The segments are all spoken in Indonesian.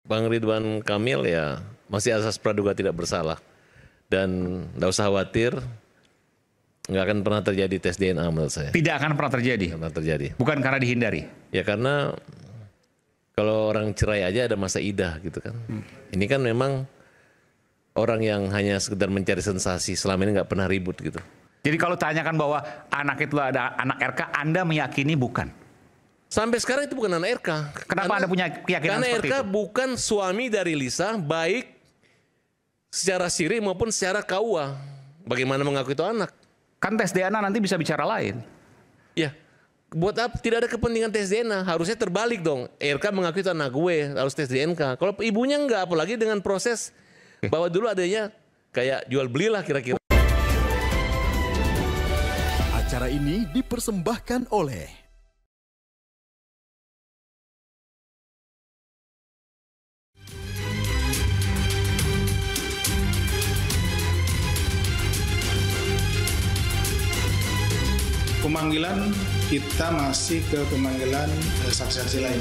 Bang Ridwan Kamil ya masih asas praduga tidak bersalah. Dan nggak usah khawatir, nggak akan pernah terjadi tes DNA menurut saya. Tidak akan pernah terjadi? Nggak pernah terjadi. Bukan karena dihindari? Ya karena kalau orang cerai aja ada masa idah gitu kan. Ini kan memang orang yang hanya sekedar mencari sensasi, selama ini nggak pernah ribut gitu. Jadi kalau tanyakan bahwa anak itu ada anak RK, Anda meyakini bukan? Sampai sekarang itu bukan anak RK. Kenapa Anda punya keyakinan karena seperti RK itu? bukan suami dari Lisa, baik secara siri maupun secara KUA. Bagaimana mengaku itu anak? Kan tes DNA nanti bisa bicara lain. Ya, buat apa? Tidak ada kepentingan tes DNA. Harusnya terbalik dong. RK mengaku itu anak gue, harus tes DNA. Kalau ibunya enggak, apalagi dengan proses bahwa dulu adanya kayak jual belilah kira-kira. Acara ini dipersembahkan oleh pemanggilan, kita masih ke pemanggilan saksi-saksi lain.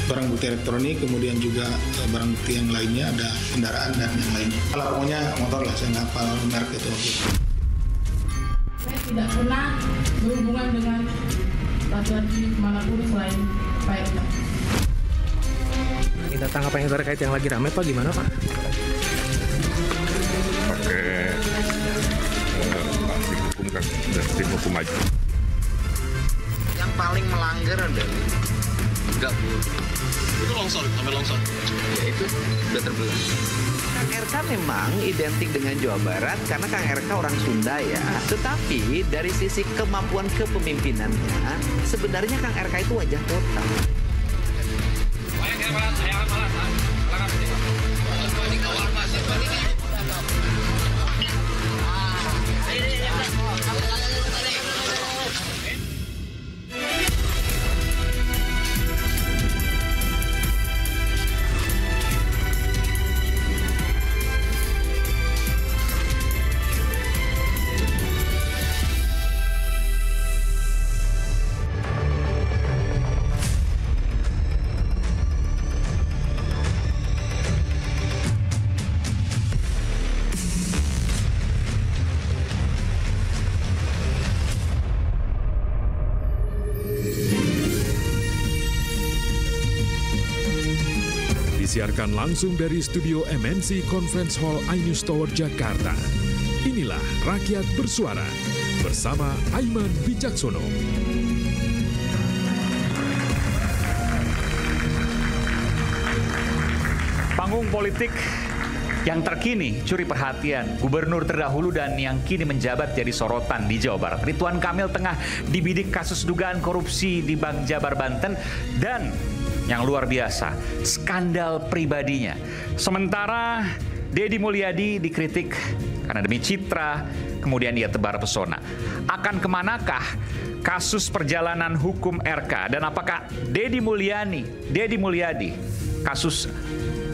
Barang bukti elektronik, kemudian juga barang bukti yang lainnya, ada kendaraan dan yang lainnya. Kalau pokoknya motor lah, saya nggak hafal merek itu. Saya tidak pernah berhubungan dengan laki-laki manapun selain Pak RK. Minta tanggapan yang terkait yang lagi ramai Pak, gimana Pak? Pakai tim hukum kan, dan tim hukum aja. Yang paling melanggar adalah enggak boleh. Itu longsor, sampai longsor. Ya itu udah terbelah. Kang RK memang identik dengan Jawa Barat karena Kang RK orang Sunda ya. Tetapi dari sisi kemampuan kepemimpinannya, sebenarnya Kang RK itu wajah kota. Disiarkan langsung dari studio MNC Conference Hall iNews Tower Jakarta. Inilah Rakyat Bersuara bersama Aiman Wicaksono. Panggung politik yang terkini curi perhatian gubernur terdahulu dan yang kini menjabat jadi sorotan di Jawa Barat. Ridwan Kamil tengah dibidik kasus dugaan korupsi di Bank Jabar Banten dan yang luar biasa, skandal pribadinya. Sementara Deddy Mulyadi dikritik karena demi citra, kemudian ia tebar pesona. Akan kemanakah kasus perjalanan hukum RK? Dan apakah Deddy Mulyadi, kasus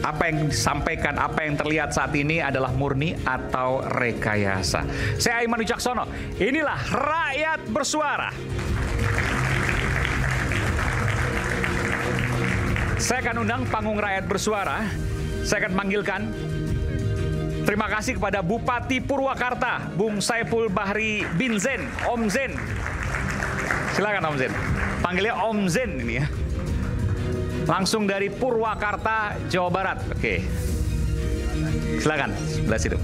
apa yang disampaikan, apa yang terlihat saat ini adalah murni atau rekayasa? Saya Aiman Wicaksono, inilah Rakyat Bersuara. Saya akan undang panggung Rakyat Bersuara. Saya akan panggilkan. Terima kasih kepada Bupati Purwakarta, Bung Saiful Bahri bin Zen, Om Zen. Silakan Om Zen. Panggilnya Om Zen ini ya. Langsung dari Purwakarta, Jawa Barat. Oke. Silakan, sebelah situ.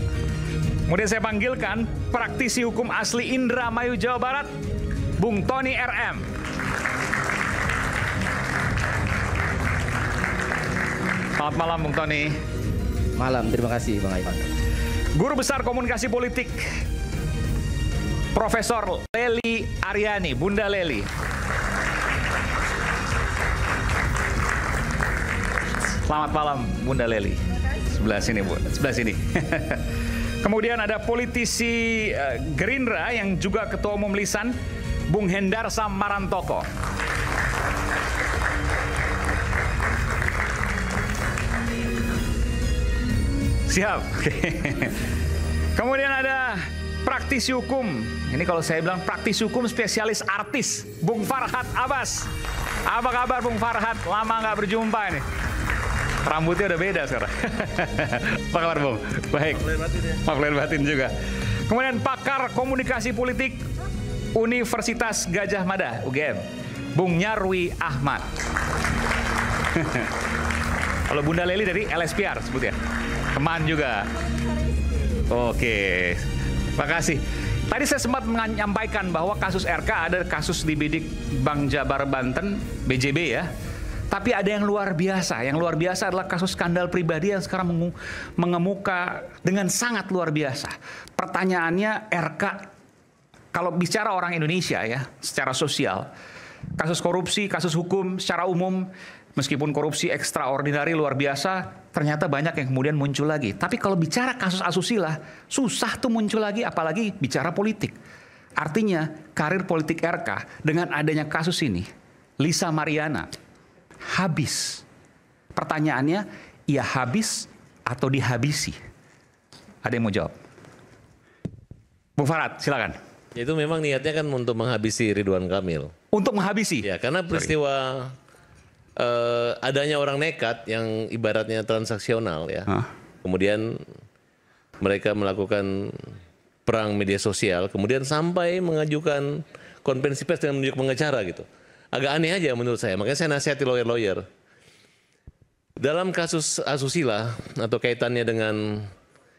Kemudian saya panggilkan praktisi hukum asli Indramayu, Jawa Barat, Bung Tony RM. Selamat malam Bung Tony. Malam, terima kasih Bang Aiman. Guru Besar Komunikasi Politik, Profesor Lely Aryani, Bunda Lely. Selamat malam Bunda Lely. Sebelah sini Bu, sebelah sini. Kemudian ada politisi Gerindra yang juga Ketua Umum Lisan, Bung Hendar Sam Marantoko. Siap. Kemudian ada praktisi hukum. Ini kalau saya bilang praktisi hukum spesialis artis, Bung Farhad Abbas. Apa kabar Bung Farhad? Lama nggak berjumpa ini. Rambutnya udah beda sekarang. Apa kabar, Bung? Baik. Fakir batin juga. Kemudian pakar komunikasi politik Universitas Gadjah Mada, UGM, Bung Nyarwi Ahmad. Kalau Bunda Leli dari LSPR sebut ya. Teman juga. Oke. Terima kasih. Tadi saya sempat menyampaikan bahwa kasus RK ada kasus di Bidik Bank Jabar Banten, BJB ya. Tapi ada yang luar biasa. Yang luar biasa adalah kasus skandal pribadi yang sekarang mengemuka dengan sangat luar biasa. Pertanyaannya RK, kalau bicara orang Indonesia ya, secara sosial, kasus korupsi, kasus hukum secara umum, meskipun korupsi ekstraordinari luar biasa, ternyata banyak yang kemudian muncul lagi. Tapi kalau bicara kasus asusila, susah tuh muncul lagi, apalagi bicara politik. Artinya karir politik RK dengan adanya kasus ini, Lisa Mariana, habis. Pertanyaannya, ia habis atau dihabisi? Ada yang mau jawab? Bung Farad, silakan. Itu memang niatnya kan untuk menghabisi Ridwan Kamil. Untuk menghabisi? Ya, karena peristiwa adanya orang nekat yang ibaratnya transaksional ya. Kemudian mereka melakukan perang media sosial, kemudian sampai mengajukan konferensi pers dengan menunjuk pengacara gitu. Agak aneh aja menurut saya, makanya saya nasihati lawyer-lawyer. Dalam kasus asusila atau kaitannya dengan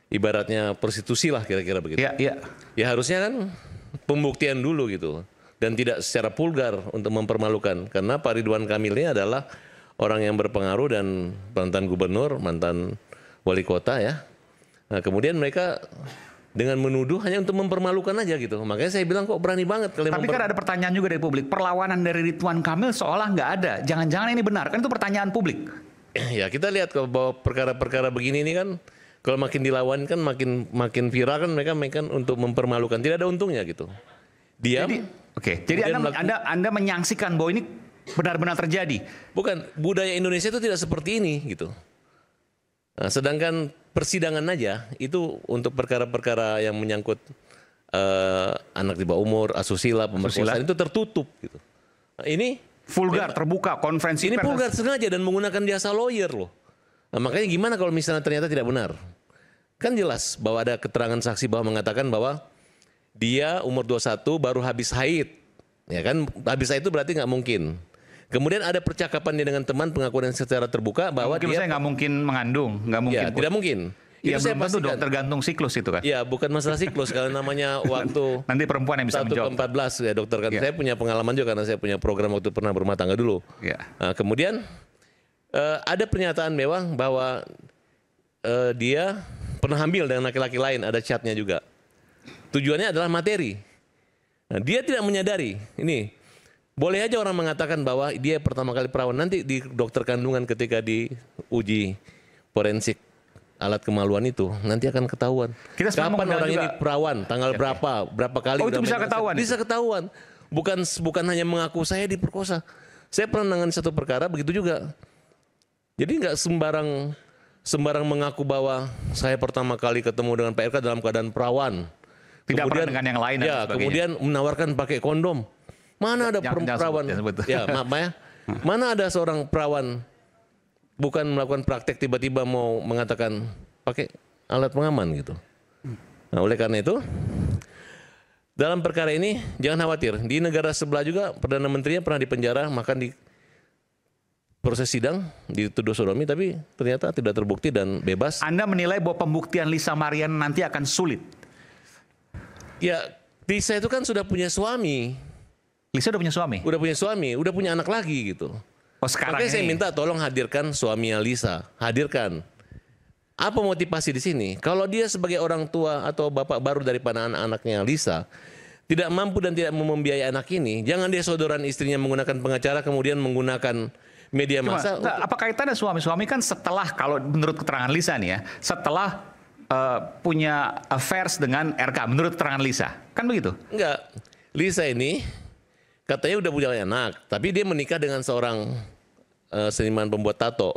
ibaratnya prostitusi lah kira-kira begitu. Iya. Ya harusnya kan pembuktian dulu gitu. Dan tidak secara vulgar untuk mempermalukan. Karena Pak Ridwan Kamil ini adalah orang yang berpengaruh dan mantan gubernur, mantan wali kota ya. Nah kemudian mereka dengan menuduh hanya untuk mempermalukan aja gitu. Makanya saya bilang kok berani banget kalian. Tapi kan ada pertanyaan juga dari publik. Perlawanan dari Ridwan Kamil seolah nggak ada. Jangan-jangan ini benar. Kan itu pertanyaan publik. Ya kita lihat kalau bahwa perkara-perkara begini ini kan kalau makin dilawan kan makin viral kan mereka untuk mempermalukan. Tidak ada untungnya gitu. Diam. Jadi Anda menyangsikan bahwa ini benar-benar terjadi. Bukan, budaya Indonesia itu tidak seperti ini gitu. Nah, sedangkan persidangan aja itu untuk perkara-perkara yang menyangkut anak di bawah umur, asusila, pemerkosaan itu tertutup gitu. Nah, ini vulgar, terbuka, konferensi ini pers. vulgar sengaja dan menggunakan jasa lawyer loh. Nah, makanya gimana kalau misalnya ternyata tidak benar? Kan jelas bahwa ada keterangan saksi bahwa mengatakan bahwa dia umur 21 baru habis haid. Ya kan, habis haid itu berarti nggak mungkin. Kemudian ada percakapan dia dengan teman, pengakuan yang secara terbuka bahwa mungkin dia nggak mungkin mengandung, nggak mungkin. Ya, tidak mungkin. Ya, itu saya belum tentu dong, tergantung siklus itu kan. Ya, bukan masalah siklus kalau namanya waktu nanti perempuan yang bisa menjawab. 1/14 ya dokter kan. Saya punya pengalaman juga karena saya punya program waktu pernah berumah tangga dulu. Nah, kemudian ada pernyataan memang bahwa dia pernah hamil dengan laki-laki lain, ada chatnya juga. Tujuannya adalah materi. Nah, dia tidak menyadari. Ini boleh aja orang mengatakan bahwa dia pertama kali perawan. Nanti di dokter kandungan ketika diuji forensik alat kemaluan itu nanti akan ketahuan. Kapan orang ini perawan, tanggal berapa kali. Oh, itu bisa ketahuan. Bisa ketahuan. Bukan hanya mengaku saya diperkosa. Saya pernah menangani satu perkara begitu juga. Jadi nggak sembarang mengaku bahwa saya pertama kali ketemu dengan Pak RK dalam keadaan perawan. Tidak kemudian, pernah dengan yang lain. Ya, kemudian menawarkan pakai kondom. Mana ada perawan? Ya, maaf ya. Mana ada seorang perawan bukan melakukan praktek tiba-tiba mau mengatakan pakai alat pengaman gitu. Nah, oleh karena itu dalam perkara ini jangan khawatir. Di negara sebelah juga Perdana Menterinya pernah dipenjara, makan di proses sidang dituduh sodomi tapi ternyata tidak terbukti dan bebas. Anda menilai bahwa pembuktian Lisa Mariana nanti akan sulit? Ya, Lisa itu kan sudah punya suami. Lisa udah punya suami? Udah punya suami, udah punya anak lagi gitu. Oh, sekarang makanya ini saya minta tolong hadirkan suaminya Lisa, hadirkan. Apa motivasi di sini? Kalau dia sebagai orang tua atau bapak baru daripada anak-anaknya Lisa, tidak mampu dan tidak mau membiayai anak ini, jangan dia sodoran istrinya menggunakan pengacara kemudian menggunakan media massa. Apa kaitannya suami-suami kan setelah, kalau menurut keterangan Lisa nih ya, setelah punya affairs dengan RK, menurut keterangan Lisa, kan begitu? Enggak, Lisa ini katanya udah punya anak, tapi dia menikah dengan seorang seniman pembuat tato.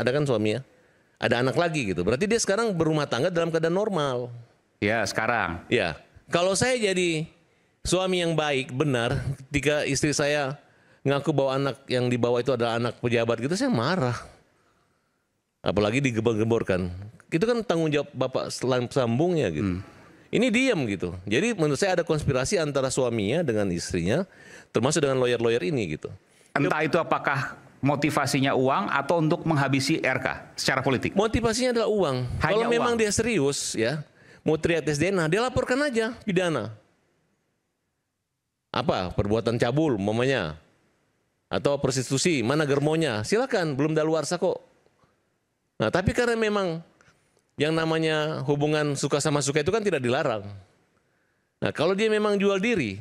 Ada kan suaminya? Ada anak lagi gitu. Berarti dia sekarang berumah tangga dalam keadaan normal. Ya, sekarang. Ya, kalau saya jadi suami yang baik, benar, ketika istri saya ngaku bahwa anak yang dibawa itu adalah anak pejabat gitu, saya marah. apalagi digembor-gemborkan. Itu kan tanggung jawab bapak sambungnya gitu. Ini diam gitu. Jadi menurut saya ada konspirasi antara suaminya dengan istrinya, termasuk dengan lawyer-lawyer ini gitu. Entah itu apakah motivasinya uang atau untuk menghabisi RK secara politik? Motivasinya adalah uang. Kalau memang uang. dia serius ya, mau teriak tes DNA, dia laporkan aja pidana. Apa? Perbuatan cabul umpamanya. Atau prostitusi, mana germonya? Silakan, belum daluarsa kok. Nah, tapi karena memang yang namanya hubungan suka sama suka itu kan tidak dilarang. Nah, kalau dia memang jual diri,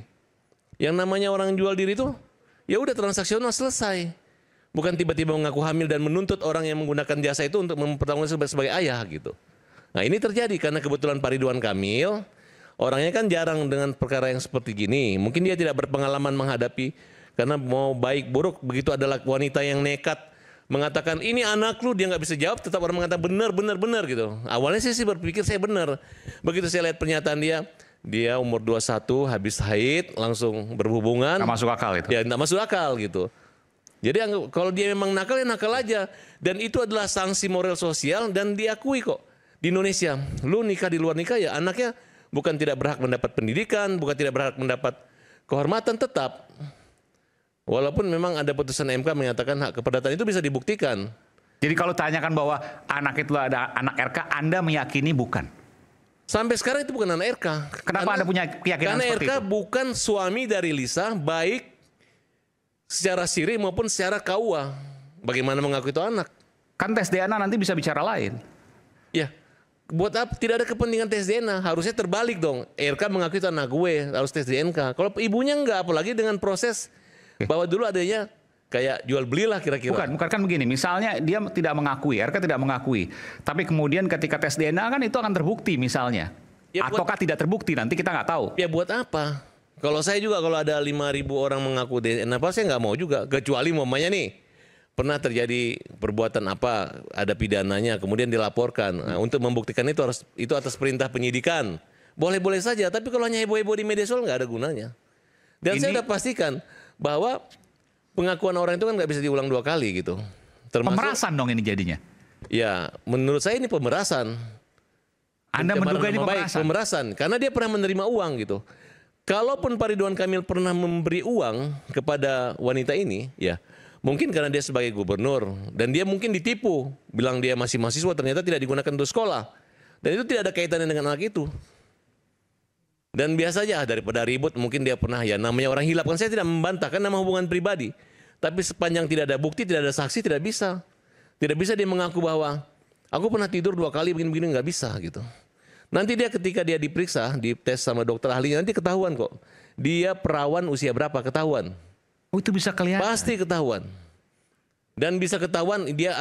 yang namanya orang jual diri itu ya udah transaksional selesai. Bukan tiba-tiba mengaku hamil dan menuntut orang yang menggunakan jasa itu untuk mempertanggungjawabkan sebagai ayah gitu. Nah, ini terjadi karena kebetulan Pak Ridwan Kamil orangnya kan jarang dengan perkara yang seperti gini. Mungkin dia tidak berpengalaman menghadapi, karena mau baik buruk begitu adalah wanita yang nekat mengatakan ini anak lu, dia nggak bisa jawab, tetap orang mengatakan benar gitu. Awalnya saya sih berpikir saya benar. Begitu saya lihat pernyataan dia umur 21 habis haid langsung berhubungan. Nggak masuk akal itu. Ya nggak masuk akal gitu. Jadi kalau dia memang nakal ya nakal aja. Dan itu adalah sanksi moral sosial dan diakui kok di Indonesia. Lu nikah di luar nikah ya anaknya bukan tidak berhak mendapat pendidikan, bukan tidak berhak mendapat kehormatan tetap. Walaupun memang ada putusan MK menyatakan hak keperdataan itu bisa dibuktikan. Jadi kalau tanyakan bahwa anak itu ada anak RK, Anda meyakini bukan? Sampai sekarang itu bukan anak RK. Kenapa Anda punya keyakinan karena seperti RK itu? bukan suami dari Lisa, baik secara siri maupun secara KUA. Bagaimana mengaku itu anak? Kan tes DNA nanti bisa bicara lain. Ya, buat apa? Tidak ada kepentingan tes DNA. Harusnya terbalik dong. RK mengaku itu anak gue, harus tes DNA. Kalau ibunya enggak, apalagi dengan proses bahwa dulu adanya kayak jual belilah kira-kira. Bukan kan begini. Misalnya dia tidak mengakui, RK tidak mengakui. Tapi kemudian ketika tes DNA kan itu akan terbukti misalnya. Ya, ataukah tidak terbukti, nanti kita nggak tahu. Ya buat apa? Kalau saya juga kalau ada 5.000 orang mengaku DNA, saya nggak mau juga. Kecuali mamanya nih, pernah terjadi perbuatan apa, ada pidananya, kemudian dilaporkan. Nah, untuk membuktikan itu atas perintah penyidikan. Boleh-boleh saja, tapi kalau hanya heboh-heboh di media sosial nggak ada gunanya. Dan saya sudah pastikan bahwa pengakuan orang itu kan nggak bisa diulang 2 kali gitu. Termasuk, pemerasan dong ini jadinya. Ya, menurut saya ini pemerasan. Anda menduga ini pemerasan? Pemerasan, karena dia pernah menerima uang gitu. Kalaupun Pak Ridwan Kamil pernah memberi uang kepada wanita ini, ya mungkin karena dia sebagai gubernur dan dia mungkin ditipu, bilang dia masih mahasiswa, ternyata tidak digunakan untuk sekolah. Dan itu tidak ada kaitannya dengan anak itu. Dan biasa aja daripada ribut, mungkin dia pernah, ya namanya orang hilap kan, saya tidak membantah kan nama hubungan pribadi. Tapi sepanjang tidak ada bukti, tidak ada saksi, tidak bisa. Tidak bisa dia mengaku bahwa aku pernah tidur 2 kali begini-begini, nggak bisa gitu. Nanti dia ketika dia diperiksa, dites sama dokter ahlinya, nanti ketahuan kok. Dia perawan usia berapa, ketahuan. Oh itu bisa kelihatan? Pasti ketahuan. Dan bisa ketahuan dia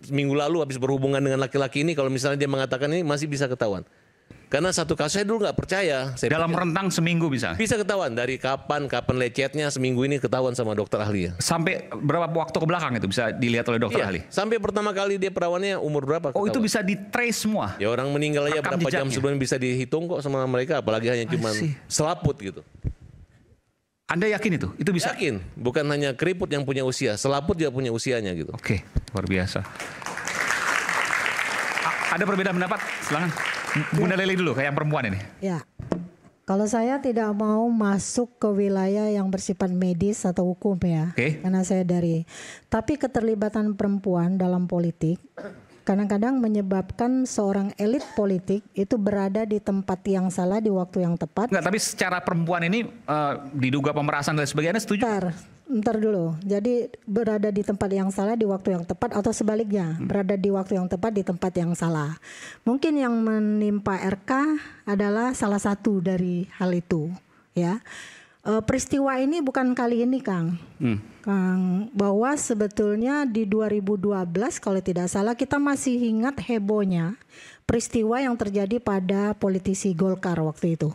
minggu lalu habis berhubungan dengan laki-laki ini, kalau misalnya dia mengatakan ini masih bisa ketahuan. Karena satu kasus saya dulu nggak percaya. Dalam rentang seminggu bisa? Bisa ketahuan dari kapan lecetnya, seminggu ini ketahuan sama dokter ahli. Sampai berapa waktu ke belakang itu bisa dilihat oleh dokter ahli? Sampai pertama kali dia perawannya umur berapa? Oh itu bisa di-trace semua? Ya orang meninggal aja berapa jam sebelum bisa dihitung kok sama mereka, apalagi hanya cuma selaput gitu. Anda yakin itu? Itu bisa? Yakin, bukan hanya keriput yang punya usia, selaput juga punya usianya gitu. Oke, luar biasa. Ada perbedaan pendapat? Silakan. Bunda Leli dulu, kayak yang perempuan ini. Ya, kalau saya tidak mau masuk ke wilayah yang bersifat medis atau hukum ya, karena saya tapi keterlibatan perempuan dalam politik kadang-kadang menyebabkan seorang elit politik itu berada di tempat yang salah di waktu yang tepat. Enggak, tapi secara perempuan ini diduga pemerasan dan sebagainya, setuju? Ntar dulu, jadi berada di tempat yang salah di waktu yang tepat atau sebaliknya, berada di waktu yang tepat di tempat yang salah. Mungkin yang menimpa RK adalah salah satu dari hal itu, ya. Peristiwa ini bukan kali ini, Kang. Kang, bahwa sebetulnya di 2012 kalau tidak salah kita masih ingat hebohnya peristiwa yang terjadi pada politisi Golkar waktu itu.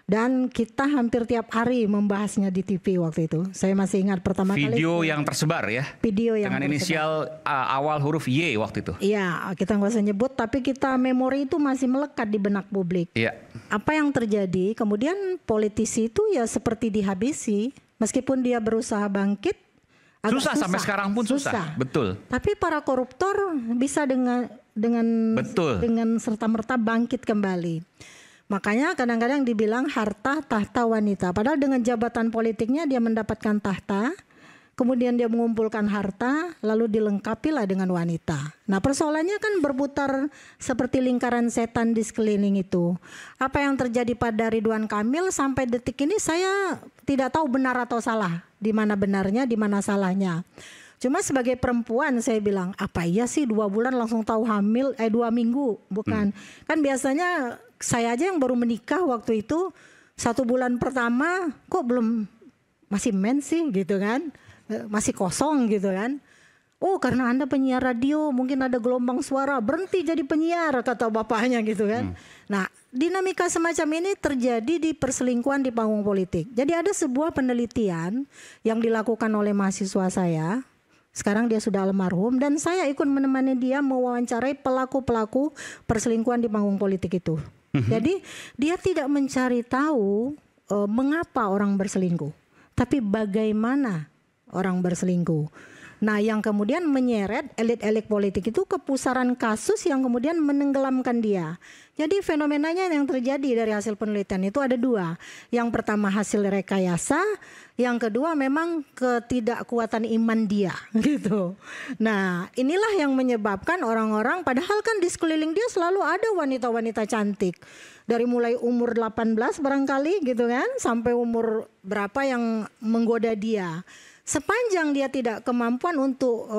Dan kita hampir tiap hari membahasnya di TV waktu itu. Saya masih ingat pertama kali. Video yang tersebar ya? Video yang dengan inisial awal huruf Y waktu itu. Iya, kita nggak usah nyebut, tapi kita memori itu masih melekat di benak publik. Iya. Apa yang terjadi? Kemudian politisi itu ya seperti dihabisi. Meskipun dia berusaha bangkit, Susah sampai sekarang pun susah. Betul. Tapi para koruptor bisa dengan serta-merta bangkit kembali. Makanya kadang-kadang dibilang harta tahta wanita. Padahal dengan jabatan politiknya dia mendapatkan tahta, kemudian dia mengumpulkan harta, lalu dilengkapilah dengan wanita. Nah persoalannya kan berputar seperti lingkaran setan di sekeliling itu. Apa yang terjadi pada Ridwan Kamil sampai detik ini saya tidak tahu benar atau salah. Di mana benarnya, di mana salahnya. Cuma sebagai perempuan saya bilang, apa iya sih 2 bulan langsung tahu hamil, 2 minggu, bukan. Kan biasanya saya aja yang baru menikah waktu itu, 1 bulan pertama kok belum, masih mens sih gitu kan. Masih kosong gitu kan. Oh karena Anda penyiar radio mungkin ada gelombang suara, berhenti jadi penyiar kata bapaknya gitu kan. Nah dinamika semacam ini terjadi di perselingkuhan di panggung politik. Jadi ada sebuah penelitian yang dilakukan oleh mahasiswa saya. Sekarang dia sudah almarhum dan saya ikut menemani dia mewawancarai pelaku-pelaku perselingkuhan di panggung politik itu. Jadi dia tidak mencari tahu mengapa orang berselingkuh, tapi bagaimana orang berselingkuh. Nah yang kemudian menyeret elit-elit politik itu ke pusaran kasus yang kemudian menenggelamkan dia. Jadi fenomenanya yang terjadi dari hasil penelitian itu ada 2. Yang pertama hasil rekayasa, yang kedua memang ketidakkuatan iman dia gitu. Nah inilah yang menyebabkan orang-orang, padahal kan di sekeliling dia selalu ada wanita-wanita cantik. Dari mulai umur 18 barangkali gitu kan, sampai umur berapa yang menggoda dia. Sepanjang dia tidak kemampuan untuk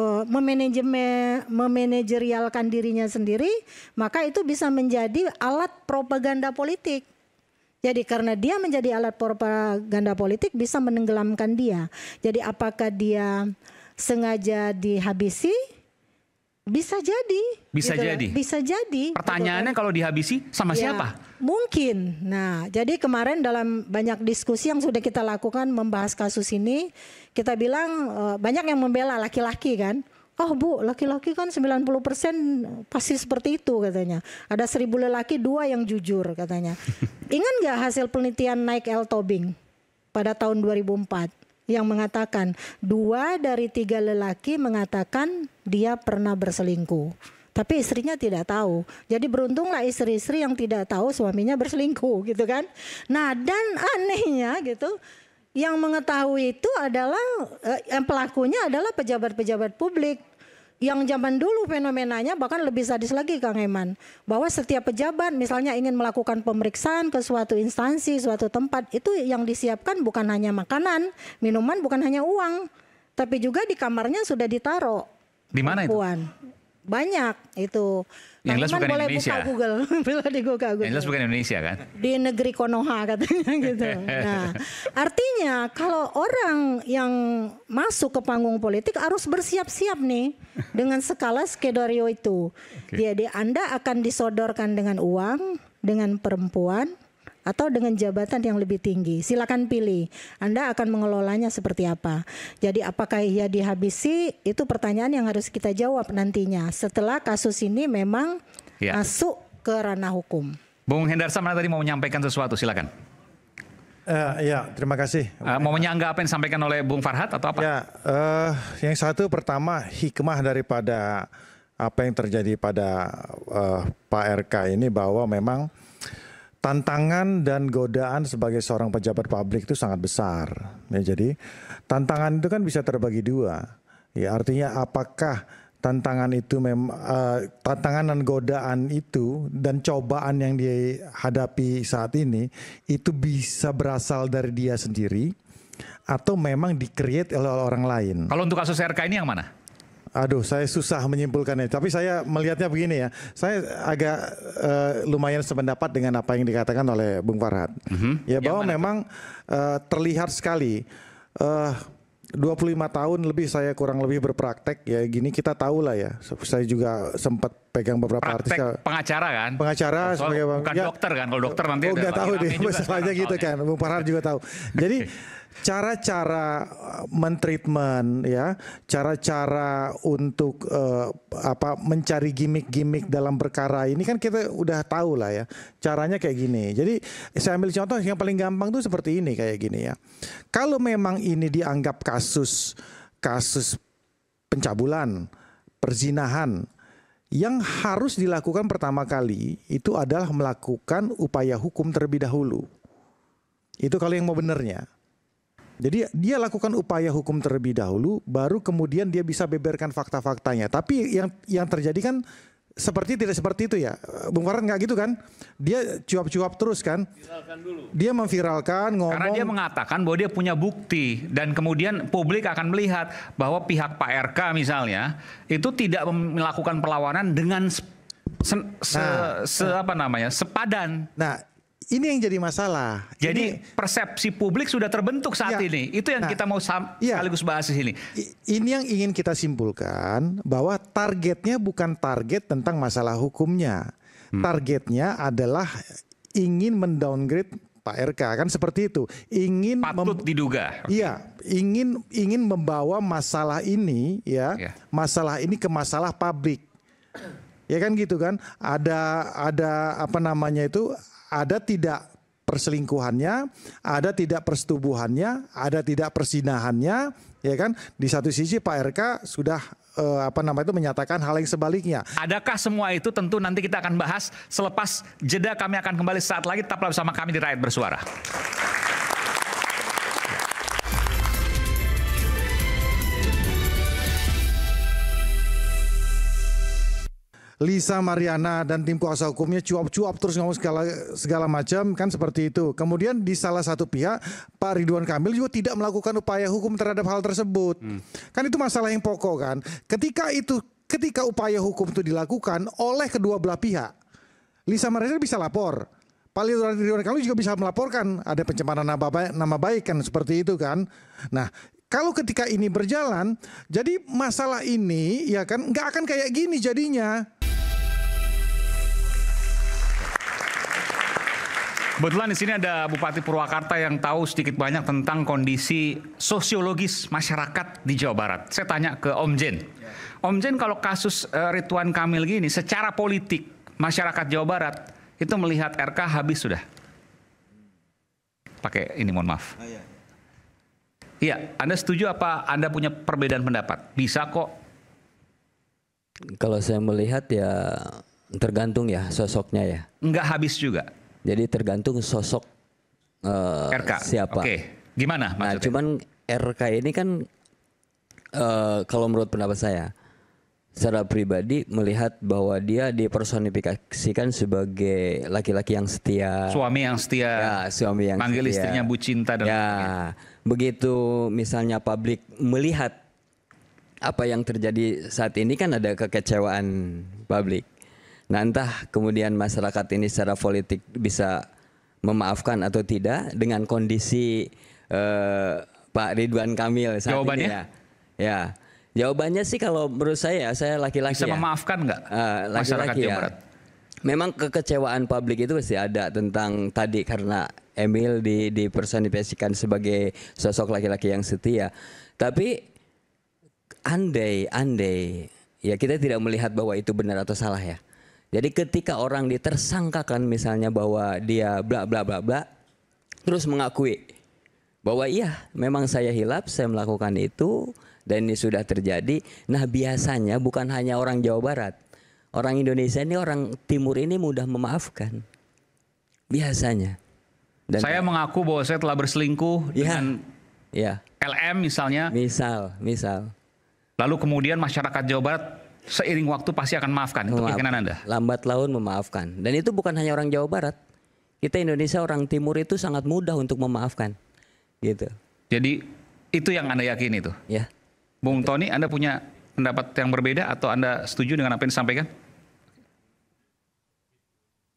memanajerialkan dirinya sendiri, maka itu bisa menjadi alat propaganda politik. Jadi karena dia menjadi alat propaganda politik bisa menenggelamkan dia. Jadi apakah dia sengaja dihabisi? Bisa jadi. Bisa jadi. Pertanyaannya kalau dihabisi sama siapa? Mungkin. Nah, jadi kemarin dalam banyak diskusi yang sudah kita lakukan membahas kasus ini, kita bilang banyak yang membela laki-laki kan. Oh Bu, laki-laki kan 90% pasti seperti itu katanya. Ada 1000 lelaki 2 yang jujur katanya. Ingat gak hasil penelitian Nike L. Tobing pada tahun 2004? Yang mengatakan 2 dari 3 lelaki mengatakan dia pernah berselingkuh. Tapi istrinya tidak tahu. Jadi beruntunglah istri-istri yang tidak tahu suaminya berselingkuh gitu kan. Nah dan anehnya gitu, yang mengetahui itu adalah pelakunya adalah pejabat-pejabat publik. Yang zaman dulu fenomenanya bahkan lebih sadis lagi Kang Eman. Bahwa setiap pejabat misalnya ingin melakukan pemeriksaan ke suatu instansi, suatu tempat, itu yang disiapkan bukan hanya makanan, minuman, bukan hanya uang. Tapi juga di kamarnya sudah ditaruh. Di mana itu? Banyak itu. Yang jelas bukan boleh Indonesia. Buka Google. Yang jelas bukan Indonesia kan? Di negeri Konoha katanya gitu. Nah, artinya kalau orang yang masuk ke panggung politik harus bersiap-siap nih dengan skala skenario itu. Jadi Anda akan disodorkan dengan uang, dengan perempuan, atau dengan jabatan yang lebih tinggi. Silakan pilih. Anda akan mengelolanya seperti apa. Jadi apakah ia dihabisi? Itu pertanyaan yang harus kita jawab nantinya. Setelah kasus ini memang masuk ke ranah hukum. Bung Hendar Samana tadi mau menyampaikan sesuatu, silakan. Ya, terima kasih. Mau menyanggah apa yang disampaikan oleh Bung Farhad atau apa? Ya, yang satu pertama hikmah daripada apa yang terjadi pada Pak RK ini bahwa memang tantangan dan godaan sebagai seorang pejabat publik itu sangat besar. Ya, jadi tantangan itu kan bisa terbagi 2. Ya, artinya apakah tantangan itu tantangan dan godaan itu dan cobaan yang dihadapi saat ini itu bisa berasal dari dia sendiri atau memang di-create oleh orang lain. Kalau untuk kasus RK ini yang mana? Aduh, saya susah menyimpulkannya. Tapi saya melihatnya begini ya. Saya agak lumayan sependapat dengan apa yang dikatakan oleh Bung Farhad. Ya bahwa memang terlihat sekali 25 tahun lebih saya kurang lebih berpraktek ya gini, kita tahu lah ya. Saya juga sempat pegang beberapa artis. Pengacara kan? Pengacara sebagai bukan dokter kan? Kalau dokter nanti nggak tahu deh masalahnya gitu kan. Bung Farhad juga tahu. Jadi cara-cara mentreatment ya, cara-cara untuk mencari gimmick-gimmick dalam perkara ini kan kita udah tahu lah ya. Caranya kayak gini. Jadi saya ambil contoh yang paling gampang tuh seperti ini kayak gini ya. Kalau memang ini dianggap kasus kasus pencabulan, perzinahan, yang harus dilakukan pertama kali itu adalah melakukan upaya hukum terlebih dahulu. Itu kalau yang mau benernya. Jadi dia lakukan upaya hukum terlebih dahulu, baru kemudian dia bisa beberkan fakta-faktanya. Tapi yang terjadi kan tidak seperti itu ya, Bung Farhan, nggak gitu kan? Dia cuap-cuap terus kan? Viralkan dulu. Dia memviralkan, ngomong. Karena dia mengatakan bahwa dia punya bukti dan kemudian publik akan melihat bahwa pihak Pak RK misalnya itu tidak melakukan perlawanan dengan sepadan. Nah, ini yang jadi masalah. Jadi persepsi publik sudah terbentuk saat ini. Itu yang kita mau sekaligus bahas di sini. Ini yang ingin kita simpulkan, bahwa targetnya bukan target tentang masalah hukumnya. Targetnya adalah ingin mendowngrade Pak RK, kan seperti itu. Patut diduga. Iya, ingin membawa masalah ini masalah ini ke masalah publik. Ya kan gitu kan? Ada apa namanya itu? Ada tidak perselingkuhannya, ada tidak persetubuhannya, ada tidak persinahannya, ya kan? Di satu sisi Pak RK sudah menyatakan hal yang sebaliknya. Adakah semua itu? Tentu nanti kita akan bahas selepas jeda. Kami akan kembali saat lagi. Tetaplah bersama kami di Rakyat Bersuara. Lisa Mariana dan tim kuasa hukumnya cuap-cuap terus ngomong segala macam, kan seperti itu. Kemudian di salah satu pihak Pak Ridwan Kamil juga tidak melakukan upaya hukum terhadap hal tersebut. Kan itu masalah yang pokok kan. Ketika upaya hukum itu dilakukan oleh kedua belah pihak, Lisa Mariana bisa lapor. Pak Ridwan Kamil juga bisa melaporkan ada pencemaran nama baik kan, seperti itu kan. Nah, kalau ketika ini berjalan, jadi masalah ini ya kan nggak akan kayak gini jadinya. Kebetulan di sini ada Bupati Purwakarta yang tahu sedikit banyak tentang kondisi sosiologis masyarakat di Jawa Barat. Saya tanya ke Om Jen. Om Jen, kalau kasus Ridwan Kamil gini, secara politik masyarakat Jawa Barat itu melihat RK habis sudah. Pakai ini, mohon maaf. Iya, Anda setuju apa Anda punya perbedaan pendapat? Bisa kok. Kalau saya melihat ya tergantung ya sosoknya ya. Enggak habis juga. Jadi tergantung sosok RK. Siapa. Oke, gimana maksudnya? Nah, cuman RK ini kan kalau menurut pendapat saya, secara pribadi melihat bahwa dia dipersonifikasikan sebagai laki-laki yang setia. Suami yang setia. Ya, suami yang manggil setia. Istrinya Bu Cinta dan begitu misalnya publik melihat apa yang terjadi saat ini, kan ada kekecewaan publik. Nah, entah kemudian masyarakat ini secara politik bisa memaafkan atau tidak dengan kondisi Pak Ridwan Kamil saat jawabannya? ini ya. Ya, jawabannya sih kalau menurut saya laki-laki bisa ya. memaafkan nggak masyarakat laki-laki Jawa ya. Barat? Memang kekecewaan publik itu pasti ada tentang tadi, karena Emil dipersonifikasikan sebagai sosok laki-laki yang setia. Tapi andai ya kita tidak melihat bahwa itu benar atau salah ya. Jadi ketika orang ditersangkakan misalnya bahwa dia bla bla bla bla, terus mengakui bahwa iya memang saya hilaf, saya melakukan itu dan ini sudah terjadi. Nah, biasanya bukan hanya orang Jawa Barat, orang Indonesia ini, orang Timur ini mudah memaafkan biasanya. Dan saya mengaku bahwa saya telah berselingkuh dengan LM misalnya. Misal. Lalu kemudian masyarakat Jawa Barat seiring waktu pasti akan maafkan. Itu keyakinan Anda? Lambat laun memaafkan. Dan itu bukan hanya orang Jawa Barat. Kita Indonesia, orang Timur itu sangat mudah untuk memaafkan. Gitu. Jadi itu yang Anda yakini itu? Ya. Bung Tony, Anda punya pendapat yang berbeda atau Anda setuju dengan apa yang disampaikan?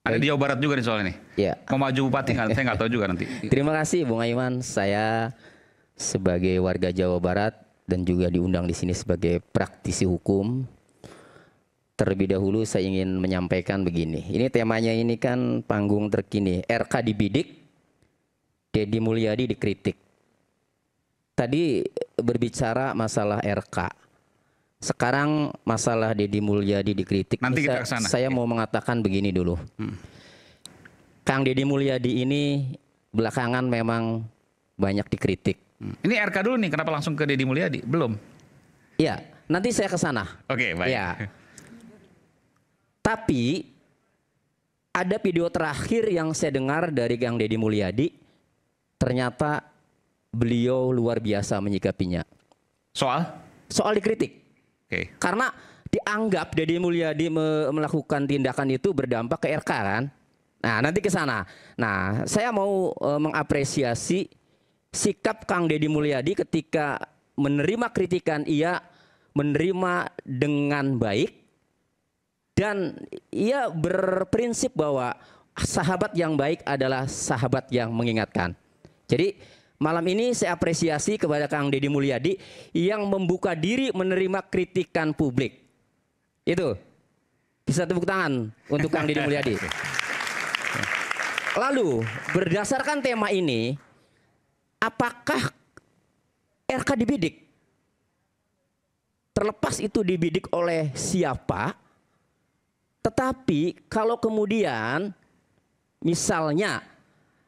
Ada di Jawa Barat juga nih soal ini. Ya. Mau maju bupati, saya nggak tahu juga nanti. Terima kasih Bung Aiman. Saya sebagai warga Jawa Barat dan juga diundang di sini sebagai praktisi hukum. Terlebih dahulu saya ingin menyampaikan begini. Ini temanya ini kan panggung terkini. RK dibidik, Deddy Mulyadi dikritik. Tadi berbicara masalah RK. Sekarang masalah Deddy Mulyadi dikritik. Nanti kita kesana. Saya mau mengatakan begini dulu. Kang Deddy Mulyadi ini belakangan memang banyak dikritik. Ini RK dulu nih, kenapa langsung ke Deddy Mulyadi? Belum. Iya, nanti saya ke sana. Oke, baik. Ya. Tapi ada video terakhir yang saya dengar dari Kang Deddy Mulyadi, ternyata beliau luar biasa menyikapinya. Soal dikritik. Oke. Karena dianggap Deddy Mulyadi melakukan tindakan itu berdampak ke RK kan. Nah, nanti ke sana. Nah, saya mau mengapresiasi sikap Kang Deddy Mulyadi ketika menerima kritikan, ia menerima dengan baik dan ia berprinsip bahwa sahabat yang baik adalah sahabat yang mengingatkan. Jadi malam ini saya apresiasi kepada Kang Deddy Mulyadi yang membuka diri menerima kritikan publik. Itu bisa tepuk tangan untuk Kang Deddy Mulyadi. Lalu berdasarkan tema ini, apakah RK dibidik? Terlepas itu dibidik oleh siapa, tetapi kalau kemudian misalnya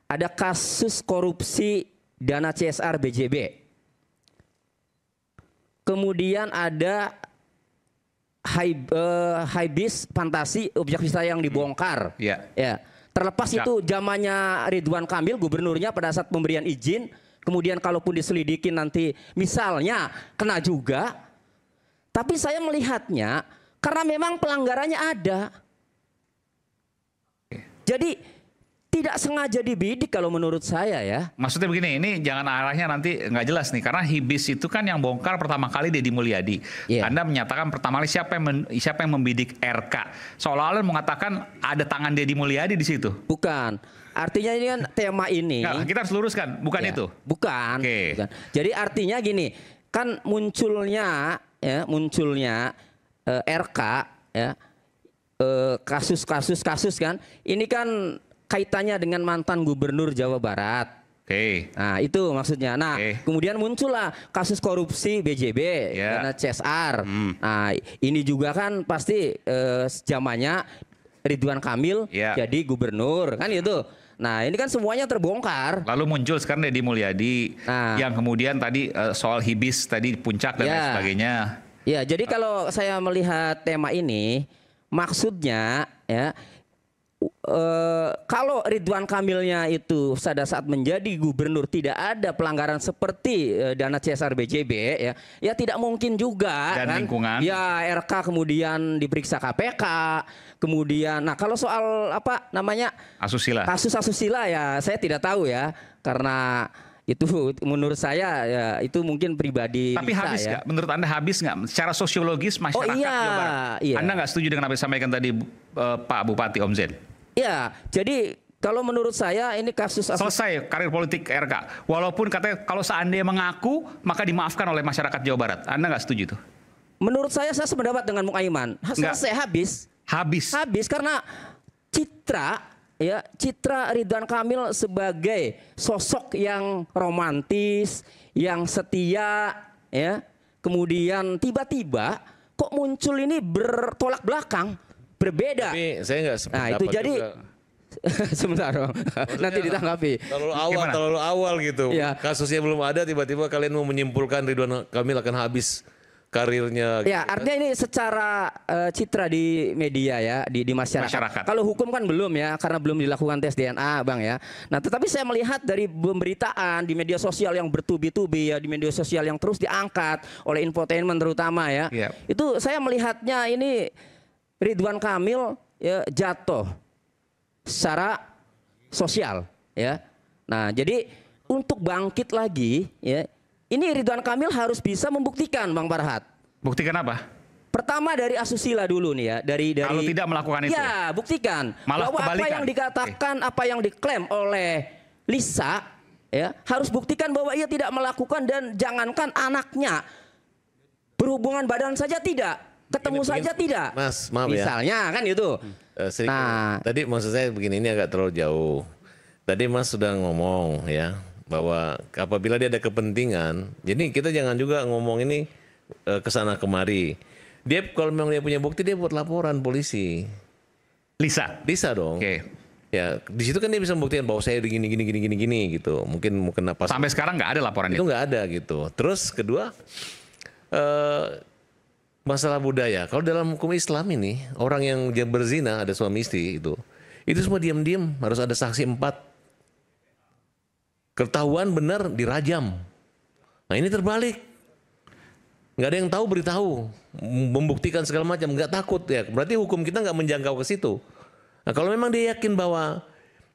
ada kasus korupsi dana CSR BJB, kemudian ada Haibis Fantasi objek wisata yang dibongkar, ya. Terlepas itu zamannya Ridwan Kamil gubernurnya pada saat pemberian izin, kemudian kalaupun diselidikin nanti misalnya kena juga. Tapi saya melihatnya karena memang pelanggarannya ada. Jadi tidak sengaja dibidik kalau menurut saya ya. Maksudnya begini, ini jangan arahnya nanti nggak jelas nih. Karena Hibis itu kan yang bongkar pertama kali Deddy Mulyadi. Anda menyatakan pertama kali siapa yang membidik RK. Seolah-olah mengatakan ada tangan Deddy Mulyadi di situ. Bukan. Artinya ini kan tema ini. Nah, kita harus luruskan, bukan itu. Bukan. Bukan. Jadi artinya gini, kan munculnya RK ya, kasus kan. Ini kan kaitannya dengan mantan gubernur Jawa Barat. Nah itu maksudnya. Nah kemudian muncullah kasus korupsi BJB karena CSR. Nah ini juga kan pasti zamannya Ridwan Kamil jadi gubernur kan itu. Nah ini kan semuanya terbongkar. Lalu muncul sekarang Deddy Mulyadi yang kemudian tadi soal Hibis tadi puncak dan lain sebagainya. Ya jadi kalau saya melihat tema ini maksudnya ya. Kalau Ridwan Kamilnya itu pada saat menjadi gubernur tidak ada pelanggaran seperti dana CSR BJB ya tidak mungkin juga dan kan lingkungan. Ya RK kemudian diperiksa KPK kemudian. Nah kalau soal apa namanya kasus asusila ya saya tidak tahu ya karena itu menurut saya ya itu mungkin pribadi. Tapi habis nggak? Menurut Anda habis nggak? Secara sosiologis masyarakat Jawa Barat. Anda nggak setuju dengan apa yang disampaikan tadi Pak Bupati Om Zen? Ya, jadi kalau menurut saya ini kasus selesai karir politik RK. Walaupun katanya kalau seandainya mengaku maka dimaafkan oleh masyarakat Jawa Barat. Anda nggak setuju itu? Menurut saya sependapat dengan Bung Aiman. Selesai habis karena citra Ridwan Kamil sebagai sosok yang romantis, yang setia, ya. Kemudian tiba-tiba kok muncul ini bertolak belakang. Berbeda. Tapi saya nggak sependapat. Nah itu jadi sebentar dong. Nanti ditanggapi. Terlalu awal gitu. Kasusnya belum ada tiba-tiba kalian mau menyimpulkan Ridwan Kamil akan habis karirnya. Ya artinya ini secara citra di media ya di masyarakat. Kalau hukum kan belum ya karena belum dilakukan tes DNA Bang ya. Nah tetapi saya melihat dari pemberitaan di media sosial yang bertubi-tubi ya di media sosial yang terus diangkat oleh infotainment terutama ya. Itu saya melihatnya ini Ridwan Kamil ya, jatuh secara sosial ya. Nah, jadi untuk bangkit lagi ya, ini Ridwan Kamil harus bisa membuktikan Bang Farhat. Buktikan apa? Pertama dari asusila dulu nih ya, dari kalau tidak melakukan itu. Ya, buktikan. Malah bahwa kebalikan. apa yang dikatakan, apa yang diklaim oleh Lisa ya, harus buktikan bahwa ia tidak melakukan dan jangankan anaknya berhubungan badan saja tidak. Ketemu saja tidak. Mas, maaf ya. Misalnya kan itu. Tadi maksud saya begini, ini agak terlalu jauh. Tadi Mas sudah ngomong ya bahwa apabila dia ada kepentingan, jadi kita jangan juga ngomong ini kesana kemari. Dia kalau memang dia punya bukti dia buat laporan polisi. Lisa dong. Ya di situ kan dia bisa membuktikan bahwa saya gini Sampai gitu. Mungkin apa? Sekarang nggak ada laporan itu nggak ada gitu. Terus kedua. masalah budaya. Kalau dalam hukum Islam ini orang yang berzina ada suami istri itu semua diam-diam harus ada saksi 4. Ketahuan benar dirajam. Nah ini terbalik. Nggak ada yang tahu beritahu, membuktikan segala macam, nggak takut ya. Berarti hukum kita nggak menjangkau ke situ. Nah kalau memang dia yakin bahwa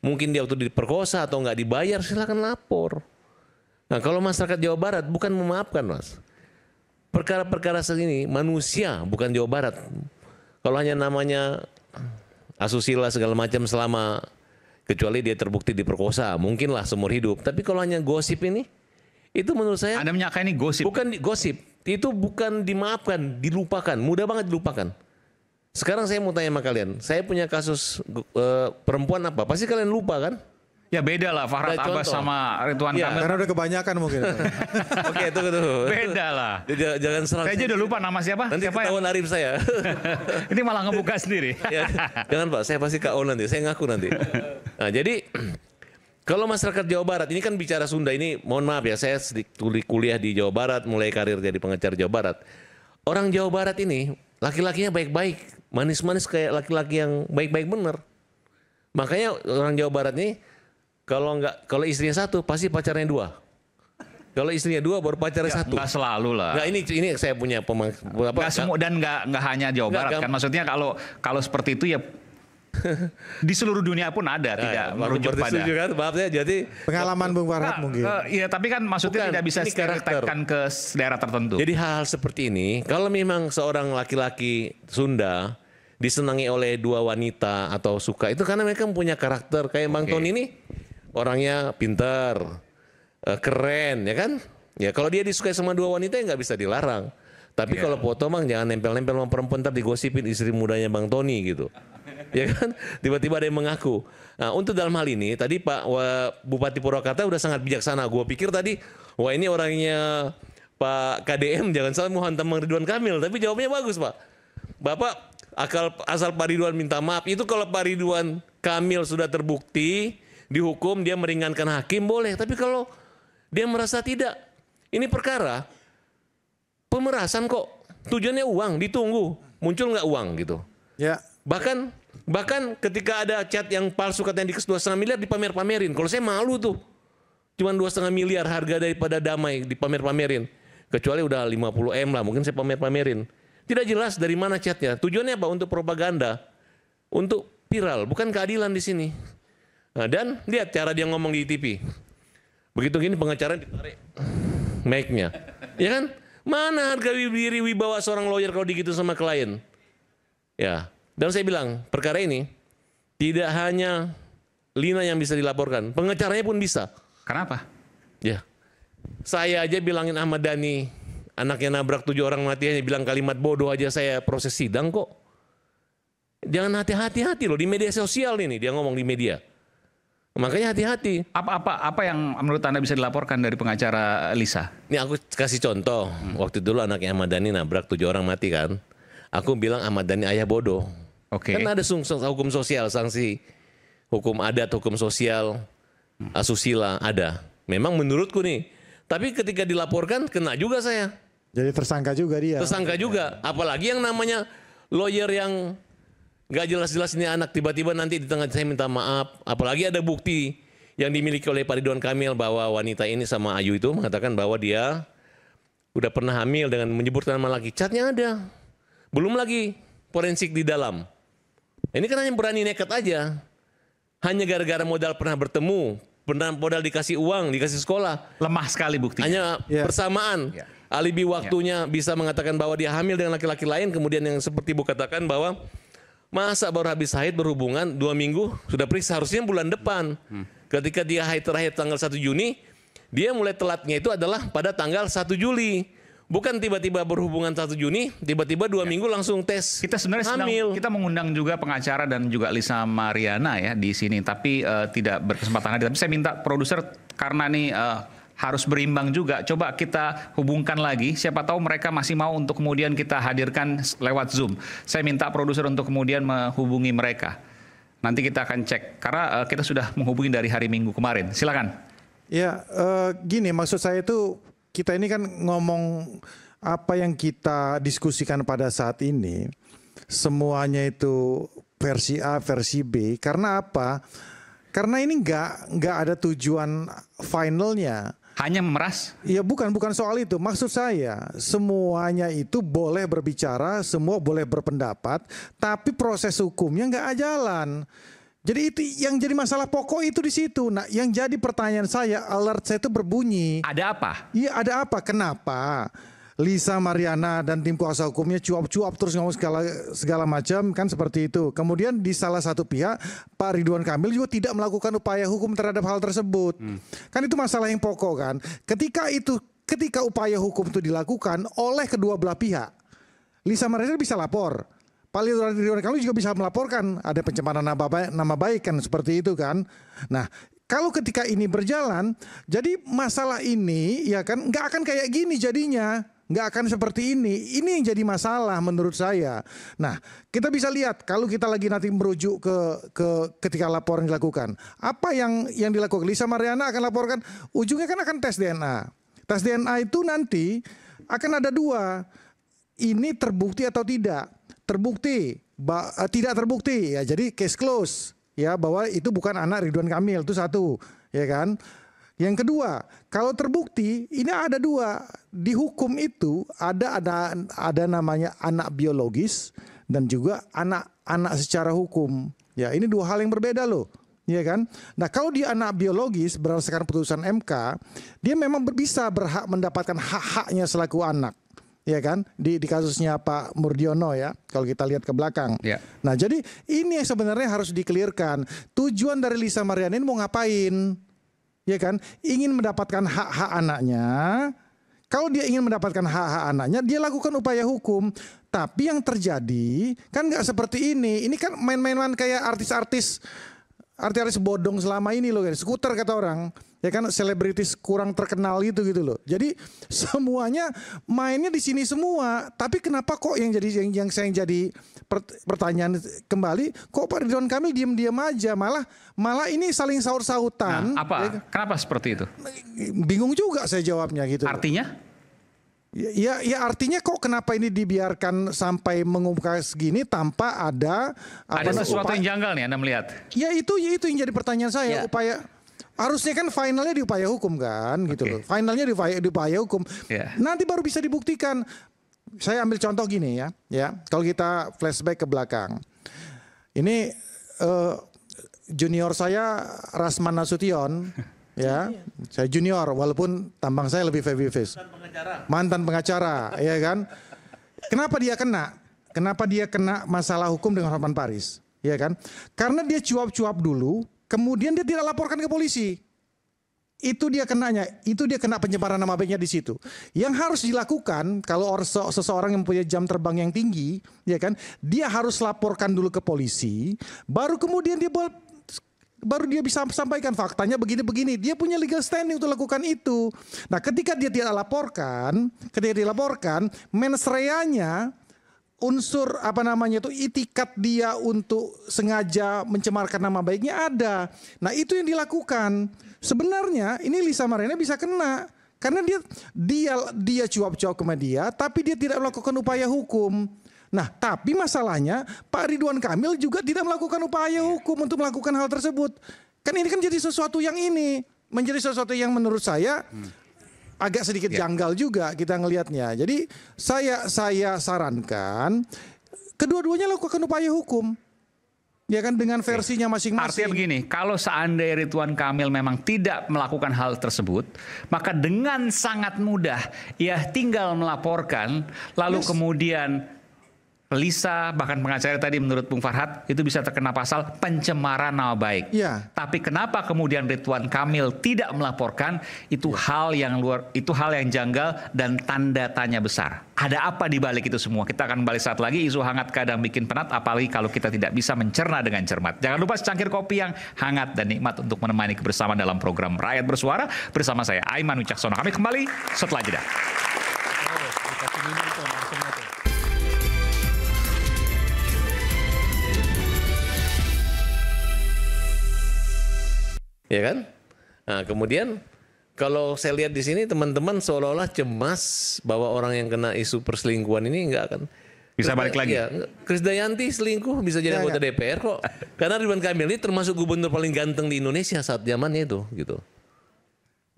mungkin dia waktu diperkosa atau nggak dibayar, silakan lapor. Nah kalau masyarakat Jawa Barat bukan memaafkan Mas. Perkara-perkara segini manusia bukan Jawa Barat. Kalau hanya namanya asusila segala macam selama kecuali dia terbukti diperkosa, mungkinlah seumur hidup. Tapi kalau hanya gosip ini, itu menurut saya Anda menyangka ini gosip? Bukan gosip, itu bukan dimaafkan, dilupakan, mudah banget dilupakan. Sekarang saya mau tanya sama kalian, saya punya kasus perempuan apa? Pasti kalian lupa kan? Ya beda lah Fahrat Abbas sama Ridwan Kamil. Karena udah kebanyakan mungkin. Oke, tunggu. Beda lah. Jangan serang. Saya aja udah lupa nama siapa. Nanti ketahuan Arif saya. Ini malah ngebuka sendiri. Ya, jangan Pak, saya pasti KO nanti. Saya ngaku nanti. Nah, jadi kalau masyarakat Jawa Barat ini kan bicara Sunda ini, mohon maaf ya, saya kuliah di Jawa Barat, mulai karir jadi pengacara Jawa Barat. Orang Jawa Barat ini laki-lakinya baik-baik, manis-manis kayak laki-laki yang baik-baik bener. Makanya orang Jawa Barat ini kalau istrinya 1 pasti pacarnya 2. Kalau istrinya 2 baru pacarnya 1. Enggak selalu lah. Nah, ini saya punya Enggak semua dan enggak hanya Jawa Barat kan. Maksudnya kalau seperti itu ya di seluruh dunia pun ada, tidak merujuk pada. Kan, maaf ya, jadi pengalaman Bung Farhat mungkin. Iya, tapi kan maksudnya tidak bisa stereotipkan ke daerah tertentu. Jadi hal-hal seperti ini, kalau memang seorang laki-laki Sunda disenangi oleh 2 wanita atau suka, itu karena mereka punya karakter kayak Bang Tony ini. Orangnya pintar, keren, ya kan? Ya kalau dia disukai sama 2 wanita ya nggak bisa dilarang. Tapi kalau foto Bang jangan nempel-nempel sama perempuan, ntar digosipin istri mudanya Bang Tony gitu. Ya kan? Tiba-tiba ada yang mengaku. Nah untuk dalam hal ini tadi Pak Bupati Purwakarta udah sangat bijaksana. Gua pikir tadi, wah ini orangnya Pak KDM jangan salah mau hantam Ridwan Kamil. Tapi jawabnya bagus Pak. Bapak asal Pak Ridwan minta maaf. Itu kalau Pak Ridwan Kamil sudah terbukti dihukum, dia meringankan hakim boleh. Tapi kalau dia merasa tidak, ini perkara pemerasan kok, tujuannya uang, ditunggu muncul nggak uang gitu. Ya. Bahkan ketika ada chat yang palsu katanya dikasih 2,5 miliar dipamer-pamerin. Kalau saya malu tuh, cuman 2,5 miliar harga daripada damai dipamer-pamerin. Kecuali udah 50 M lah, mungkin saya pamer-pamerin. Tidak jelas dari mana chatnya. Tujuannya apa? Untuk propaganda, untuk viral, bukan keadilan di sini. Nah, dan lihat cara dia ngomong di TV. Begitu gini pengacara ditarik mic-nya. Ya kan? Mana harga diri wibawa seorang lawyer kalau digitu sama klien? Ya. Dan saya bilang, perkara ini tidak hanya Lina yang bisa dilaporkan, pengacaranya pun bisa. Kenapa? Ya. Saya aja bilangin Ahmad Dhani, anaknya nabrak 7 orang mati hanya bilang kalimat bodoh aja saya proses sidang kok. Jangan hati-hati loh di media sosial ini, dia ngomong di media. Makanya hati-hati. Apa yang menurut Anda bisa dilaporkan dari pengacara Lisa? Ini aku kasih contoh. Waktu dulu anaknya Ahmad Dhani nabrak 7 orang mati kan. Aku bilang Ahmad Dhani ayah bodoh. Oke. Kan ada hukum sosial, sanksi hukum adat, hukum sosial, asusila ada. Memang menurutku nih. Tapi ketika dilaporkan kena juga saya. Jadi tersangka juga dia. Tersangka juga. Apalagi yang namanya lawyer yang nggak jelas-jelas ini anak, tiba-tiba nanti di tengah saya minta maaf. Apalagi ada bukti yang dimiliki oleh Pak Ridwan Kamil bahwa wanita ini sama Ayu itu mengatakan bahwa dia udah pernah hamil dengan menyebutkan nama laki. Catnya ada. Belum lagi forensik di dalam. Ini kan hanya berani nekat aja. Hanya gara-gara modal pernah bertemu, pernah modal dikasih uang, dikasih sekolah. Lemah sekali buktinya. Hanya bersamaan. Alibi waktunya bisa mengatakan bahwa dia hamil dengan laki-laki lain. Kemudian yang seperti Bu katakan bahwa masa baru habis haid berhubungan 2 minggu sudah periksa, harusnya bulan depan. Ketika dia haid terakhir tanggal 1 Juni, dia mulai telatnya itu adalah pada tanggal 1 Juli. Bukan tiba-tiba berhubungan 1 Juni, tiba-tiba 2 minggu langsung tes. Kita sebenarnya kita mengundang juga pengacara dan juga Lisa Mariana ya di sini, tapi tidak berkesempatan hadir. Tapi saya minta produser karena nih harus berimbang juga. Coba kita hubungkan lagi. Siapa tahu mereka masih mau untuk kemudian kita hadirkan lewat Zoom. Saya minta produser untuk kemudian menghubungi mereka. Nanti kita akan cek karena kita sudah menghubungi dari hari Minggu kemarin. Silakan. Ya, gini maksud saya itu kita ini kan ngomong apa yang kita diskusikan pada saat ini semuanya itu versi A, versi B. Karena apa? Karena ini nggak ada tujuan finalnya. Hanya memeras? Ya bukan soal itu. Maksud saya semuanya itu boleh berbicara, semua boleh berpendapat, tapi proses hukumnya nggak jalan. Jadi itu yang jadi masalah pokok itu di situ. Nah, yang jadi pertanyaan saya, alert saya itu berbunyi. Ada apa? Iya, ada apa? Kenapa Lisa Mariana dan tim kuasa hukumnya cuap-cuap terus ngomong segala macam kan seperti itu. Kemudian di salah satu pihak Pak Ridwan Kamil juga tidak melakukan upaya hukum terhadap hal tersebut. Kan itu masalah yang pokok kan. Ketika upaya hukum itu dilakukan oleh kedua belah pihak, Lisa Mariana bisa lapor. Pak Ridwan Kamil juga bisa melaporkan ada pencemaran nama baik kan seperti itu kan. Nah, kalau ketika ini berjalan, jadi masalah ini ya kan nggak akan kayak gini jadinya. Nggak akan seperti ini. Ini yang jadi masalah menurut saya. Nah, kita bisa lihat kalau kita lagi nanti merujuk ke ketika laporan dilakukan. Apa yang dilakukan? Lisa Mariana akan laporkan, ujungnya kan akan tes DNA. Tes DNA itu nanti akan ada dua. Ini terbukti atau tidak? Terbukti, tidak terbukti. Ya, jadi case close. Ya, bahwa itu bukan anak Ridwan Kamil, itu satu. Ya kan? Yang kedua, kalau terbukti, ini ada dua. Di hukum itu ada namanya anak biologis dan juga anak secara hukum. Ya, ini dua hal yang berbeda loh. Ya kan? Nah, kalau di anak biologis berdasarkan putusan MK, dia memang bisa berhak mendapatkan hak-haknya selaku anak. Ya kan? Di kasusnya Pak Murdiono ya, kalau kita lihat ke belakang. Ya. Nah, jadi ini yang sebenarnya harus dikelirkan. Tujuan dari Lisa Mariana ini mau ngapain? Ya kan, ingin mendapatkan hak-hak anaknya. Kalau dia ingin mendapatkan hak-hak anaknya, dia lakukan upaya hukum. Tapi yang terjadi kan nggak seperti ini. Ini kan main-mainan kayak artis-artis bodong selama ini loh, skuter kata orang. Ya kan, selebritis kurang terkenal gitu loh. Jadi semuanya mainnya di sini semua. Tapi kenapa kok yang saya jadi pertanyaan kembali, kok Pak Ridwan Kamil diam-diam aja, malah ini saling saut-sautan. Nah, apa? Ya, kenapa seperti itu? Bingung juga saya jawabnya gitu. Artinya? Ya artinya kok kenapa ini dibiarkan sampai mengumumkan segini tanpa ada sesuatu yang janggal nih Anda melihat? Ya itu yang jadi pertanyaan saya. Upaya harusnya kan finalnya di upaya hukum kan gitu loh. Finalnya di upaya hukum. Nanti baru bisa dibuktikan. Saya ambil contoh gini ya. Kalau kita flashback ke belakang. Ini junior saya Rasman Nasution. Ya, saya junior walaupun tampang saya lebih baby face. Mantan pengacara, ya kan? Kenapa dia kena? Kenapa dia kena masalah hukum dengan Hotman Paris? Ya kan? Karena dia cuap-cuap dulu, kemudian dia tidak laporkan ke polisi. Itu dia kenanya, itu dia kena pencemaran nama baiknya di situ. Yang harus dilakukan kalau seseorang yang punya jam terbang yang tinggi, ya kan? Dia harus laporkan dulu ke polisi, baru kemudian dia bisa sampaikan faktanya begini-begini. Dia punya legal standing untuk lakukan itu. Nah, ketika dia tidak dilaporkan, mens reanya unsur itikat dia untuk sengaja mencemarkan nama baiknya ada. Nah, itu yang dilakukan. Sebenarnya ini Lisa Mariana bisa kena karena dia cuap-cuap ke media, tapi dia tidak melakukan upaya hukum. Nah, tapi masalahnya Pak Ridwan Kamil juga tidak melakukan upaya hukum untuk melakukan hal tersebut. Kan ini kan jadi sesuatu yang menjadi sesuatu yang menurut saya agak sedikit janggal juga kita ngelihatnya. Jadi saya sarankan kedua-duanya lakukan upaya hukum. Ya kan, dengan versinya masing-masing. Artinya begini, kalau seandainya Ridwan Kamil memang tidak melakukan hal tersebut, maka dengan sangat mudah ia tinggal melaporkan, lalu kemudian Lisa, bahkan pengacara tadi menurut Bung Farhad itu bisa terkena pasal pencemaran nama baik. Ya. Tapi kenapa kemudian Ridwan Kamil tidak melaporkan? Itu hal yang janggal dan tanda tanya besar. Ada apa di balik itu semua? Kita akan kembali saat lagi. Isu hangat kadang bikin penat, apalagi kalau kita tidak bisa mencerna dengan cermat. Jangan lupa secangkir kopi yang hangat dan nikmat untuk menemani kebersamaan dalam program Rakyat Bersuara bersama saya Aiman Wicaksono. Kami kembali setelah jeda. Ya kan? Nah, kemudian kalau saya lihat di sini teman-teman seolah-olah cemas bahwa orang yang kena isu perselingkuhan ini nggak akan bisa balik lagi. Ya, Krisdayanti selingkuh bisa jadi anggota DPR kok. Karena Ridwan Kamil ini termasuk gubernur paling ganteng di Indonesia saat zamannya itu, gitu.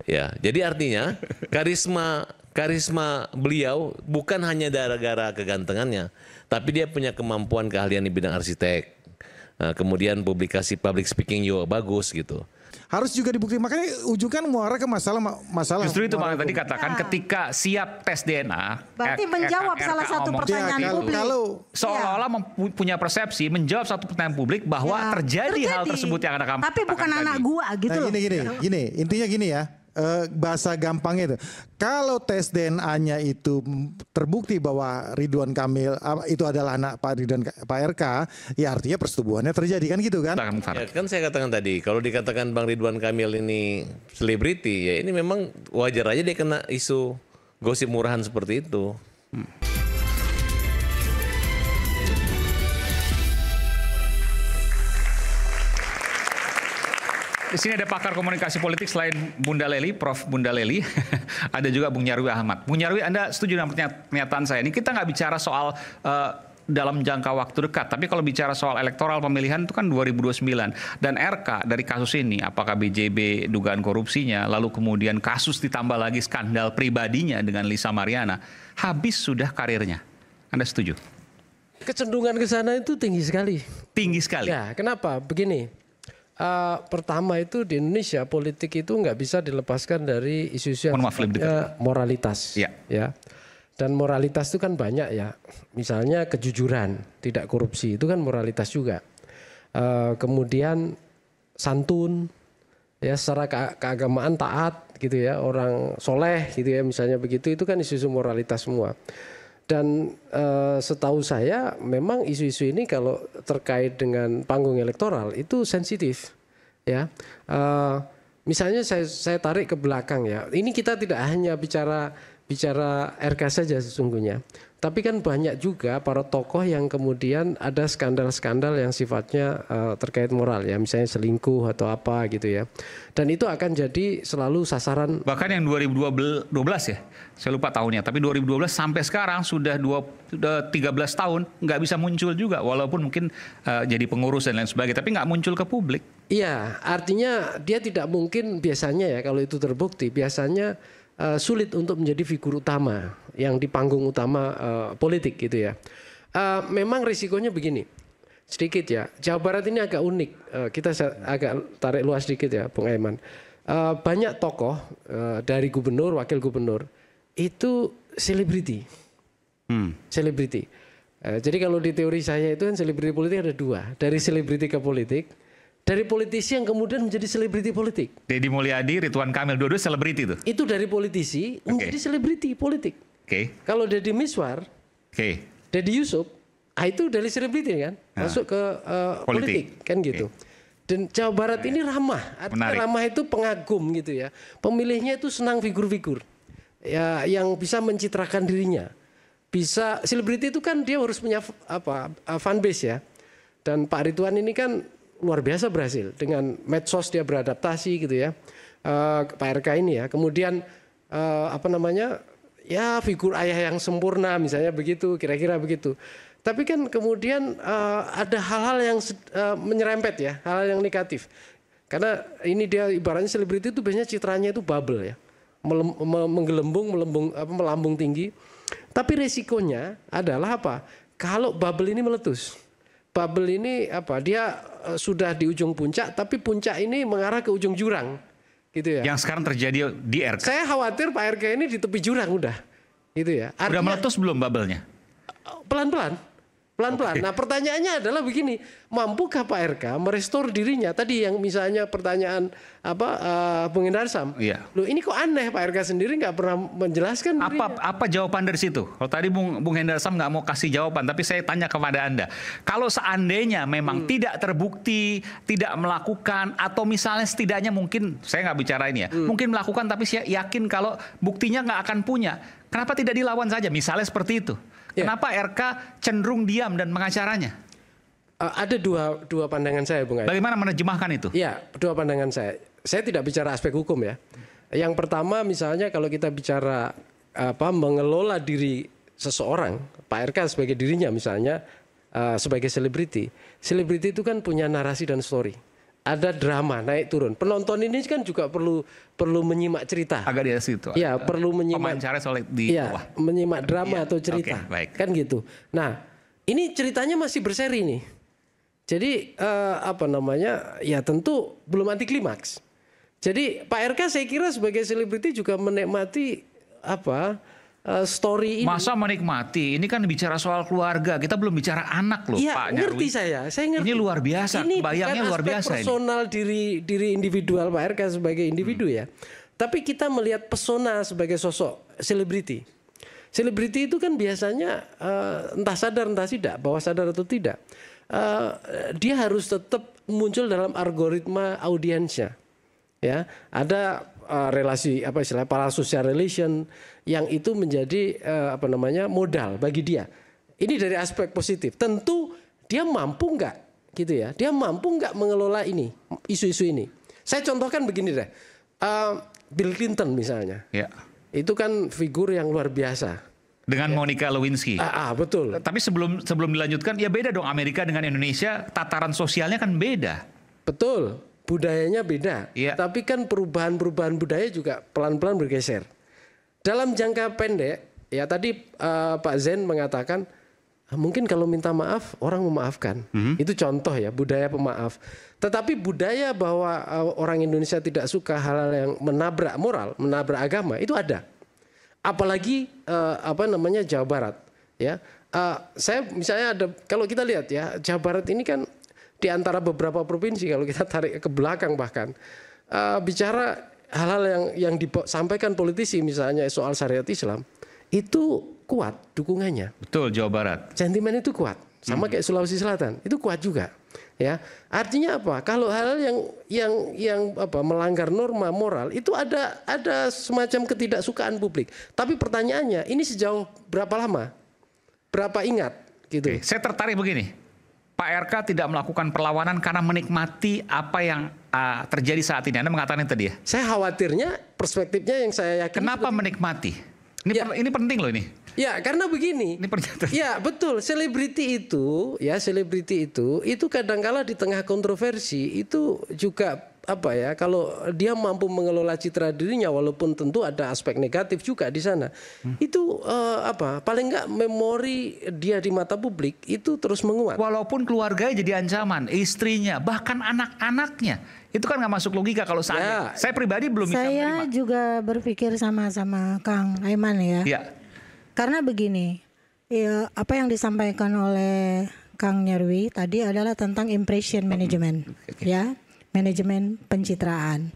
Ya, jadi artinya karisma beliau bukan hanya gara-gara kegantengannya, tapi dia punya kemampuan keahlian di bidang arsitek. Kemudian publikasi public speaking juga bagus gitu. Harus juga dibuktikan, makanya ujungkan muara ke masalah. Justru itu malah tadi katakan ketika siap tes DNA. Berarti menjawab salah satu pertanyaan publik. Seolah-olah punya persepsi menjawab satu pertanyaan publik bahwa terjadi hal tersebut yang Anda katakan. Tapi bukan anak gua gitu loh. Gini, intinya gini ya. Bahasa gampangnya itu, kalau tes DNA-nya itu terbukti bahwa Ridwan Kamil itu adalah anak Pak RK, ya artinya persetubuhannya terjadi kan gitu kan? Ya, kan saya katakan tadi, kalau dikatakan Bang Ridwan Kamil ini selebriti, ya ini memang wajar aja dia kena isu gosip murahan seperti itu. Di sini ada pakar komunikasi politik selain Bunda Leli, Prof. Bunda Leli, ada juga Bung Nyarwi Ahmad. Bung Nyarwi, Anda setuju dengan pernyataan saya? Ini kita nggak bicara soal dalam jangka waktu dekat, tapi kalau bicara soal elektoral pemilihan itu kan 2029. Dan RK dari kasus ini, apakah BJB dugaan korupsinya, lalu kemudian kasus ditambah lagi skandal pribadinya dengan Lisa Mariana, habis sudah karirnya. Anda setuju? Kecenderungan ke sana itu tinggi sekali. Tinggi sekali? Ya, kenapa? Begini. Pertama itu di Indonesia politik itu nggak bisa dilepaskan dari isu-isu yang moralitas, ya. Dan moralitas itu kan banyak ya. Misalnya kejujuran, tidak korupsi itu kan moralitas juga. Kemudian santun, ya secara keagamaan taat gitu ya, orang soleh gitu ya, misalnya begitu itu kan isu-isu moralitas semua. Dan setahu saya memang isu-isu ini kalau terkait dengan panggung elektoral itu sensitif, ya. Misalnya saya tarik ke belakang ya. Ini kita tidak hanya bicara RK saja sesungguhnya, tapi kan banyak juga para tokoh yang kemudian ada skandal-skandal yang sifatnya terkait moral ya, misalnya selingkuh atau apa gitu ya. Dan itu akan jadi selalu sasaran. Bahkan yang 2012 ya, saya lupa tahunnya, tapi 2012 sampai sekarang sudah 13 tahun nggak bisa muncul juga, walaupun mungkin jadi pengurus dan lain sebagainya, tapi nggak muncul ke publik. Iya, artinya dia tidak mungkin biasanya ya kalau itu terbukti, biasanya sulit untuk menjadi figur utama yang di panggung utama politik gitu ya. Memang risikonya begini, sedikit ya. Jawa Barat ini agak unik. Kita agak tarik luas sedikit ya, Bung Aiman. Banyak tokoh dari gubernur, wakil gubernur itu selebriti. Selebriti. Jadi kalau di teori saya itu kan selebriti politik ada dua, dari selebriti ke politik. Dari politisi yang kemudian menjadi selebriti politik. Deddy Mulyadi, Ridwan Kamil, dua-dua selebriti itu? Itu dari politisi menjadi selebriti politik. Kalau Deddy Miswar, Deddy Yusuf, itu dari selebriti kan, masuk ke politik kan gitu. Dan Jawa Barat ini ramah, artinya ramah itu pengagum gitu ya. Pemilihnya itu senang figur-figur ya, yang bisa mencitrakan dirinya. Bisa selebriti itu kan dia harus punya fanbase ya. Dan Pak Ridwan ini kan luar biasa berhasil dengan medsos, dia beradaptasi gitu ya, Pak RK ini ya. Kemudian ya figur ayah yang sempurna misalnya begitu, kira-kira begitu. Tapi kan kemudian ada hal-hal yang menyerempet ya, hal-hal yang negatif. Karena ini dia ibaratnya selebriti itu biasanya citranya itu bubble ya, melambung tinggi. Tapi resikonya adalah apa? Kalau bubble ini meletus. Bubble ini dia sudah di ujung puncak, tapi puncak ini mengarah ke ujung jurang, gitu ya. Yang sekarang terjadi di RK. Saya khawatir Pak RK ini di tepi jurang udah, gitu ya. Artinya, udah meletus belum bubble-nya? Pelan-pelan. Nah pertanyaannya adalah begini, mampukah Pak RK merestor dirinya? Tadi yang misalnya pertanyaan Bung Hendar Sam, loh ini kok aneh Pak RK sendiri nggak pernah menjelaskan apa jawaban dari situ? Kalau tadi Bung Hendar Sam nggak mau kasih jawaban, tapi saya tanya kepada Anda, kalau seandainya memang tidak terbukti, tidak melakukan, atau misalnya setidaknya mungkin, saya nggak bicara ini ya, mungkin melakukan tapi saya yakin kalau buktinya nggak akan punya, kenapa tidak dilawan saja? Misalnya seperti itu. Kenapa RK cenderung diam dan mengacaranya? Ada dua pandangan saya, Bung Ais. Bagaimana menerjemahkan itu? Iya, dua pandangan saya. Saya tidak bicara aspek hukum ya. Yang pertama misalnya kalau kita bicara mengelola diri seseorang, Pak RK sebagai dirinya misalnya sebagai selebriti. Selebriti itu kan punya narasi dan story. Ada drama naik turun. Penonton ini kan juga perlu menyimak cerita. Agak di situ. Ya, perlu menyimak. Pemain soal di bawah. Menyimak drama atau cerita. Kan gitu. Nah, ini ceritanya masih berseri nih. Jadi ya tentu belum anti klimaks. Jadi Pak RK saya kira sebagai selebriti juga menikmati story ini. Masa menikmati? Ini kan bicara soal keluarga. Kita belum bicara anak loh, ya, Pak Nyarwi. Ngerti saya ngerti. Ini luar biasa. Ini bayangnya luar biasa ini. Personal diri individual Pak RK sebagai individu ya. Tapi kita melihat pesona sebagai sosok selebriti. Selebriti itu kan biasanya entah sadar entah tidak, bawah sadar atau tidak, dia harus tetap muncul dalam algoritma audiensnya. Ya, ada relasi parasocial relation yang itu menjadi modal bagi dia. Ini dari aspek positif. Tentu dia mampu nggak gitu ya? Dia mampu nggak mengelola ini isu-isu ini? Saya contohkan begini deh. Bill Clinton misalnya. Ya. Itu kan figur yang luar biasa. Dengan Monica Lewinsky. Betul. Tapi sebelum dilanjutkan, ya beda dong Amerika dengan Indonesia. Tataran sosialnya kan beda. Betul. Budayanya beda. Ya. Tapi kan perubahan budaya juga pelan-pelan bergeser. Dalam jangka pendek, ya tadi Pak Zen mengatakan mungkin kalau minta maaf orang memaafkan. Itu contoh ya budaya pemaaf. Tetapi budaya bahwa orang Indonesia tidak suka hal-hal yang menabrak moral, menabrak agama itu ada. Apalagi Jawa Barat. Ya, saya misalnya ada kalau kita lihat ya Jawa Barat ini kan di antara beberapa provinsi kalau kita tarik ke belakang bahkan bicara hal-hal yang disampaikan politisi misalnya soal syariat Islam itu kuat dukungannya. Betul, Jawa Barat. Sentimen itu kuat. Sama kayak Sulawesi Selatan, itu kuat juga. Ya. Artinya apa? Kalau hal yang melanggar norma moral itu ada semacam ketidaksukaan publik. Tapi pertanyaannya, ini sejauh berapa lama? Berapa ingat gitu. Oke, saya tertarik begini. Pak RK tidak melakukan perlawanan karena menikmati apa yang terjadi saat ini. Anda mengatakan itu tadi ya? Saya khawatirnya perspektifnya yang saya yakin. Kenapa menikmati? Ini penting loh ini. Ya karena begini. Ini pernyataan. Ya betul. Selebriti itu kadang-kala di tengah kontroversi itu juga kalau dia mampu mengelola citra dirinya walaupun tentu ada aspek negatif juga di sana. Itu paling enggak memori dia di mata publik itu terus menguat. Walaupun keluarganya jadi ancaman, istrinya, bahkan anak-anaknya. Itu kan nggak masuk logika kalau saya pribadi belum bisa menerima. Saya juga berpikir sama Kang Aiman ya. Iya. Karena begini, ya, apa yang disampaikan oleh Kang Nyarwi tadi adalah tentang impression management, ya. Manajemen pencitraan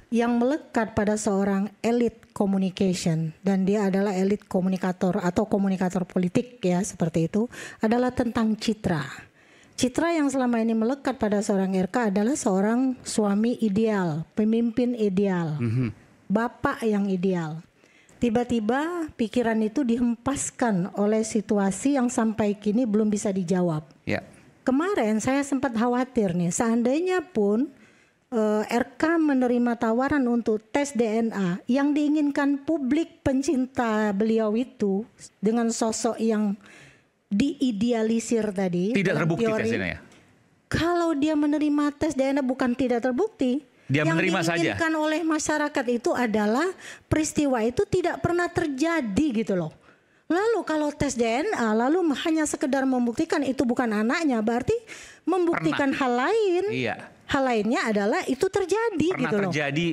yang melekat pada seorang elit communication dan dia adalah elit komunikator atau komunikator politik ya seperti itu adalah tentang citra. Citra yang selama ini melekat pada seorang RK adalah seorang suami ideal, pemimpin ideal, bapak yang ideal. Tiba-tiba pikiran itu dihempaskan oleh situasi yang sampai kini belum bisa dijawab. Ya. Kemarin saya sempat khawatir nih, seandainya pun RK menerima tawaran untuk tes DNA yang diinginkan publik pencinta beliau itu dengan sosok yang diidealisir tadi. Tidak terbukti tes DNA ya? Kalau dia menerima tes DNA bukan tidak terbukti. Dia yang menerima saja. Yang diinginkan oleh masyarakat itu adalah peristiwa itu tidak pernah terjadi gitu loh. Lalu kalau tes DNA lalu hanya sekedar membuktikan itu bukan anaknya, berarti membuktikan hal lain. Iya. Hal lainnya adalah itu terjadi pernah gitu loh. Terjadi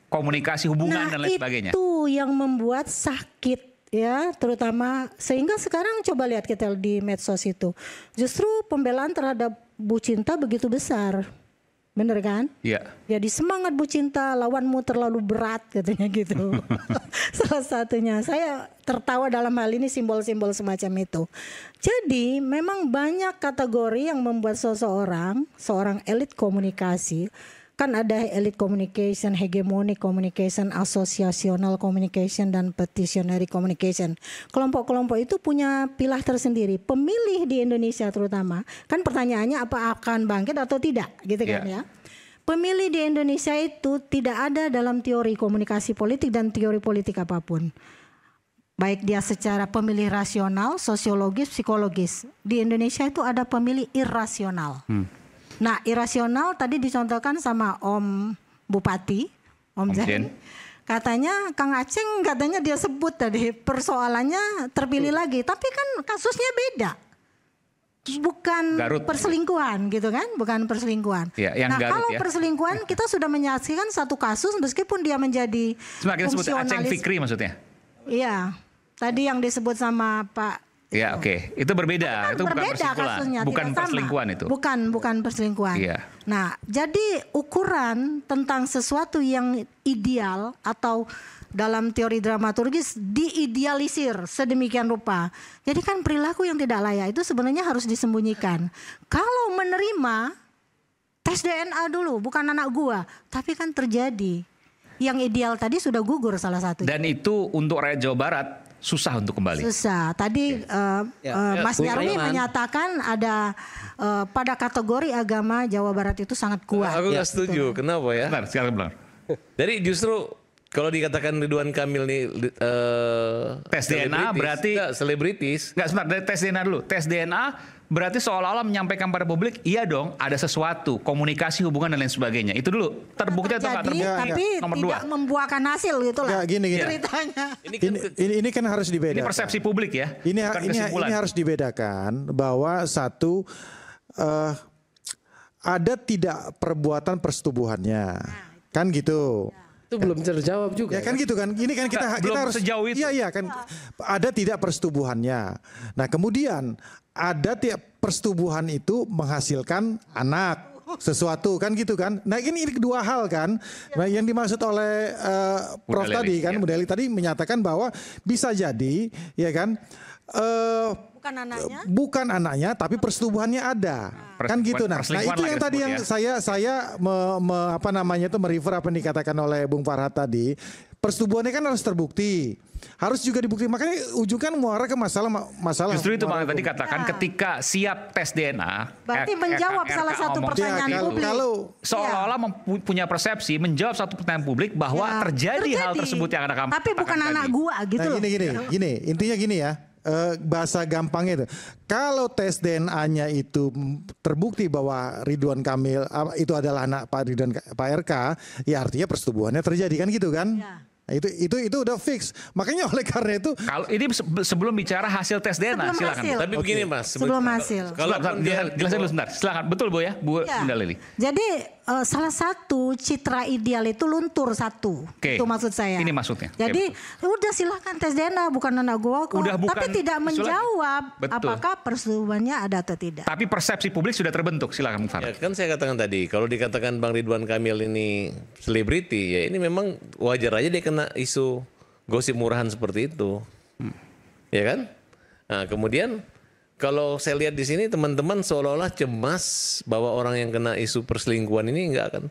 komunikasi hubungan dan lain sebagainya. Itu yang membuat sakit ya, terutama sehingga sekarang coba lihat kita di medsos itu. Justru pembelaan terhadap Bu Cinta begitu besar. Bener kan? Iya. Jadi semangat Bu Cinta, lawanmu terlalu berat katanya gitu. Salah satunya saya tertawa dalam hal ini simbol-simbol semacam itu. Jadi memang banyak kategori yang membuat seorang elit komunikasi. Kan ada elit communication, hegemonic communication, asosiasional communication, dan petitionary communication. Kelompok-kelompok itu punya pilah tersendiri. Pemilih di Indonesia terutama, kan pertanyaannya apa akan bangkit atau tidak gitu kan ya. pemilih di Indonesia itu tidak ada dalam teori komunikasi politik dan teori politik apapun. Baik dia secara pemilih rasional, sosiologis, psikologis. Di Indonesia itu ada pemilih irasional. Nah, irasional tadi dicontohkan sama Om Bupati, Om Jen. Katanya Kang Aceng katanya dia sebut tadi persoalannya terpilih lagi. Tapi kan kasusnya beda. Bukan Garut. Perselingkuhan gitu kan, bukan perselingkuhan. Ya, yang nah Garut, kalau perselingkuhan kita sudah menyaksikan satu kasus meskipun dia menjadi fungsionalis. Aceng Fikri maksudnya? Iya, tadi yang disebut sama Pak. Ya oke, itu berbeda. Itu berbeda bukan kasusnya, bukan perselingkuhan itu. Bukan perselingkuhan. Iya. Nah, jadi ukuran tentang sesuatu yang ideal atau dalam teori dramaturgis diidealisir sedemikian rupa. Jadi kan perilaku yang tidak layak itu sebenarnya harus disembunyikan. Kalau menerima tes DNA dulu, bukan anak gua, tapi kan terjadi. Yang ideal tadi sudah gugur salah satu. Dan itu untuk rakyat Jawa Barat susah untuk kembali. Susah. Tadi Mas Nyarwi menyatakan ada pada kategori agama Jawa Barat itu sangat kuat. Aku nggak setuju. Kenapa ya? Benar. Jadi justru kalau dikatakan Ridwan Kamil nih tes DNA berarti selebritis. Enggak, sebentar, dari tes DNA dulu. Tes DNA berarti seolah-olah menyampaikan pada publik, iya dong, ada sesuatu, komunikasi, hubungan dan lain sebagainya. Itu dulu terbukti atau enggak terbukti? Tapi nomor tidak membuahkan hasil gitu lah. Gini. Ceritanya. Ini kan harus dibedakan. Ini persepsi publik ya. Ini harus dibedakan bahwa satu ada tidak perbuatan persetubuhannya. Kan gitu. Itu belum terjawab juga. Ya kan gitu kan. Ini kan kita harus sejauh itu. Iya kan. Ada tidak persetubuhannya. Nah, kemudian ada tidak persetubuhan itu menghasilkan anak sesuatu kan gitu kan. Nah, ini kedua hal kan. Nah, yang dimaksud oleh Prof tadi kan, Mudeli tadi menyatakan bahwa bisa jadi ya kan bukan anaknya tapi persetubuhannya ada. Kan gitu. Nah itu yang tadi yang saya merefer apa yang dikatakan oleh Bung Farhad tadi. Persetubuhannya kan harus terbukti. Harus juga dibukti. Makanya ujung kan muara ke masalah. Justru itu makanya tadi katakan ketika siap tes DNA. Berarti menjawab salah satu pertanyaan publik. Seolah-olah punya persepsi menjawab satu pertanyaan publik bahwa terjadi hal tersebut yang ada. Tapi bukan anak gua gitu loh. Gini, intinya gini ya. Bahasa gampangnya itu, kalau tes DNA-nya itu terbukti bahwa Ridwan Kamil itu adalah anak Pak RK, ya artinya persetubuhannya terjadi kan gitu kan? Ya. Nah, itu udah fix. Makanya oleh karena itu kalau ini sebelum bicara hasil tes DNA silakan. Tapi begini Mas, sebelum hasil. Kalau jelasin dulu sebentar. Silakan. Betul Bu ya, Bu Bunda Lili. Jadi salah satu citra ideal itu luntur satu. Itu maksud saya. Ini maksudnya. Jadi udah silakan tes DNA bukan anak gua kok. Tapi tidak menjawab apakah persetubuhannya ada atau tidak. Tapi persepsi publik sudah terbentuk. Silakan Farhad. Ya, kan saya katakan tadi, kalau dikatakan Bang Ridwan Kamil ini selebriti, ya ini memang wajar aja dia kena isu gosip murahan seperti itu. Ya kan? Nah, kemudian kalau saya lihat di sini teman-teman seolah-olah cemas bahwa orang yang kena isu perselingkuhan ini enggak akan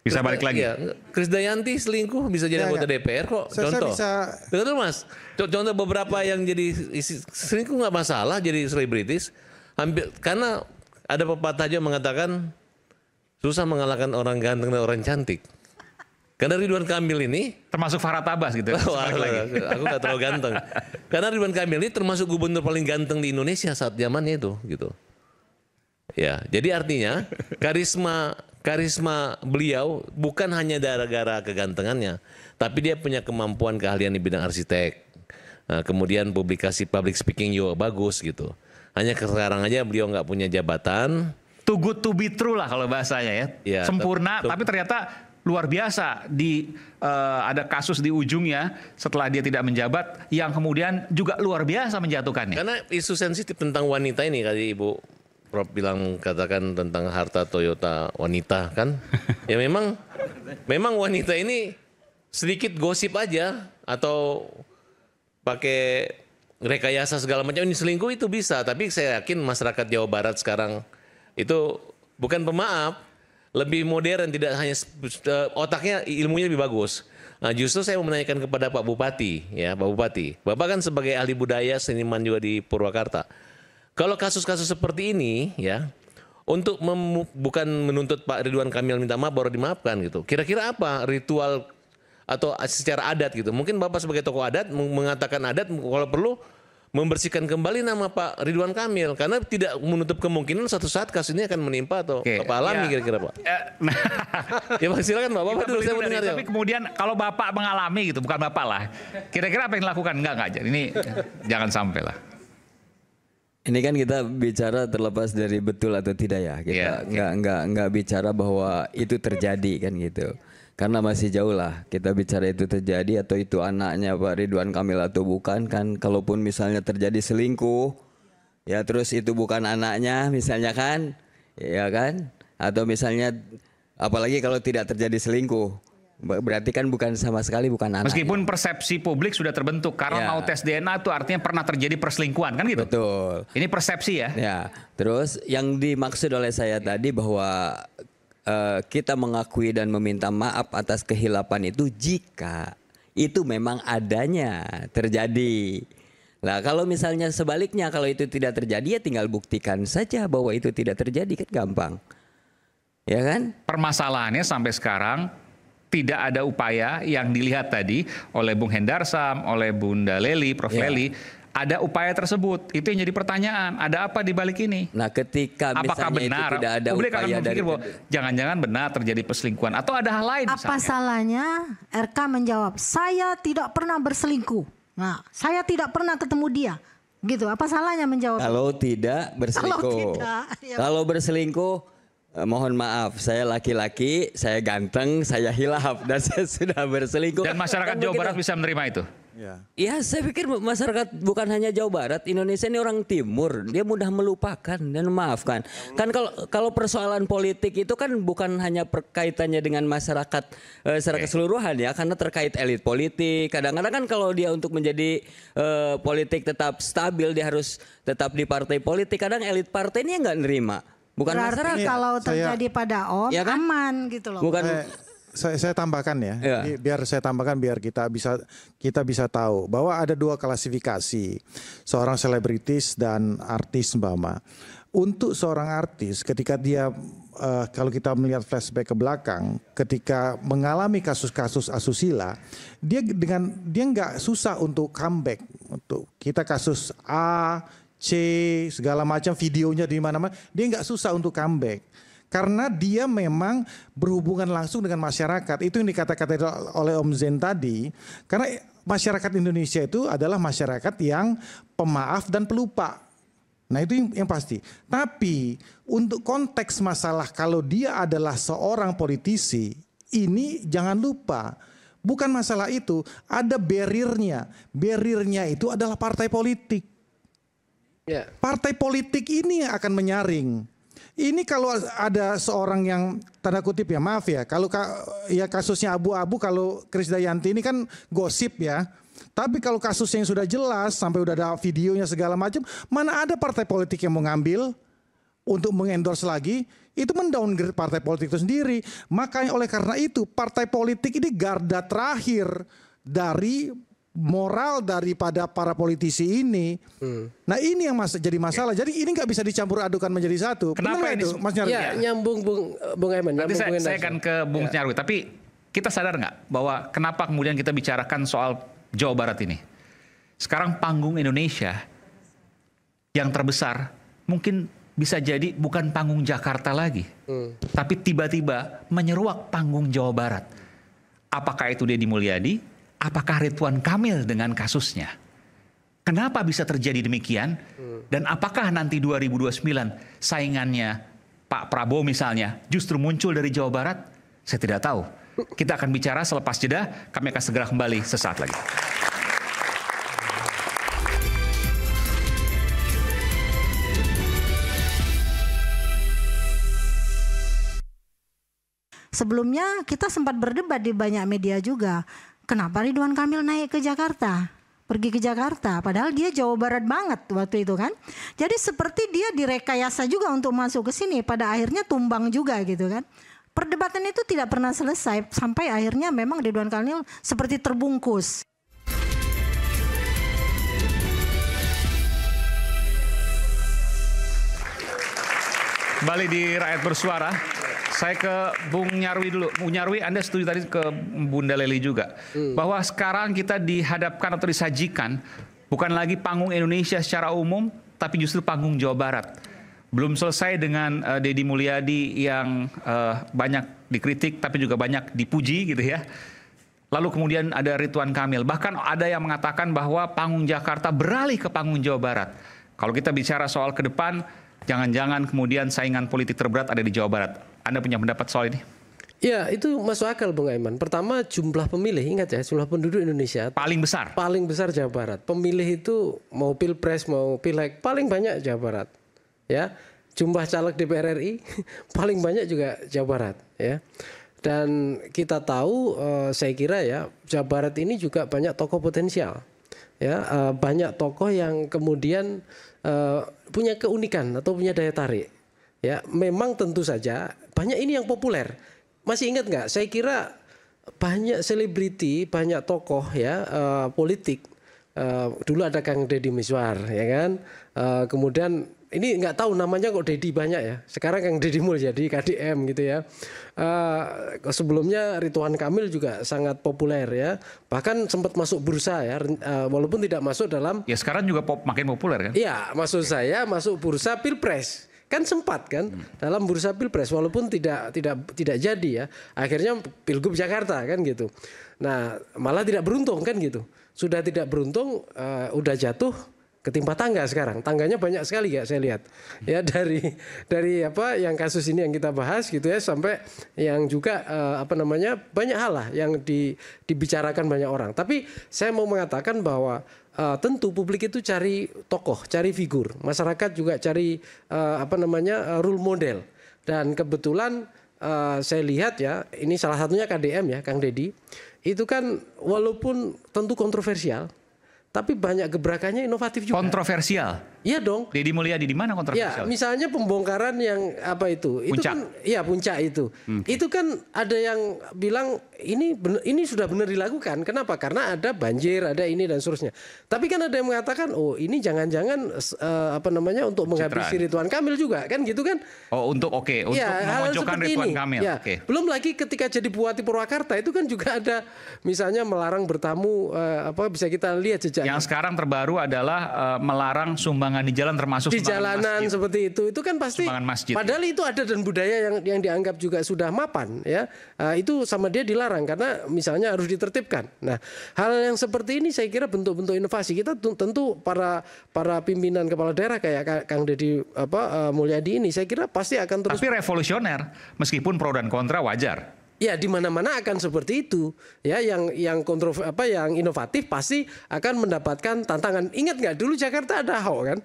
bisa balik lagi. Ya, Krisdayanti selingkuh bisa jadi anggota DPR kok. Contoh. Dengar dulu Mas. Contoh beberapa yang jadi selingkuh nggak masalah jadi selebritis. Karena ada pepatah aja mengatakan susah mengalahkan orang ganteng dan orang cantik. Karena Ridwan Kamil ini termasuk Farhad Abbas gitu. Aku gak terlalu ganteng. Karena Ridwan Kamil ini termasuk gubernur paling ganteng di Indonesia saat zamannya itu, gitu. Ya, jadi artinya karisma beliau bukan hanya gara-gara kegantengannya, tapi dia punya kemampuan keahlian di bidang arsitek. Nah, kemudian publikasi public speaking juga bagus gitu. Hanya sekarang aja beliau nggak punya jabatan. Too good to be true lah kalau bahasanya ya. Sempurna, tapi ternyata luar biasa ada kasus di ujungnya setelah dia tidak menjabat yang kemudian juga luar biasa menjatuhkannya. Karena isu sensitif tentang wanita ini tadi Ibu Prof bilang katakan tentang harta Toyota wanita kan. Ya memang wanita ini sedikit gosip aja atau pakai rekayasa segala macam ini selingkuh itu bisa, tapi saya yakin masyarakat Jawa Barat sekarang itu bukan pemaaf. Lebih modern, tidak hanya otaknya, ilmunya lebih bagus. Nah, justru saya mau menanyakan kepada Pak Bupati, ya Pak Bupati. Bapak kan sebagai ahli budaya, seniman juga di Purwakarta. Kalau kasus-kasus seperti ini, ya untuk bukan menuntut Pak Ridwan Kamil minta maaf baru dimaafkan gitu. Kira-kira apa ritual atau secara adat gitu? Mungkin Bapak sebagai tokoh adat mengatakan adat kalau perlu membersihkan kembali nama Pak Ridwan Kamil karena tidak menutup kemungkinan suatu saat kasus ini akan menimpa atau Bapak alami kira-kira Pak. Ya Pak silakan Bapak dulu saya mendengar. Tapi kemudian kalau Bapak mengalami gitu, bukan Bapak lah. Kira-kira apa yang dilakukan? Enggak. Ini jangan sampai lah. Ini kan kita bicara terlepas dari betul atau tidak ya. Kita nggak bicara bahwa itu terjadi kan gitu. Karena masih jauh lah kita bicara itu terjadi atau itu anaknya Pak Ridwan Kamil atau bukan kan. Kalaupun misalnya terjadi selingkuh, ya terus itu bukan anaknya misalnya kan, ya kan. Atau misalnya apalagi kalau tidak terjadi selingkuh, berarti kan bukan sama sekali bukan anaknya. Meskipun persepsi publik sudah terbentuk karena mau tes DNA itu artinya pernah terjadi perselingkuhan kan gitu. Betul. Ini persepsi ya. Ya. Terus yang dimaksud oleh saya tadi bahwa kita mengakui dan meminta maaf atas kehilapan itu jika itu memang adanya terjadi. Nah kalau misalnya sebaliknya kalau itu tidak terjadi ya tinggal buktikan saja bahwa itu tidak terjadi kan gampang. Ya kan? Permasalahannya sampai sekarang tidak ada upaya yang dilihat tadi oleh Bung Hendarsam, oleh Bunda Leli, Prof. Leli. Ada upaya tersebut, itu yang jadi pertanyaan. Ada apa di balik ini? Nah, ketika apakah benar itu tidak ada publik akan upaya berpikir bahwa jangan-jangan benar terjadi perselingkuhan atau ada hal lain? Apa salahnya RK menjawab, saya tidak pernah berselingkuh. Nah, saya tidak pernah ketemu dia. Gitu. Apa salahnya menjawab? Kalau tidak berselingkuh. Kalau berselingkuh, mohon maaf, saya laki-laki, saya ganteng, saya hilaf dan saya sudah berselingkuh. Dan masyarakat Jawa Barat bisa menerima itu? Ya saya pikir masyarakat bukan hanya Jawa Barat, Indonesia ini orang timur, dia mudah melupakan dan memaafkan. Kan kalau persoalan politik itu kan bukan hanya perkaitannya dengan masyarakat secara keseluruhan ya, karena terkait elit politik. Kadang-kadang kan kalau dia untuk menjadi politik tetap stabil, dia harus tetap di partai politik. Kadang elit partai ini nggak nerima. Bukan berarti masyarakat. kalau terjadi pada Om, ya kan? Aman gitu loh. Bukan. Saya tambahkan ya, biar saya tambahkan biar kita bisa tahu bahwa ada dua klasifikasi seorang selebritis dan artis Mbak. Untuk seorang artis ketika dia kalau kita melihat flashback ke belakang, ketika mengalami kasus-kasus asusila, dia nggak susah untuk comeback. Untuk kita kasus A, C segala macam videonya di mana-mana, dia nggak susah untuk comeback. Karena dia memang berhubungan langsung dengan masyarakat. Itu yang dikatakan oleh Om Zen tadi. Karena masyarakat Indonesia itu adalah masyarakat yang pemaaf dan pelupa. Nah itu yang pasti. Tapi untuk konteks masalah kalau dia adalah seorang politisi, ini jangan lupa. Bukan masalah itu, ada barriernya. Barriernya itu adalah partai politik. Partai politik ini yang akan menyaring. Ini kalau ada seorang yang tanda kutip ya maaf ya, kalau ya kasusnya abu-abu, kalau Krisdayanti ini kan gosip ya. Tapi kalau kasusnya yang sudah jelas sampai udah ada videonya segala macam, mana ada partai politik yang mau ngambil untuk mengendorse lagi, itu mendowngrade partai politik itu sendiri. Makanya oleh karena itu partai politik ini garda terakhir dari moral daripada para politisi ini. Nah ini yang jadi masalah. Jadi ini nggak bisa dicampur adukan menjadi satu. Kenapa ini? Itu, Mas Nyarwi? Ya, nyambung Bung Eman. Nanti saya akan ke Bung Nyarwi. Tapi kita sadar nggak bahwa kenapa kemudian kita bicarakan soal Jawa Barat ini? Sekarang panggung Indonesia yang terbesar mungkin bisa jadi bukan panggung Jakarta lagi, tapi tiba-tiba menyeruak panggung Jawa Barat. Apakah itu Deddy Mulyadi? Apakah Ridwan Kamil dengan kasusnya? Kenapa bisa terjadi demikian? Dan apakah nanti 2029 saingannya Pak Prabowo misalnya justru muncul dari Jawa Barat? Saya tidak tahu. Kita akan bicara selepas jeda. Kami akan segera kembali sesaat lagi. Sebelumnya kita sempat berdebat di banyak media juga. Kenapa Ridwan Kamil naik ke Jakarta? Pergi ke Jakarta, padahal dia Jawa Barat banget waktu itu kan. Jadi seperti dia direkayasa juga untuk masuk ke sini, pada akhirnya tumbang juga gitu kan. Perdebatan itu tidak pernah selesai, sampai akhirnya memang Ridwan Kamil seperti terbungkus. Kembali di Rakyat Bersuara. Saya ke Bung Nyarwi dulu. Bung Nyarwi, Anda setuju tadi ke Bunda Leli juga. Bahwa sekarang kita dihadapkan atau disajikan bukan lagi panggung Indonesia secara umum, tapi justru panggung Jawa Barat. Belum selesai dengan Deddy Mulyadi yang banyak dikritik tapi juga banyak dipuji gitu ya. Lalu kemudian ada Ridwan Kamil. Bahkan ada yang mengatakan bahwa panggung Jakarta beralih ke panggung Jawa Barat. Kalau kita bicara soal ke depan, jangan-jangan kemudian saingan politik terberat ada di Jawa Barat. Anda punya pendapat soal ini? Ya, itu masuk akal Bung Aiman. Pertama, jumlah pemilih, ingat ya, jumlah penduduk Indonesia paling besar. Paling besar Jawa Barat. Pemilih itu mau Pilpres mau Pileg paling banyak Jawa Barat. Ya. Jumlah caleg DPR RI paling banyak juga Jawa Barat, ya. Dan kita tahu, saya kira ya, Jawa Barat ini juga banyak tokoh potensial. Ya, banyak tokoh yang kemudian punya keunikan atau punya daya tarik. Ya, memang tentu saja banyak ini yang populer. Masih ingat nggak? Saya kira banyak selebriti, banyak tokoh ya politik. Dulu ada Kang Deddy Mizwar, ya kan. Kemudian ini nggak tahu namanya kok Deddy banyak ya. Sekarang Kang Deddy Mulyadi KDM gitu ya. Sebelumnya Ridwan Kamil juga sangat populer ya. Bahkan sempat masuk bursa ya, walaupun tidak masuk dalam. Ya sekarang juga makin populer kan? Iya, maksud saya masuk bursa Pilpres. Kan sempat kan dalam bursa Pilpres walaupun tidak jadi ya. Akhirnya Pilgub Jakarta kan gitu. Nah, malah tidak beruntung kan gitu. Sudah tidak beruntung, udah jatuh ketimpa tangga sekarang. Tangganya banyak sekali ya saya lihat. Ya dari apa yang kasus ini yang kita bahas gitu ya sampai yang juga banyak hal lah yang dibicarakan banyak orang. Tapi saya mau mengatakan bahwa tentu publik itu cari tokoh, cari figur. Masyarakat juga cari role model. Dan kebetulan saya lihat ya, ini salah satunya KDM ya, Kang Deddy. Itu kan walaupun tentu kontroversial, tapi banyak gebrakannya inovatif juga. Kontroversial? Iya dong. Deddy Mulyadi di mana kontroversial? Ya, misalnya pembongkaran yang apa itu? Itu puncak. Kan, iya puncak itu. Itu kan ada yang bilang ini sudah benar dilakukan. Kenapa? Karena ada banjir, ada ini dan seterusnya. Tapi kan ada yang mengatakan, oh ini jangan-jangan untuk menghabisi Ridwan Kamil juga, kan gitu kan? Oh untuk untuk memojokkan Ridwan Kamil. Ya. Belum lagi ketika jadi Bupati Purwakarta itu kan juga ada misalnya melarang bertamu, bisa kita lihat jejak. Yang sekarang terbaru adalah melarang sumbangan di jalan termasuk di jalanan masjid. Seperti itu kan pasti masjid, padahal itu ada dan budaya yang dianggap juga sudah mapan ya, itu sama dia dilarang karena misalnya harus ditertibkan. Nah, hal yang seperti ini saya kira bentuk-bentuk inovasi. Kita tentu para pimpinan kepala daerah kayak Kang Deddy Mulyadi ini saya kira pasti akan terus. Tapi revolusioner meskipun pro dan kontra wajar. Ya di mana-mana akan seperti itu ya, yang yang inovatif pasti akan mendapatkan tantangan. Ingat nggak dulu Jakarta ada Ahok kan,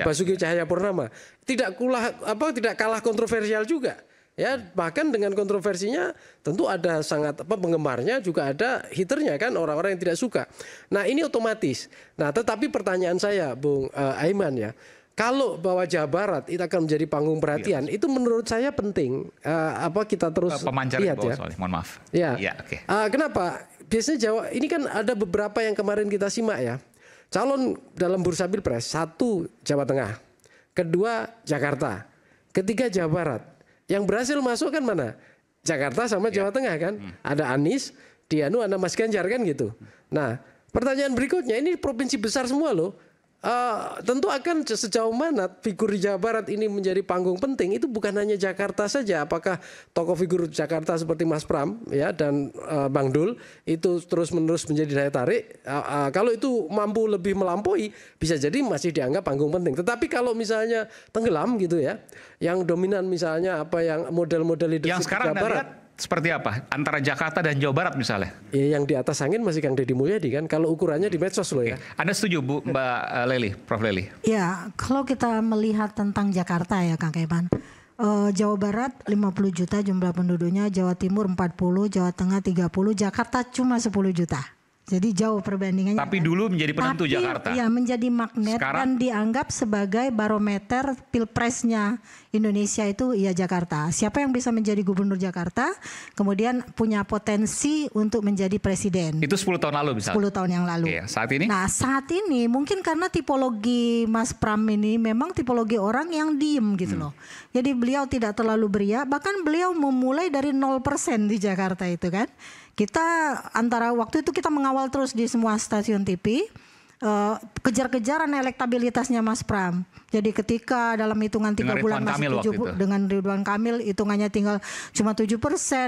Basuki Cahayapurnama, tidak kalah kontroversial juga ya, bahkan dengan kontroversinya tentu ada sangat penggemarnya juga ada haternya kan, orang-orang yang tidak suka. Nah ini otomatis. Nah tetapi pertanyaan saya Bung Aiman ya, kalau bahwa Jawa Barat itu akan menjadi panggung perhatian, itu menurut saya penting. Kita terus lihat ya. Mohon maaf. Ya. Okay. Kenapa? Biasanya Jawa ini kan ada beberapa yang kemarin kita simak ya. Calon dalam bursa Pilpres, 1 Jawa Tengah, 2 Jakarta, 3 Jawa Barat. Yang berhasil masuk kan mana? Jakarta sama Jawa Tengah kan. Ada Anies, ada Mas Ganjar kan gitu. Nah, pertanyaan berikutnya, ini provinsi besar semua loh. Tentu akan sejauh mana figur di Jawa Barat ini menjadi panggung penting, itu bukan hanya Jakarta saja. Apakah tokoh figur Jakarta seperti Mas Pram ya dan Bang Dul itu terus-menerus menjadi daya tarik? Kalau itu mampu lebih melampaui, bisa jadi masih dianggap panggung penting. Tetapi kalau misalnya tenggelam gitu ya, yang dominan misalnya yang model-model leadership yang sekarang Jawa Barat. Seperti apa? Antara Jakarta dan Jawa Barat misalnya? Ya, yang di atas angin masih Kang Deddy Mulyadi kan. Kalau ukurannya di medsos loh ya. Anda setuju Mbak Leli, Prof Leli? Ya, kalau kita melihat tentang Jakarta ya Kang Keban. Jawa Barat 50 juta jumlah penduduknya, Jawa Timur 40, Jawa Tengah 30, Jakarta cuma 10 juta. Jadi jauh perbandingannya. Tapi dulu menjadi penentu Jakarta. Iya, menjadi magnet. Sekarang, dan dianggap sebagai barometer pilpresnya Indonesia itu ya Jakarta. Siapa yang bisa menjadi gubernur Jakarta, kemudian punya potensi untuk menjadi presiden. Itu 10 tahun lalu misalnya? 10 tahun yang lalu. Oke, saat ini? Nah saat ini mungkin karena tipologi Mas Pram ini memang tipologi orang yang diem gitu loh. Jadi beliau tidak terlalu beria, bahkan beliau memulai dari 0% di Jakarta itu kan. Kita antara waktu itu kita mengawal terus di semua stasiun TV, kejar-kejaran elektabilitasnya Mas Pram. Jadi ketika dalam hitungan 3 bulan masih 7 dengan Ridwan Kamil hitungannya tinggal cuma 7%,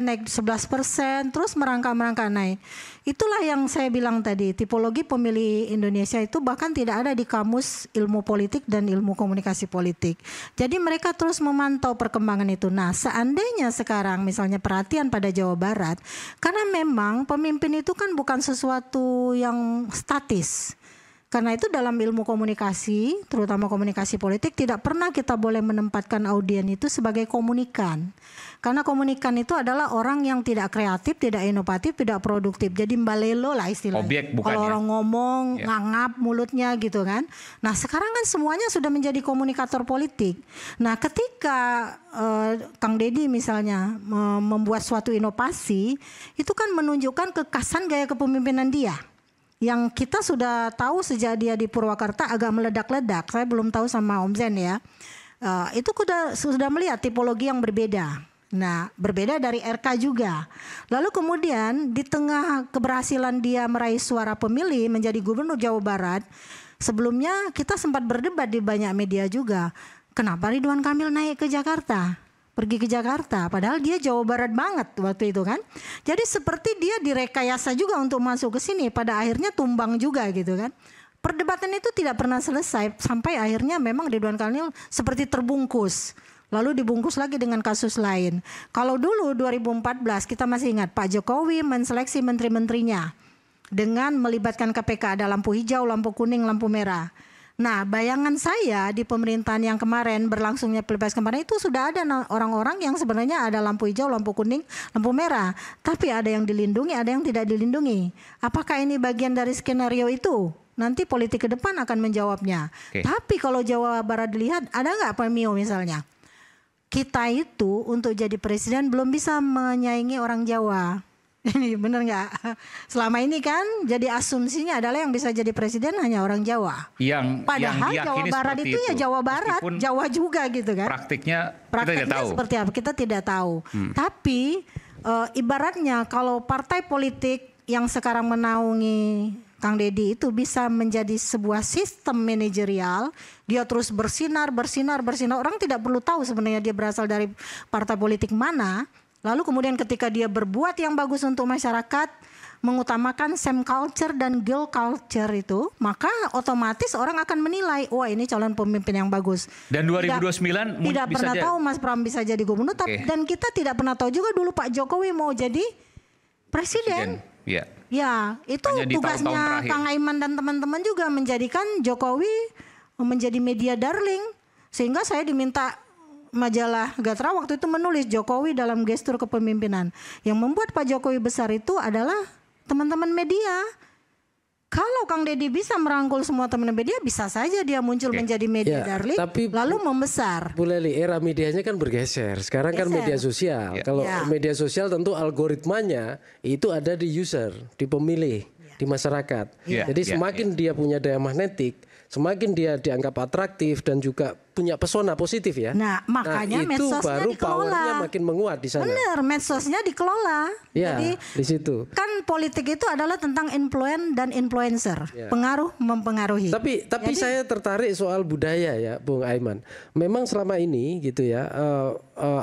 naik 11%, terus merangkak naik. Itulah yang saya bilang tadi, tipologi pemilih Indonesia itu bahkan tidak ada di kamus ilmu politik dan ilmu komunikasi politik. Jadi mereka terus memantau perkembangan itu. Nah, seandainya sekarang misalnya perhatian pada Jawa Barat, karena memang pemimpin itu kan bukan sesuatu yang statis. Karena itu dalam ilmu komunikasi, terutama komunikasi politik, tidak pernah kita boleh menempatkan audien itu sebagai komunikan. Karena komunikan itu adalah orang yang tidak kreatif, tidak inovatif, tidak produktif. Jadi mbalelo lah istilahnya. Objek bukan. Kalau orang ngomong, ngangap mulutnya gitu kan. Nah sekarang kan semuanya sudah menjadi komunikator politik. Nah ketika Kang Deddy misalnya membuat suatu inovasi, itu kan menunjukkan kekasan gaya kepemimpinan dia. Yang kita sudah tahu sejak dia di Purwakarta agak meledak-ledak. Saya belum tahu sama Om Zen ya. Itu sudah melihat tipologi yang berbeda. Nah, berbeda dari RK juga. Lalu kemudian di tengah keberhasilan dia meraih suara pemilih menjadi gubernur Jawa Barat, sebelumnya kita sempat berdebat di banyak media juga. Kenapa Ridwan Kamil naik ke Jakarta? Pergi ke Jakarta, padahal dia Jawa Barat banget waktu itu kan. Jadi seperti dia direkayasa juga untuk masuk ke sini, pada akhirnya tumbang juga gitu kan. Perdebatan itu tidak pernah selesai sampai akhirnya memang Ridwan Kamil seperti terbungkus. Lalu dibungkus lagi dengan kasus lain. Kalau dulu 2014 kita masih ingat Pak Jokowi menseleksi menteri-menterinya dengan melibatkan KPK, ada lampu hijau, lampu kuning, lampu merah. Nah, bayangan saya di pemerintahan yang kemarin berlangsungnya Pilpres kemarin itu sudah ada orang-orang yang sebenarnya ada lampu hijau, lampu kuning, lampu merah. Tapi ada yang dilindungi, ada yang tidak dilindungi. Apakah ini bagian dari skenario itu? Nanti politik ke depan akan menjawabnya. Tapi kalau Jawa Barat dilihat, ada nggak pemio misalnya? Kita itu untuk jadi presiden belum bisa menyaingi orang Jawa. Ini benar nggak? Selama ini kan jadi asumsinya adalah yang bisa jadi presiden hanya orang Jawa. Padahal Jawa Barat itu ya Jawa Barat, Jawa juga gitu kan. Praktiknya kita tidak tahu. Seperti apa? Kita tidak tahu. Tapi ibaratnya kalau partai politik yang sekarang menaungi Kang Deddy itu bisa menjadi sebuah sistem manajerial, dia terus bersinar. Orang tidak perlu tahu sebenarnya dia berasal dari partai politik mana. Lalu kemudian ketika dia berbuat yang bagus untuk masyarakat, mengutamakan Sam culture dan girl culture itu, maka otomatis orang akan menilai, wah ini calon pemimpin yang bagus. Dan 2029 tidak pernah tahu Mas Pram bisa jadi gubernur, dan kita tidak pernah tahu juga dulu Pak Jokowi mau jadi presiden. Ya, itu tugasnya Kang Aiman dan teman-teman juga menjadikan Jokowi menjadi media darling, sehingga saya diminta majalah Gatra waktu itu menulis Jokowi dalam gestur kepemimpinan. Yang membuat Pak Jokowi besar itu adalah teman-teman media. Kalau Kang Deddy bisa merangkul semua teman media, bisa saja dia muncul menjadi media darling, tapi lalu membesar. Bu Leli, era medianya kan bergeser. Sekarang kan media sosial. Kalau media sosial tentu algoritmanya itu ada di user, di pemilih, di masyarakat. Jadi semakin dia punya daya magnetik, semakin dia dianggap atraktif dan juga punya pesona positif ya. Nah, makanya itu medsosnya baru dikelola. powernya makin menguat di sana. Benar, medsosnya dikelola. Ya, jadi di situ. Kan politik itu adalah tentang influence dan influencer. Pengaruh mempengaruhi. Tapi saya tertarik soal budaya ya, Bung Aiman. Memang selama ini gitu ya,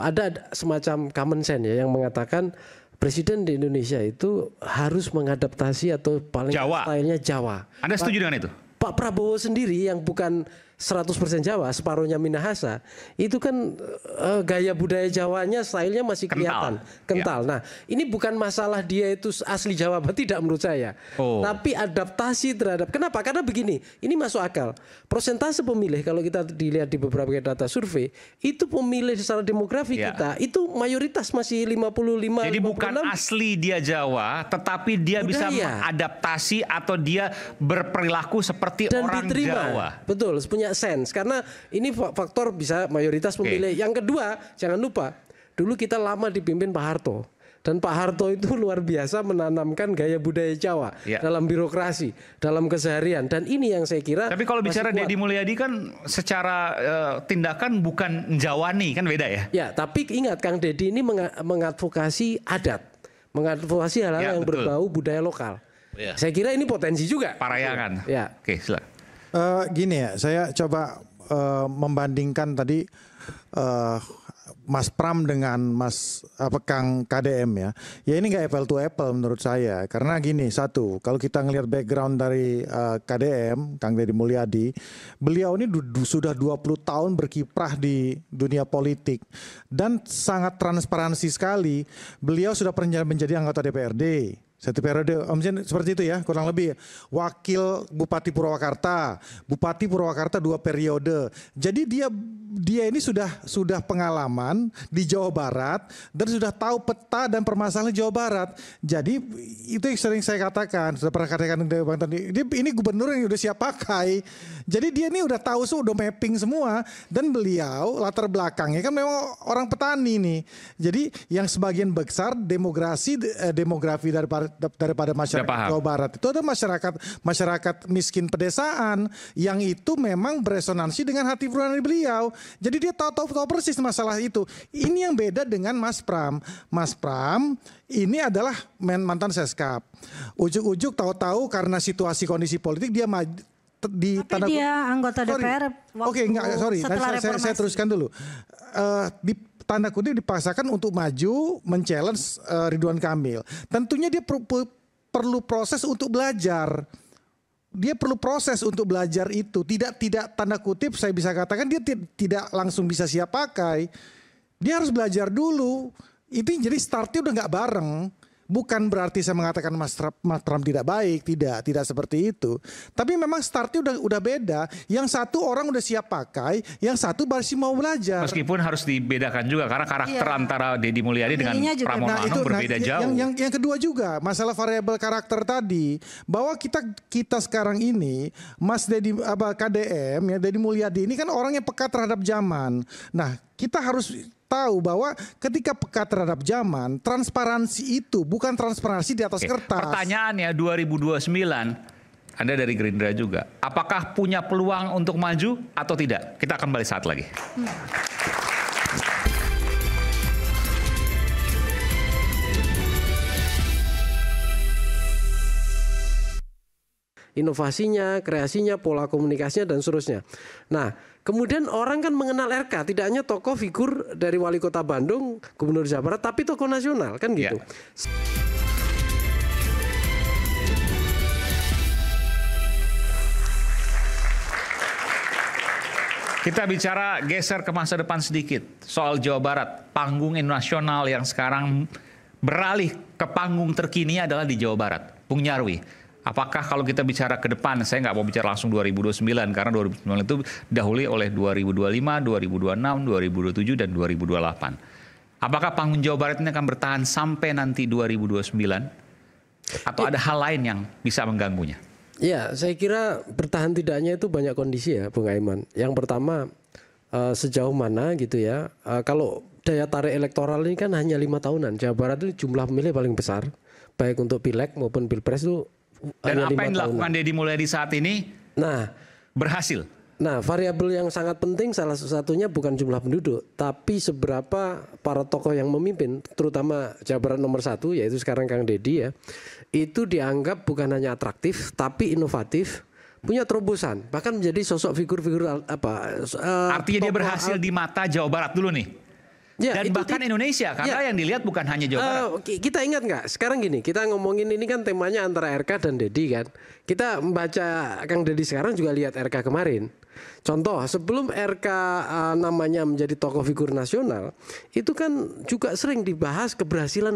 ada semacam common sense ya yang mengatakan presiden di Indonesia itu harus mengadaptasi atau paling stylenya Jawa. Anda setuju dengan itu? Pak Prabowo sendiri yang bukan 100% Jawa, separuhnya Minahasa, itu kan gaya budaya Jawanya, stylenya masih kelihatan kental. Nah, ini bukan masalah dia itu asli Jawa, tidak menurut saya. Tapi adaptasi terhadap, kenapa? Karena begini, ini masuk akal. Persentase pemilih kalau kita dilihat di beberapa data survei, itu pemilih secara demografi kita itu mayoritas masih 55. Jadi 56. bukan asli dia Jawa, tetapi dia bisa mengadaptasi atau dia berperilaku seperti dan orang diterima. Jawa. Betul, punya sense. Karena ini faktor bisa mayoritas pemilih. Yang kedua, jangan lupa, dulu kita lama dipimpin Pak Harto. Dan Pak Harto itu luar biasa menanamkan gaya budaya Jawa dalam birokrasi, dalam keseharian. Dan ini yang saya kira. Tapi kalau bicara Deddy Mulyadi kan secara tindakan bukan Jawani, kan beda ya? Ya, tapi ingat Kang Deddy ini mengadvokasi adat, mengadvokasi hal-hal yang berbau budaya lokal. Saya kira ini potensi juga. Parayangan. Ya. Oke, silakan. Gini ya, saya coba membandingkan tadi Mas Pram dengan Kang KDM ya. Ya ini nggak apple to apple menurut saya. Karena gini, satu, kalau kita ngelihat background dari KDM, Kang Deddy Mulyadi, beliau ini sudah 20 tahun berkiprah di dunia politik dan sangat transparansi sekali. Beliau sudah pernah menjadi anggota DPRD. Satu periode, seperti itu ya, kurang lebih. Wakil Bupati Purwakarta 2 periode. Jadi dia ini sudah pengalaman di Jawa Barat dan sudah tahu peta dan permasalahan Jawa Barat. Jadi itu yang sering saya katakan, sudah pernah katakan Bang tadi. Ini gubernur yang udah siap pakai. Jadi dia ini udah tahu, udah mapping semua. Dan beliau latar belakangnya kan memang orang petani nih. Jadi yang sebagian besar demografi daripada masyarakat Jawa Barat itu ada masyarakat miskin pedesaan yang itu memang beresonansi dengan hati nurani beliau. Jadi dia tahu persis masalah itu. Ini yang beda dengan Mas Pram. Mas Pram ini adalah mantan Seskap. Ujuk-ujuk tahu-tahu karena situasi kondisi politik dia di tanda dia anggota DPR. Oke, enggak, sorry. Saya teruskan dulu. Di tanda kutip dipaksakan untuk maju men-challenge Ridwan Kamil. Tentunya dia perlu proses untuk belajar. Dia perlu proses untuk belajar itu. Tidak tanda kutip saya bisa katakan dia tidak langsung bisa siap pakai. Dia harus belajar dulu. Itu jadi startnya udah nggak bareng. Bukan berarti saya mengatakan Mas Trump tidak baik, tidak seperti itu. Tapi memang startnya udah beda. Yang satu orang udah siap pakai, yang satu masih mau belajar. Meskipun harus dibedakan juga karena karakter antara Deddy Mulyadi dengan Pramono Anung berbeda jauh. Yang kedua juga masalah variabel karakter tadi, bahwa kita sekarang ini Mas Deddy KDM ya, Deddy Mulyadi ini kan orang yang peka terhadap zaman. Nah, kita harus tahu bahwa ketika peka terhadap zaman, transparansi itu bukan transparansi di atas kertas. Pertanyaannya 2029, Anda dari Gerindra juga, apakah punya peluang untuk maju atau tidak? Kita akan kembali saat lagi. Inovasinya, kreasinya, pola komunikasinya dan seterusnya. Nah, kemudian orang kan mengenal RK, tidak hanya tokoh figur dari wali kota Bandung, gubernur Jawa Barat, tapi tokoh nasional kan gitu. Kita bicara geser ke masa depan sedikit soal Jawa Barat, panggung nasional yang sekarang beralih ke panggung terkini adalah di Jawa Barat. Bung Nyarwi, apakah kalau kita bicara ke depan, saya nggak mau bicara langsung 2029 karena 2029 itu didahului oleh 2025, 2026, 2027 dan 2028. Apakah panggung Jawa Barat ini akan bertahan sampai nanti 2029 atau ada hal lain yang bisa mengganggunya? Ya, saya kira bertahan tidaknya itu banyak kondisi ya, Bung Aiman. Yang pertama sejauh mana gitu ya. Kalau daya tarik elektoral ini kan hanya 5 tahunan. Jawa Barat itu jumlah pemilih paling besar, baik untuk pileg maupun pilpres itu. Dan apa yang dilakukan Deddy Mulyadi saat ini berhasil? Nah, variabel yang sangat penting salah satunya bukan jumlah penduduk, tapi seberapa para tokoh yang memimpin, terutama Jawa Barat nomor 1, yaitu sekarang Kang Deddy ya, itu dianggap bukan hanya atraktif, tapi inovatif, punya terobosan, bahkan menjadi sosok figur-figur artinya dia berhasil di mata Jawa Barat dulu nih. Ya, dan bahkan Indonesia, karena yang dilihat bukan hanya Jawa Barat. Kita ingat nggak? Sekarang gini, kita ngomongin ini kan temanya antara RK dan Deddy kan. Kita membaca Kang Deddy sekarang juga lihat RK kemarin. Contoh, sebelum RK namanya menjadi tokoh figur nasional, itu kan juga sering dibahas keberhasilan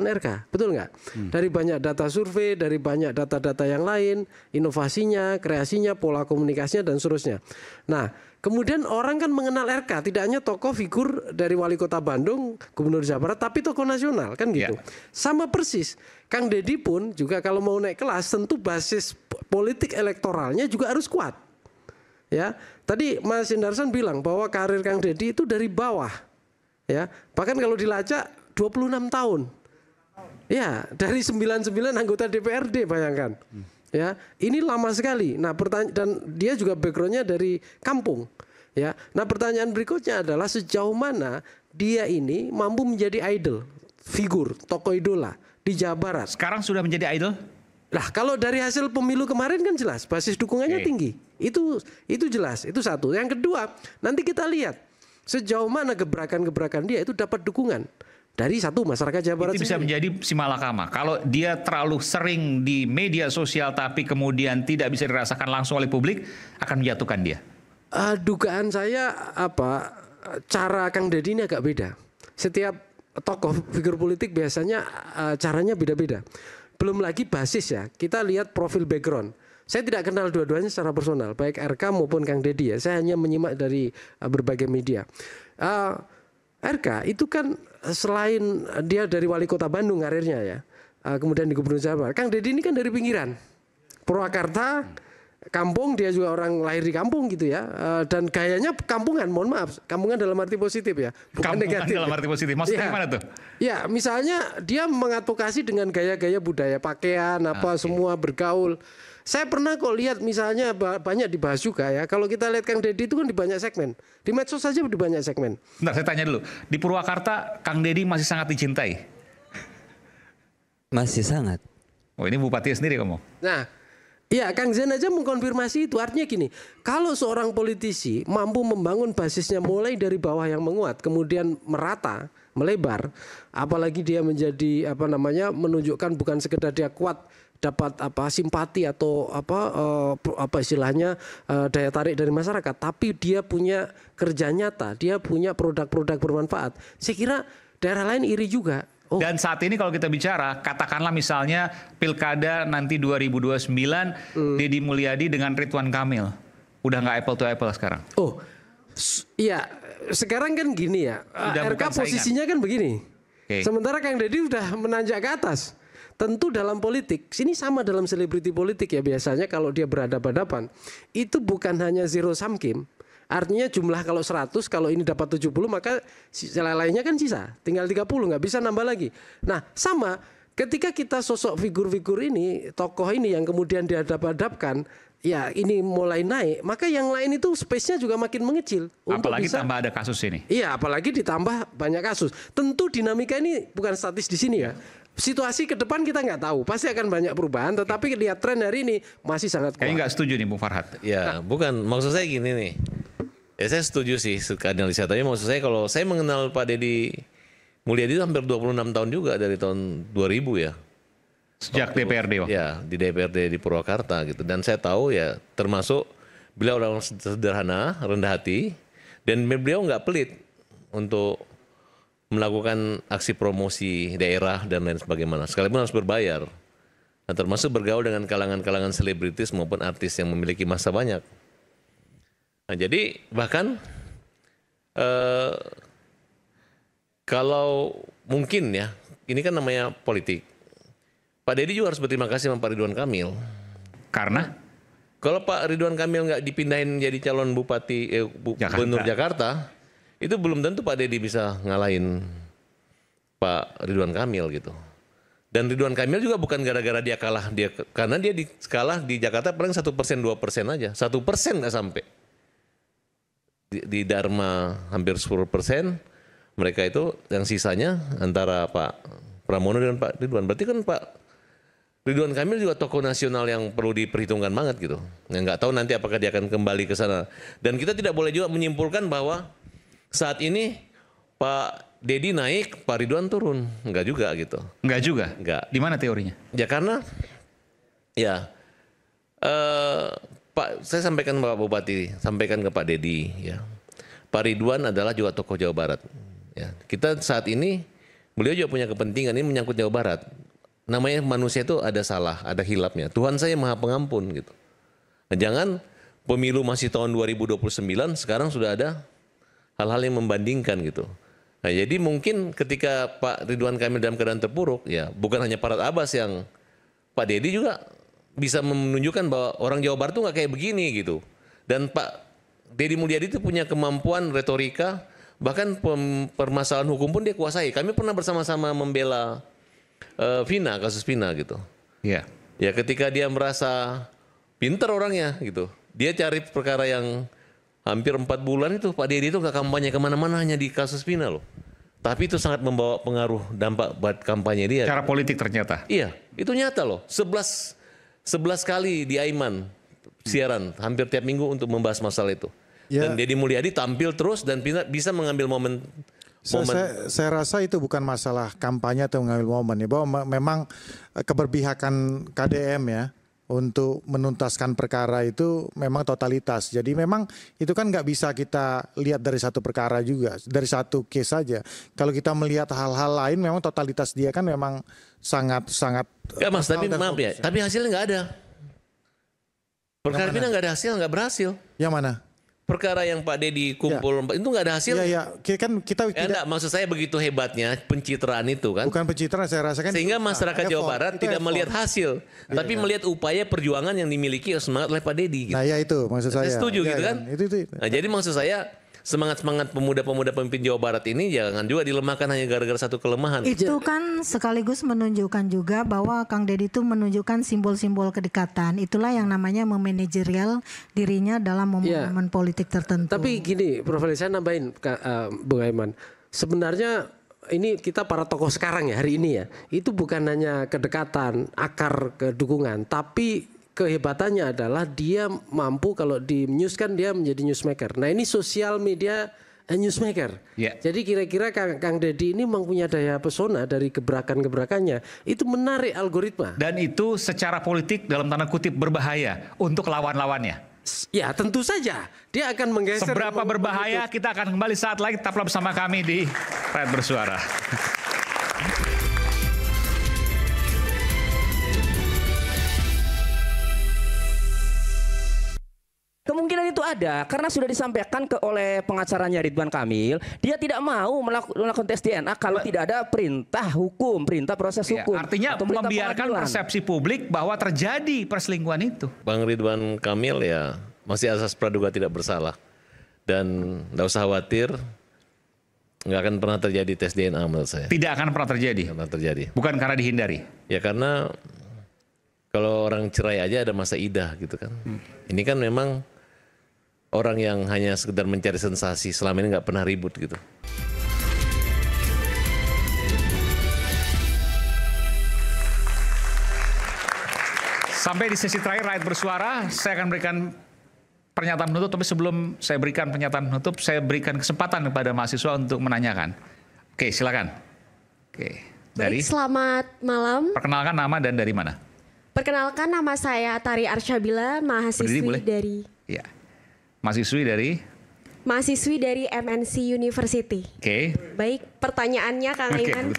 RK, betul nggak? Dari banyak data survei, dari banyak data-data yang lain, inovasinya, kreasinya, pola komunikasinya, dan seterusnya. Nah, kemudian orang kan mengenal RK, tidak hanya tokoh figur dari wali kota Bandung, gubernur Jawa Barat, tapi tokoh nasional, kan gitu. Sama persis, Kang Deddy pun juga kalau mau naik kelas, tentu basis politik elektoralnya juga harus kuat. Ya, tadi Mas Hindarsan bilang bahwa karir Kang Deddy itu dari bawah. Ya, bahkan kalau dilacak 26 tahun. Ya, dari 99 anggota DPRD, bayangkan. Ya, ini lama sekali. Nah, dan dia juga backgroundnya dari kampung. Ya, nah pertanyaan berikutnya adalah sejauh mana dia ini mampu menjadi idol, figur, tokoh idola di Jawa Barat. Sekarang sudah menjadi idol? Nah, kalau dari hasil pemilu kemarin kan jelas basis dukungannya tinggi. Itu jelas, itu satu. Yang kedua, nanti kita lihat sejauh mana gebrakan-gebrakan dia itu dapat dukungan dari satu masyarakat Jawa Barat. Itu bisa menjadi simalakama. Kalau dia terlalu sering di media sosial tapi kemudian tidak bisa dirasakan langsung oleh publik, akan menjatuhkan dia. Dugaan saya cara Kang Deddy ini agak beda. Setiap tokoh figur politik biasanya caranya beda-beda. Belum lagi basis ya, kita lihat profil background. Saya tidak kenal dua-duanya secara personal, baik RK maupun Kang Deddy ya. Saya hanya menyimak dari berbagai media. RK itu kan selain dia dari wali kota Bandung karirnya ya, kemudian di gubernur Jawa Barat. Kang Deddy ini kan dari pinggiran, Purwakarta, kampung, dia juga orang lahir di kampung gitu ya, dan gayanya kampungan, mohon maaf, kampungan dalam arti positif ya, bukan kampungan negatif. Dalam arti positif, maksudnya gimana tuh? Ya, misalnya dia mengadvokasi dengan gaya-gaya budaya, pakaian, semua bergaul. Saya pernah kok lihat misalnya banyak dibahas juga ya, kalau kita lihat Kang Deddy itu kan di banyak segmen, di medsos saja di banyak segmen. Bentar, saya tanya dulu, di Purwakarta Kang Deddy masih sangat dicintai? Masih sangat. Oh, ini bupati sendiri kamu? Nah, iya, Kang Zen aja mengkonfirmasi itu. Artinya gini, kalau seorang politisi mampu membangun basisnya mulai dari bawah yang menguat, kemudian merata, melebar, apalagi dia menjadi menunjukkan bukan sekedar dia kuat dapat simpati atau istilahnya daya tarik dari masyarakat, tapi dia punya kerja nyata, dia punya produk-produk bermanfaat. Saya kira daerah lain iri juga. Dan saat ini kalau kita bicara, katakanlah misalnya Pilkada nanti 2029, Deddy Mulyadi dengan Ridwan Kamil. Udah nggak apple to apple sekarang? Oh, iya. Sekarang kan gini ya, RK posisinya kan begini. Sementara Kang Deddy udah menanjak ke atas. Tentu dalam politik, sini sama dalam selebriti politik ya, biasanya kalau dia berhadapan-hadapan, itu bukan hanya zero sum game. Artinya jumlah kalau 100, kalau ini dapat 70, maka lainnya kan sisa. Tinggal 30, nggak bisa nambah lagi. Nah, sama ketika kita sosok figur-figur ini, tokoh ini yang kemudian dihadap-hadapkan, ya ini mulai naik, maka yang lain itu space-nya juga makin mengecil. Apalagi tambah ada kasus ini. Iya, apalagi ditambah banyak kasus. Tentu dinamika ini bukan statis di sini ya. Situasi ke depan kita nggak tahu, pasti akan banyak perubahan. Tetapi lihat tren hari ini masih sangat kuat. Kayaknya nggak setuju nih Bung Farhad. Ya, bukan. Maksud saya gini nih. Ya saya setuju sih analisa tadi. Maksud saya kalau saya mengenal Pak Deddy Mulyadi itu hampir 26 tahun juga dari tahun 2000 ya. Sejak DPRD waktu. Ya, di DPRD di Purwakarta gitu. Dan saya tahu ya termasuk beliau orang sederhana, rendah hati, dan beliau nggak pelit untuk melakukan aksi promosi daerah dan lain sebagainya. Sekalipun harus berbayar. Nah, termasuk bergaul dengan kalangan-kalangan selebritis maupun artis yang memiliki massa banyak. Nah, jadi bahkan kalau mungkin ya, ini kan namanya politik. Pak Deddy juga harus berterima kasih sama Pak Ridwan Kamil. Karena? Kalau Pak Ridwan Kamil nggak dipindahin jadi calon bupati gubernur Jakarta, itu belum tentu Pak Deddy bisa ngalahin Pak Ridwan Kamil gitu. Dan Ridwan Kamil juga bukan gara-gara dia kalah, karena dia kalah di Jakarta paling 1%, 2% aja. 1% nggak sampai. Di Dharma hampir 10%, mereka itu yang sisanya antara Pak Pramono dan Pak Ridwan. Berarti kan Pak Ridwan Kamil juga tokoh nasional yang perlu diperhitungkan banget gitu. Yang nggak tahu nanti apakah dia akan kembali ke sana. Dan kita tidak boleh juga menyimpulkan bahwa saat ini Pak Deddy naik, Pak Ridwan turun. Enggak juga gitu. Enggak juga? Enggak. Di mana teorinya? Ya karena ya Pak, saya sampaikan Pak Bupati, sampaikan ke Pak Dedi ya. Pak Ridwan adalah juga tokoh Jawa Barat. Ya, kita saat ini beliau juga punya kepentingan ini menyangkut Jawa Barat. Namanya manusia itu ada salah, ada hilapnya. Tuhan saya Maha Pengampun gitu. Nah, jangan pemilu masih tahun 2029, sekarang sudah ada hal-hal yang membandingkan gitu. Nah, jadi mungkin ketika Pak Ridwan Kamil dalam keadaan terpuruk, ya bukan hanya Parat Abbas yang Pak Dedi juga bisa menunjukkan bahwa orang Jawa Barat tuh nggak kayak begini gitu. Dan Pak Deddy Mulyadi itu punya kemampuan retorika, bahkan permasalahan hukum pun dia kuasai. Kami pernah bersama-sama membela Vina, kasus Vina gitu. Iya. Ya ketika dia merasa pinter orangnya gitu, dia cari perkara yang hampir 4 bulan itu Pak Deddy itu nggak kampanye kemana-mana, hanya di kasus Vina loh. Tapi itu sangat membawa pengaruh dampak buat kampanye dia. Cara politik ternyata. Iya, itu nyata loh. 11 kali di Aiman siaran hampir tiap minggu untuk membahas masalah itu. Ya. Dan Deddy Mulyadi tampil terus dan bisa mengambil momen. Saya rasa itu bukan masalah kampanye atau mengambil momen ya, bahwa memang keberpihakan KDM ya untuk menuntaskan perkara itu memang totalitas. Jadi memang itu kan nggak bisa kita lihat dari satu perkara juga, dari satu case saja. Kalau kita melihat hal-hal lain memang totalitas dia kan memang sangat. Ya Mas, tapi maaf ya, tapi hasilnya nggak ada. Perkara Vina nggak ada hasil, nggak berhasil. Yang mana? Perkara yang Pak Deddy kumpul itu nggak ada hasil. Iya, kan kita enggak, maksud saya begitu hebatnya pencitraan itu kan. Bukan pencitraan, saya rasakan. Sehingga masyarakat Jawa Barat tidak melihat hasil, tapi melihat upaya perjuangan yang dimiliki semangat oleh Pak Deddy. Gitu. Nah ya itu maksud saya. Saya setuju gitu kan. Itu. Nah jadi maksud saya semangat pemuda-pemuda pemimpin Jawa Barat ini jangan juga dilemahkan hanya gara-gara satu kelemahan. Itu kan sekaligus menunjukkan juga bahwa Kang Deddy itu menunjukkan simbol-simbol kedekatan. Itulah yang namanya memanajerial dirinya dalam momen politik tertentu. Tapi gini, Prof. saya nambahin Bung Aiman. Sebenarnya ini kita para tokoh sekarang ya hari ini ya, itu bukan hanya kedekatan, akar kedukungan, tapi kehebatannya adalah dia mampu kalau di news kan dia menjadi newsmaker. Nah ini sosial media newsmaker. Yeah. Jadi kira-kira Kang Deddy ini mempunyai daya pesona dari gebrakan-gebrakannya. Itu menarik algoritma. Dan itu secara politik dalam tanda kutip berbahaya untuk lawan-lawannya. Ya tentu saja. Dia akan menggeser. Seberapa berbahaya kita akan kembali saat lagi. Tetaplah bersama kami di Rakyat Bersuara. Kemungkinan itu ada karena sudah disampaikan oleh pengacaranya Ridwan Kamil, dia tidak mau melakukan tes DNA kalau tidak ada perintah hukum, perintah proses hukum. Artinya membiarkan persepsi publik bahwa terjadi perselingkuhan itu. Bang Ridwan Kamil ya masih asas praduga tidak bersalah dan nggak usah khawatir, nggak akan pernah terjadi tes DNA menurut saya. Tidak akan pernah terjadi. Tidak pernah terjadi. Bukan karena dihindari. Ya karena kalau orang cerai aja ada masa idah gitu kan. Ini kan memang orang yang hanya sekedar mencari sensasi, selama ini nggak pernah ribut gitu. Sampai di sesi terakhir Rakyat Bersuara, saya akan berikan pernyataan penutup, tapi sebelum saya berikan pernyataan penutup, saya berikan kesempatan kepada mahasiswa untuk menanyakan. Oke, silakan. Oke, dari. Baik, selamat malam. Perkenalkan nama dan dari mana? Perkenalkan nama saya Tari Arsyabila, mahasiswi dari. Ya. Mahasiswi dari MNC University. Oke. Baik, pertanyaannya Kang Aiman.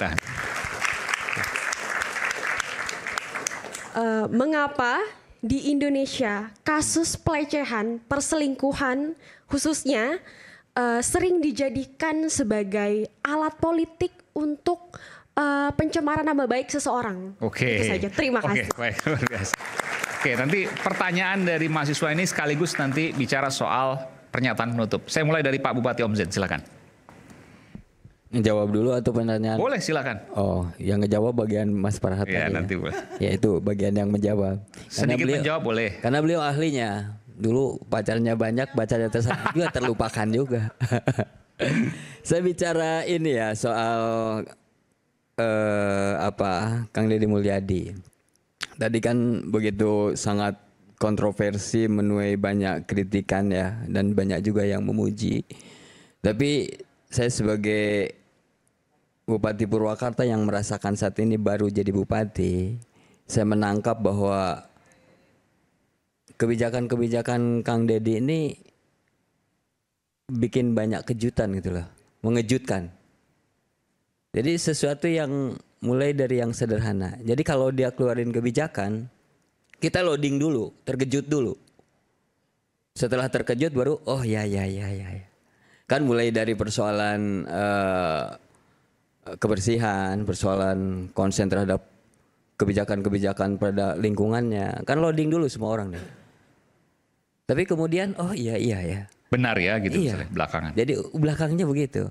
Mengapa di Indonesia kasus pelecehan, perselingkuhan khususnya sering dijadikan sebagai alat politik untuk pencemaran nama baik seseorang? Oke. Itu saja. Terima kasih. Baik, luar biasa. Oke, nanti pertanyaan dari mahasiswa ini sekaligus nanti bicara soal pernyataan penutup. Saya mulai dari Pak Bupati Om Z, silakan. Jawab dulu atau pertanyaan? Boleh, silakan. Oh, yang ngejawab bagian Mas Farhat ya, tadi. Nanti boleh. Ya itu bagian yang menjawab. Sedikit menjawab boleh. Karena beliau ahlinya. Dulu pacarnya banyak, pacarnya tersayang juga terlupakan juga. Saya bicara ini ya soal Kang Deddy Mulyadi. Tadi kan begitu sangat kontroversi, menuai banyak kritikan ya, dan banyak juga yang memuji. Tapi saya sebagai Bupati Purwakarta yang merasakan saat ini baru jadi bupati, saya menangkap bahwa kebijakan-kebijakan Kang Deddy ini bikin banyak kejutan gitu loh, mengejutkan. Jadi sesuatu yang mulai dari yang sederhana. Jadi kalau dia keluarin kebijakan, kita loading dulu, terkejut dulu. Setelah terkejut baru, oh ya. Kan mulai dari persoalan kebersihan, persoalan konsen terhadap kebijakan-kebijakan pada lingkungannya. Kan loading dulu semua orang nih. Tapi kemudian, oh iya ya. Benar ya gitu Iya. belakangan. Jadi belakangnya begitu.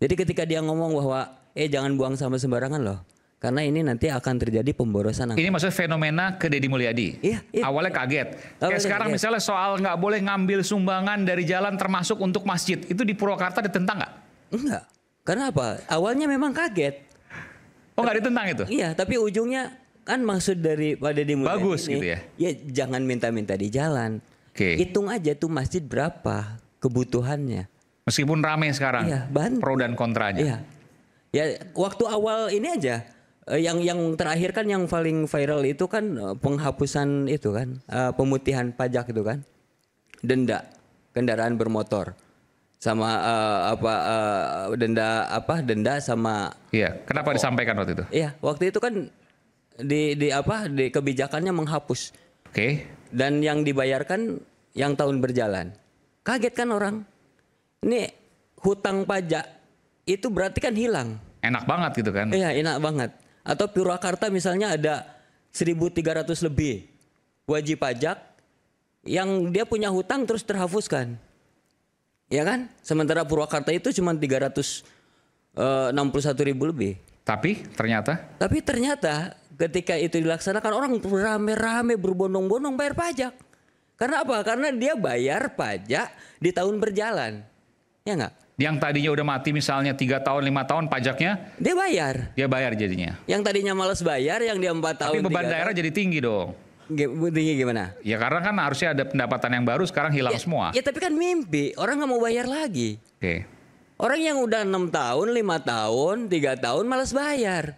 Jadi ketika dia ngomong bahwa jangan buang sampah sembarangan loh. Karena ini nanti akan terjadi pemborosan. Ini maksudnya fenomena ke Deddy Mulyadi. Iya. Awalnya kaget. Kayak Awalnya sekarang kaget. misalnya soal nggak boleh ngambil sumbangan dari jalan termasuk untuk masjid. Itu di Purwakarta ditentang nggak? Enggak. Karena apa? Awalnya memang kaget. Oh nggak ditentang itu? Iya, tapi ujungnya kan maksud dari Pak Deddy Mulyadi Bagus ini, gitu ya? Ya jangan minta-minta di jalan. Hitung aja tuh masjid berapa kebutuhannya. Meskipun rame sekarang. Iya, pro dan kontranya. Iya. Ya waktu awal ini aja yang terakhir kan yang paling viral itu kan penghapusan itu kan pemutihan pajak itu kan. Denda kendaraan bermotor. Sama denda sama. Iya, kenapa disampaikan waktu itu? Iya, waktu itu kan di kebijakannya menghapus. Oke. Dan yang dibayarkan yang tahun berjalan. Kaget kan orang. Ini hutang pajak itu berarti kan hilang. Enak banget gitu kan? Iya, enak banget. Atau Purwakarta misalnya ada 1.300 lebih wajib pajak yang dia punya hutang terus terhapuskan. Ya kan? Sementara Purwakarta itu cuma 361.000 lebih. Tapi ternyata ketika itu dilaksanakan orang rame-rame berbondong-bondong bayar pajak. Karena apa? Karena dia bayar pajak di tahun berjalan. Ya enggak? Yang tadinya udah mati misalnya 3 tahun, 5 tahun pajaknya. Dia bayar. Dia bayar jadinya. Yang tadinya malas bayar, yang dia 4 tahun. Tapi beban daerah jadi tinggi dong. Tinggi gimana? Ya karena kan harusnya ada pendapatan yang baru, sekarang hilang semua. Ya tapi kan mimpi, orang nggak mau bayar lagi. Oke. Orang yang udah 6 tahun, 5 tahun, 3 tahun malas bayar.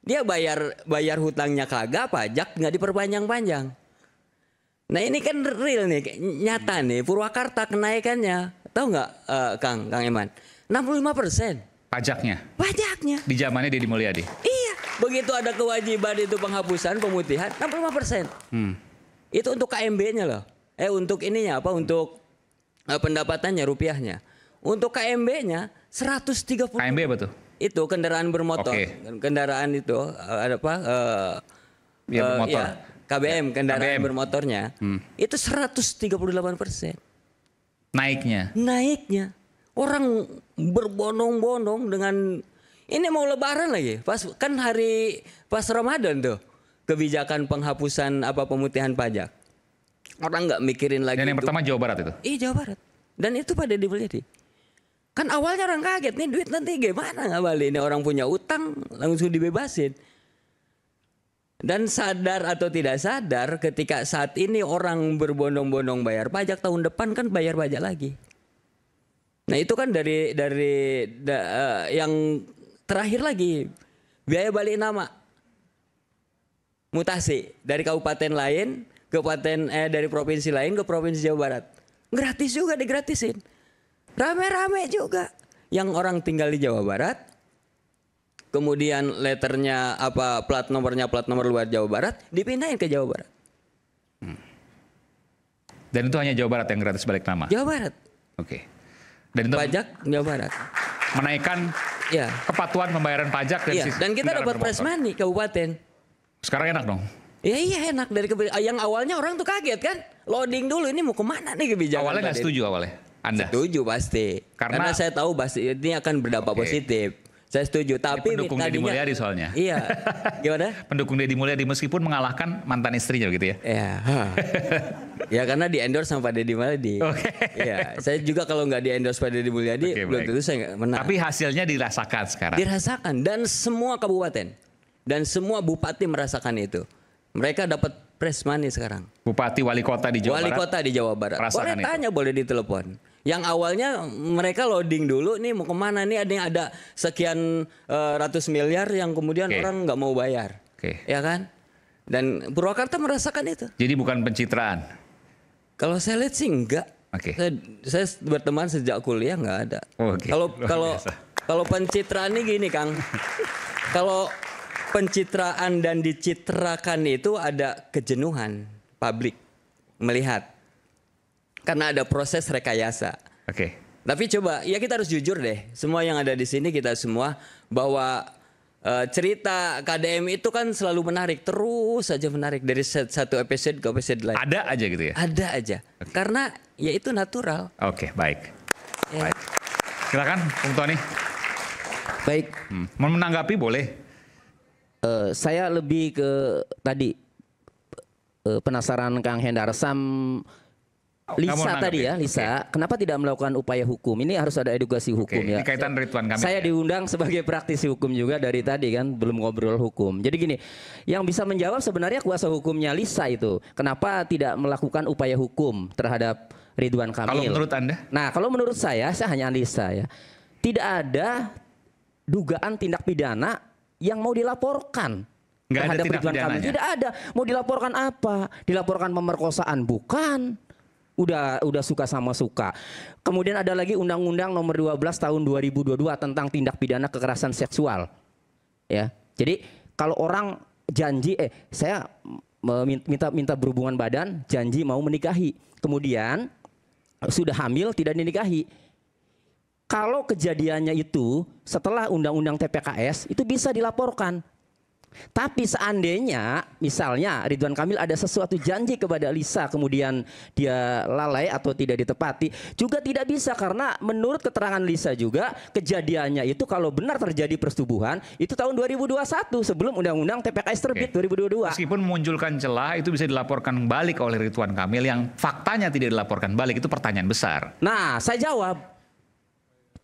Dia bayar hutangnya kagak, pajak nggak diperpanjang-panjang. Nah ini kan real nih, nyata nih. Purwakarta kenaikannya, tahu nggak Kang Eman? 65%. Pajaknya? Pajaknya. Di zamannya Deddy Mulyadi? Iya, begitu ada kewajiban itu penghapusan, pemutihan, 65%. Itu untuk KMB-nya loh. Untuk ininya apa? Untuk pendapatannya, rupiahnya. Untuk KMB-nya 130. KMB apa tuh? Itu kendaraan bermotor. Kendaraan itu ada apa? Bermotor. KBM, kendaraan bermotornya. Itu 138%. Naiknya. Orang berbondong-bondong dengan ini mau lebaran lagi. Pas Ramadan tuh. Kebijakan penghapusan pemutihan pajak. Orang nggak mikirin lagi. Dan yang pertama Jawa Barat itu? Iya, Jawa Barat. Dan itu pada Mulyadi. Kan awalnya orang kaget nih duit nanti gimana nggak balik. Ini orang punya utang langsung dibebasin. Dan sadar atau tidak sadar ketika saat ini orang berbondong-bondong bayar pajak, tahun depan kan bayar pajak lagi. Nah itu kan dari yang terakhir lagi biaya balik nama mutasi dari kabupaten lain dari provinsi lain ke provinsi Jawa Barat gratis juga digratisin, rame-rame juga yang orang tinggal di Jawa Barat. Kemudian letternya plat nomor luar Jawa Barat dipindahin ke Jawa Barat. Dan itu hanya Jawa Barat yang gratis balik nama? Jawa Barat. Oke. Dan itu pajak Jawa Barat. Menaikkan kepatuhan pembayaran pajak dari sisi dan kita dapat press money kabupaten. Sekarang enak dong? Iya enak dari yang awalnya orang tuh kaget kan. Loading dulu ini mau kemana nih kebijakan. Awalnya nggak setuju awalnya? Anda? Setuju pasti. Karena saya tahu pasti ini akan berdampak positif. Saya setuju, tapi pendukung Deddy Mulyadi soalnya. Iya. Gimana? Pendukung Deddy Mulyadi meskipun mengalahkan mantan istrinya gitu ya. Iya. Ya karena di endorse sama Pak Deddy Mulyadi. Iya. Saya juga kalau nggak di endorse Pak Deddy Mulyadi belum tentu saya nggak menang. Tapi hasilnya dirasakan sekarang. Dirasakan dan semua kabupaten dan semua bupati merasakan itu. Mereka dapat press money sekarang. Bupati wali kota di Jawa Barat. Wali kota di Jawa Barat. Boleh tanya, boleh ditelepon. Yang awalnya mereka loading dulu nih mau kemana nih ada sekian ratus miliar yang kemudian orang nggak mau bayar, ya kan? Dan Purwakarta merasakan itu. Jadi bukan pencitraan. Kalau saya lihat sih enggak. Saya berteman sejak kuliah nggak ada. Kalau pencitraan ini gini Kang. Kalau pencitraan dan dicitrakan itu ada kejenuhan publik melihat. Karena ada proses rekayasa. Tapi coba ya kita harus jujur deh. Semua yang ada di sini kita semua bahwa cerita KDM itu kan selalu menarik, terus saja menarik dari satu episode ke episode lain. Ada aja gitu ya? Ada aja. Karena ya itu natural. Oke, baik. Baik. Silakan, Bung Tony. Baik. Mau menanggapi boleh. Saya lebih ke tadi penasaran Kang Hendar Sam. Lisa tadi ya, Lisa, kenapa tidak melakukan upaya hukum? Ini harus ada edukasi hukum ya. Ini kaitan Ridwan Kamil. Saya diundang sebagai praktisi hukum juga dari tadi kan, belum ngobrol hukum. Jadi gini, yang bisa menjawab sebenarnya kuasa hukumnya Lisa itu. Kenapa tidak melakukan upaya hukum terhadap Ridwan Kamil? Kalau menurut Anda? Nah, kalau menurut saya hanya analisa ya. Tidak ada dugaan tindak pidana yang mau dilaporkan. Terhadap Ridwan Kamil. Tidak ada. Mau dilaporkan apa? Dilaporkan pemerkosaan bukan. Udah suka sama suka. Kemudian ada lagi Undang-Undang Nomor 12 Tahun 2022 tentang tindak pidana kekerasan seksual. Ya. Jadi kalau orang janji saya minta berhubungan badan, janji mau menikahi. Kemudian sudah hamil tidak dinikahi. Kalau kejadiannya itu setelah Undang-Undang TPKS itu bisa dilaporkan. Tapi seandainya misalnya Ridwan Kamil ada sesuatu janji kepada Lisa kemudian dia lalai atau tidak ditepati juga tidak bisa karena menurut keterangan Lisa juga kejadiannya itu kalau benar terjadi persetubuhan itu tahun 2021 sebelum Undang-Undang TPKS terbit 2022. Meskipun memunculkan celah itu bisa dilaporkan balik oleh Ridwan Kamil yang faktanya tidak dilaporkan balik itu pertanyaan besar. Nah saya jawab.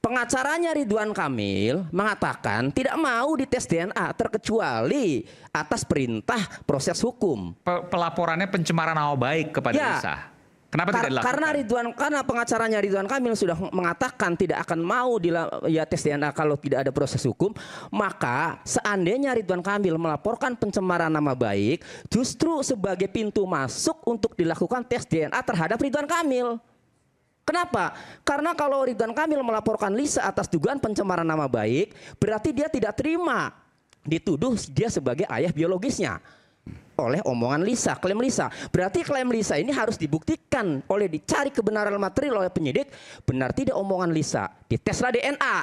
Pengacaranya Ridwan Kamil mengatakan tidak mau dites DNA terkecuali atas perintah proses hukum. Pelaporannya pencemaran nama baik kepada Lisa. Kenapa tidak dilakukan? Karena pengacaranya Ridwan Kamil sudah mengatakan tidak akan mau tes DNA kalau tidak ada proses hukum, maka seandainya Ridwan Kamil melaporkan pencemaran nama baik justru sebagai pintu masuk untuk dilakukan tes DNA terhadap Ridwan Kamil. Kenapa? Karena kalau Ridwan Kamil melaporkan Lisa atas dugaan pencemaran nama baik, berarti dia tidak terima dituduh dia sebagai ayah biologisnya oleh omongan Lisa, klaim Lisa. Berarti klaim Lisa ini harus dibuktikan oleh dicari kebenaran material oleh penyidik, benar tidak omongan Lisa. Diteslah DNA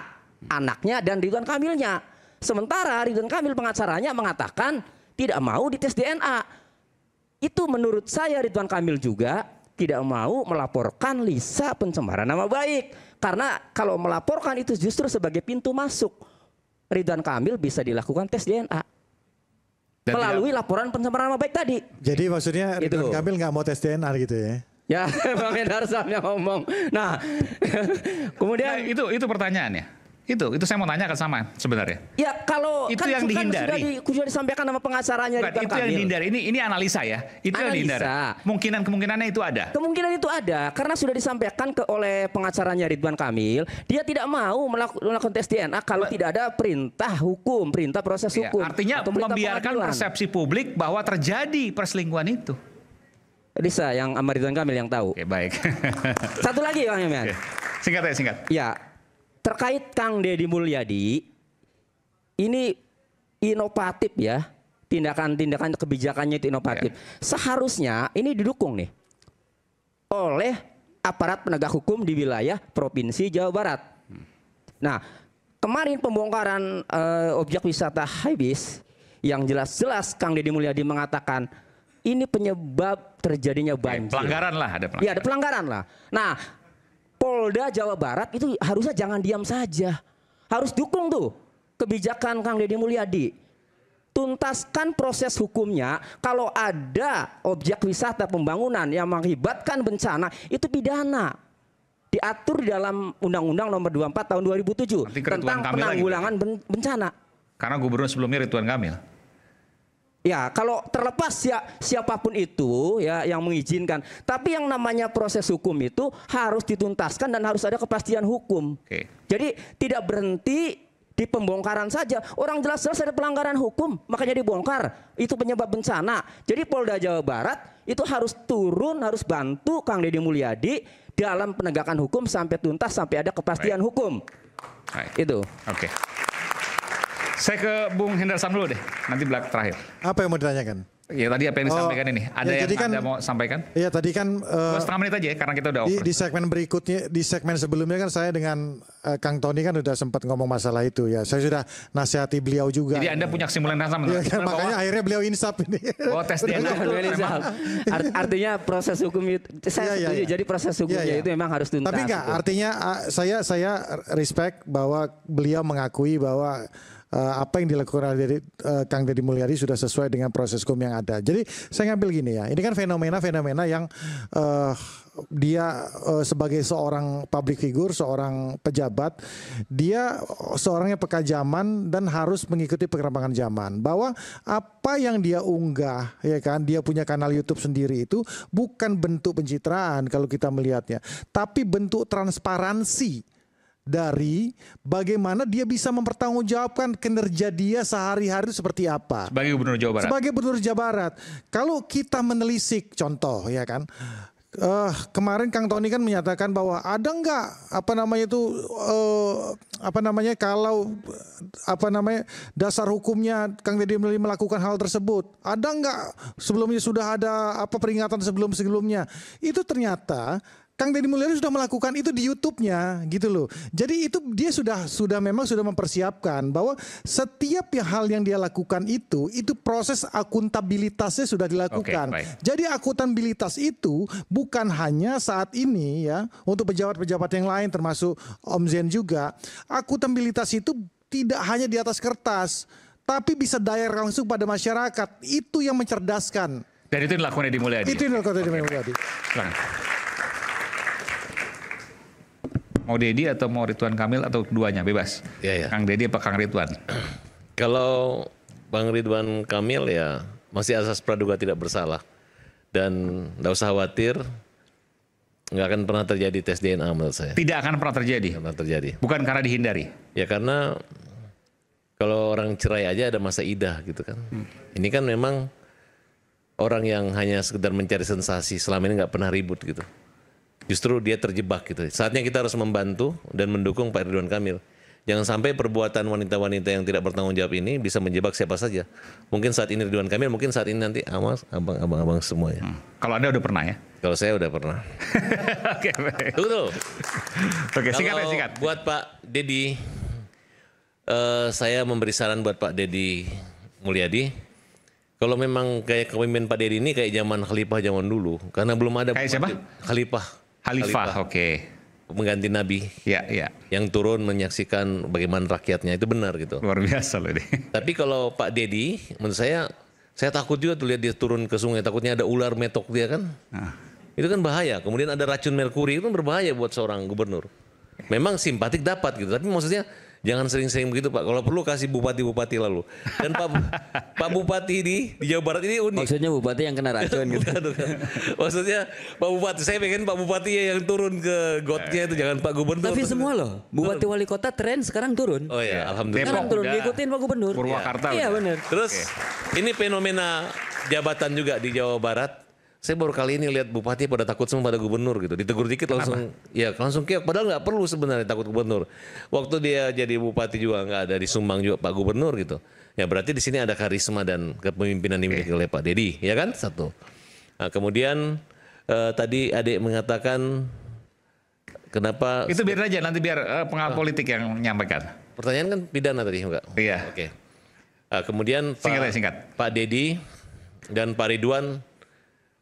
anaknya dan Ridwan Kamilnya. Sementara Ridwan Kamil pengacaranya mengatakan tidak mau dites DNA. Itu menurut saya Ridwan Kamil juga tidak mau melaporkan Lisa pencemaran nama baik. Karena kalau melaporkan itu justru sebagai pintu masuk. Ridwan Kamil bisa dilakukan tes DNA. Melalui laporan pencemaran nama baik tadi. Jadi maksudnya Ridwan Kamil nggak mau tes DNA gitu ya? Ya, Bang Hendar yang ngomong. Nah, kemudian itu pertanyaannya. Itu saya mau tanya ke sama sebenarnya. Ya kalau itu kan yang dihindari. Sudah disampaikan nama pengacaranya Ridwan Kamil. Itu yang dihindari. Ini analisa ya. Itu yang dihindari. Kemungkinannya itu ada. Kemungkinan itu ada karena sudah disampaikan oleh pengacaranya Ridwan Kamil, dia tidak mau melakukan tes DNA kalau tidak ada perintah hukum, perintah proses hukum. Artinya membiarkan persepsi publik bahwa terjadi perselingkuhan itu. Lisa yang sama Ridwan Kamil yang tahu. Oke, baik. Satu lagi Bang Emen. Singkat. Ya. Terkait Kang Deddy Mulyadi, ini inovatif ya, tindakan kebijakannya itu inovatif. Seharusnya ini didukung nih oleh aparat penegak hukum di wilayah Provinsi Jawa Barat. Nah, kemarin pembongkaran objek wisata Haibis yang jelas-jelas Kang Deddy Mulyadi mengatakan ini penyebab terjadinya banjir. Pelanggaran lah, ada pelanggaran. Iya, ada pelanggaran lah. Nah, Polda Jawa Barat itu harusnya jangan diam saja. Harus dukung tuh kebijakan Kang Deddy Mulyadi. Tuntaskan proses hukumnya. Kalau ada objek wisata pembangunan yang mengakibatkan bencana, itu pidana. Diatur di dalam Undang-Undang Nomor 24 Tahun 2007 tentang penanggulangan bencana. Karena gubernur sebelumnya Ridwan Kamil. Ya, kalau terlepas siapapun itu ya yang mengizinkan. Tapi yang namanya proses hukum itu harus dituntaskan dan harus ada kepastian hukum. Jadi tidak berhenti di pembongkaran saja. Orang jelas-jelas ada pelanggaran hukum, makanya dibongkar. Itu penyebab bencana. Jadi Polda Jawa Barat itu harus turun, harus bantu Kang Deddy Mulyadi dalam penegakan hukum sampai tuntas, sampai ada kepastian hukum. Itu. Oke. Saya ke Bung Hendar Sam dulu deh, nanti belakang terakhir. Apa yang mau ditanyakan? Ya tadi apa yang disampaikan ini? Ada ya, yang Anda mau sampaikan? Iya tadi kan 2,5 menit aja ya, karena kita udah over. Di segmen berikutnya, di segmen sebelumnya kan saya dengan Kang Tony kan udah sempat ngomong masalah itu ya. Saya sudah nasihati beliau juga. Jadi Anda punya kesimpulan yang sama? Ya, kan, makanya akhirnya beliau insaf ini. Oh, tes DNA itu memang. Artinya proses hukum itu, saya setuju. Jadi proses hukumnya itu memang harus tuntas. Tapi enggak, artinya saya respect bahwa beliau mengakui bahwa apa yang dilakukan oleh Kang Deddy Mulyadi sudah sesuai dengan proses hukum yang ada. Jadi saya ngambil gini ya, ini kan fenomena-fenomena yang dia sebagai seorang public figure, seorang pejabat, dia seorang yang peka zaman dan harus mengikuti perkembangan zaman. Bahwa apa yang dia unggah, ya kan, dia punya kanal YouTube sendiri itu bukan bentuk pencitraan kalau kita melihatnya, tapi bentuk transparansi dari bagaimana dia bisa mempertanggungjawabkan kinerja dia sehari-hari seperti apa. Sebagai Gubernur Jawa Barat. Sebagai Gubernur Jawa Barat. Kalau kita menelisik contoh ya kan. Kemarin Kang Tony kan menyatakan bahwa ada nggak kalau dasar hukumnya Kang Deddy Mulyadi melakukan hal tersebut, ada nggak sebelumnya sudah ada peringatan sebelumnya. Itu ternyata Kang Deddy Mulyadi sudah melakukan itu di YouTube-nya gitu loh. Jadi itu dia sudah mempersiapkan bahwa setiap hal yang dia lakukan itu proses akuntabilitasnya sudah dilakukan. Jadi akuntabilitas itu bukan hanya saat ini ya untuk pejabat-pejabat yang lain termasuk Om Zen juga. Akuntabilitas itu tidak hanya di atas kertas, tapi bisa direct langsung pada masyarakat. Itu yang mencerdaskan. Dan itu dilakukan Deddy Mulyadi. Itu yang dilakukan Deddy Mulyadi. Silakan. Mau Deddy atau mau Ridwan Kamil atau keduanya bebas. Ya. Kang Deddy apa Kang Ridwan? Kalau Bang Ridwan Kamil ya masih asas praduga tidak bersalah dan nggak usah khawatir, nggak akan pernah terjadi tes DNA menurut saya. Tidak akan pernah terjadi. Tidak pernah terjadi. Bukan karena dihindari. Ya karena kalau orang cerai aja ada masa idah gitu kan. Ini kan memang orang yang hanya sekedar mencari sensasi, selama ini nggak pernah ribut gitu. Justru dia terjebak gitu. Saatnya kita harus membantu dan mendukung Pak Ridwan Kamil. Jangan sampai perbuatan wanita-wanita yang tidak bertanggung jawab ini bisa menjebak siapa saja. Mungkin saat ini Ridwan Kamil, mungkin saat ini nanti awas abang-abang semuanya. Kalau Anda udah pernah ya? Kalau saya udah pernah. Oke, baik. Tunggu. Oke, singkat. Buat Pak Deddy, saya memberi saran buat Pak Deddy Mulyadi. Kalau memang kayak kepemimpinan Pak Deddy ini kayak zaman Khalifah zaman dulu, karena belum ada. Kayak siapa? Khalifah, oke. Pengganti Nabi. Ya. Yang turun menyaksikan bagaimana rakyatnya, itu benar gitu. Luar biasa loh ini. Tapi kalau Pak Deddy, menurut saya takut juga tuh lihat dia turun ke sungai, takutnya ada ular metok dia kan. Itu kan bahaya. Kemudian ada racun merkuri, itu kan berbahaya buat seorang gubernur. Memang simpatik dapat gitu, tapi maksudnya jangan sering-sering begitu Pak. Kalau perlu kasih bupati-bupati lalu. Dan Pak Bupati di Jawa Barat ini unik. Maksudnya bupati yang kena racun gitu. Bukan. Maksudnya Pak Bupati, saya pengen Pak Bupati yang turun ke gotnya itu, jangan Pak Gubernur. Tapi semua loh, Bupati Wali Kota tren sekarang turun. Oh ya, alhamdulillah. Sekarang turun, ngikutin Pak Gubernur. Purwakarta. Iya benar. Terus ini fenomena jabatan juga di Jawa Barat. Saya baru kali ini lihat bupati pada takut semua pada gubernur gitu. Ditegur dikit langsung keok. Padahal nggak perlu sebenarnya takut gubernur. Waktu dia jadi bupati juga nggak ada di Sumbang juga Pak Gubernur gitu. Ya berarti di sini ada karisma dan kepemimpinan dimiliki oleh Pak Deddy, ya kan? Satu. Nah, kemudian tadi adik mengatakan kenapa? Itu biar aja nanti biar pengawal politik yang menyampaikan. Pertanyaan kan pidana tadi enggak? Iya. Oke. Kemudian singkat. Pak Deddy dan Pak Ridwan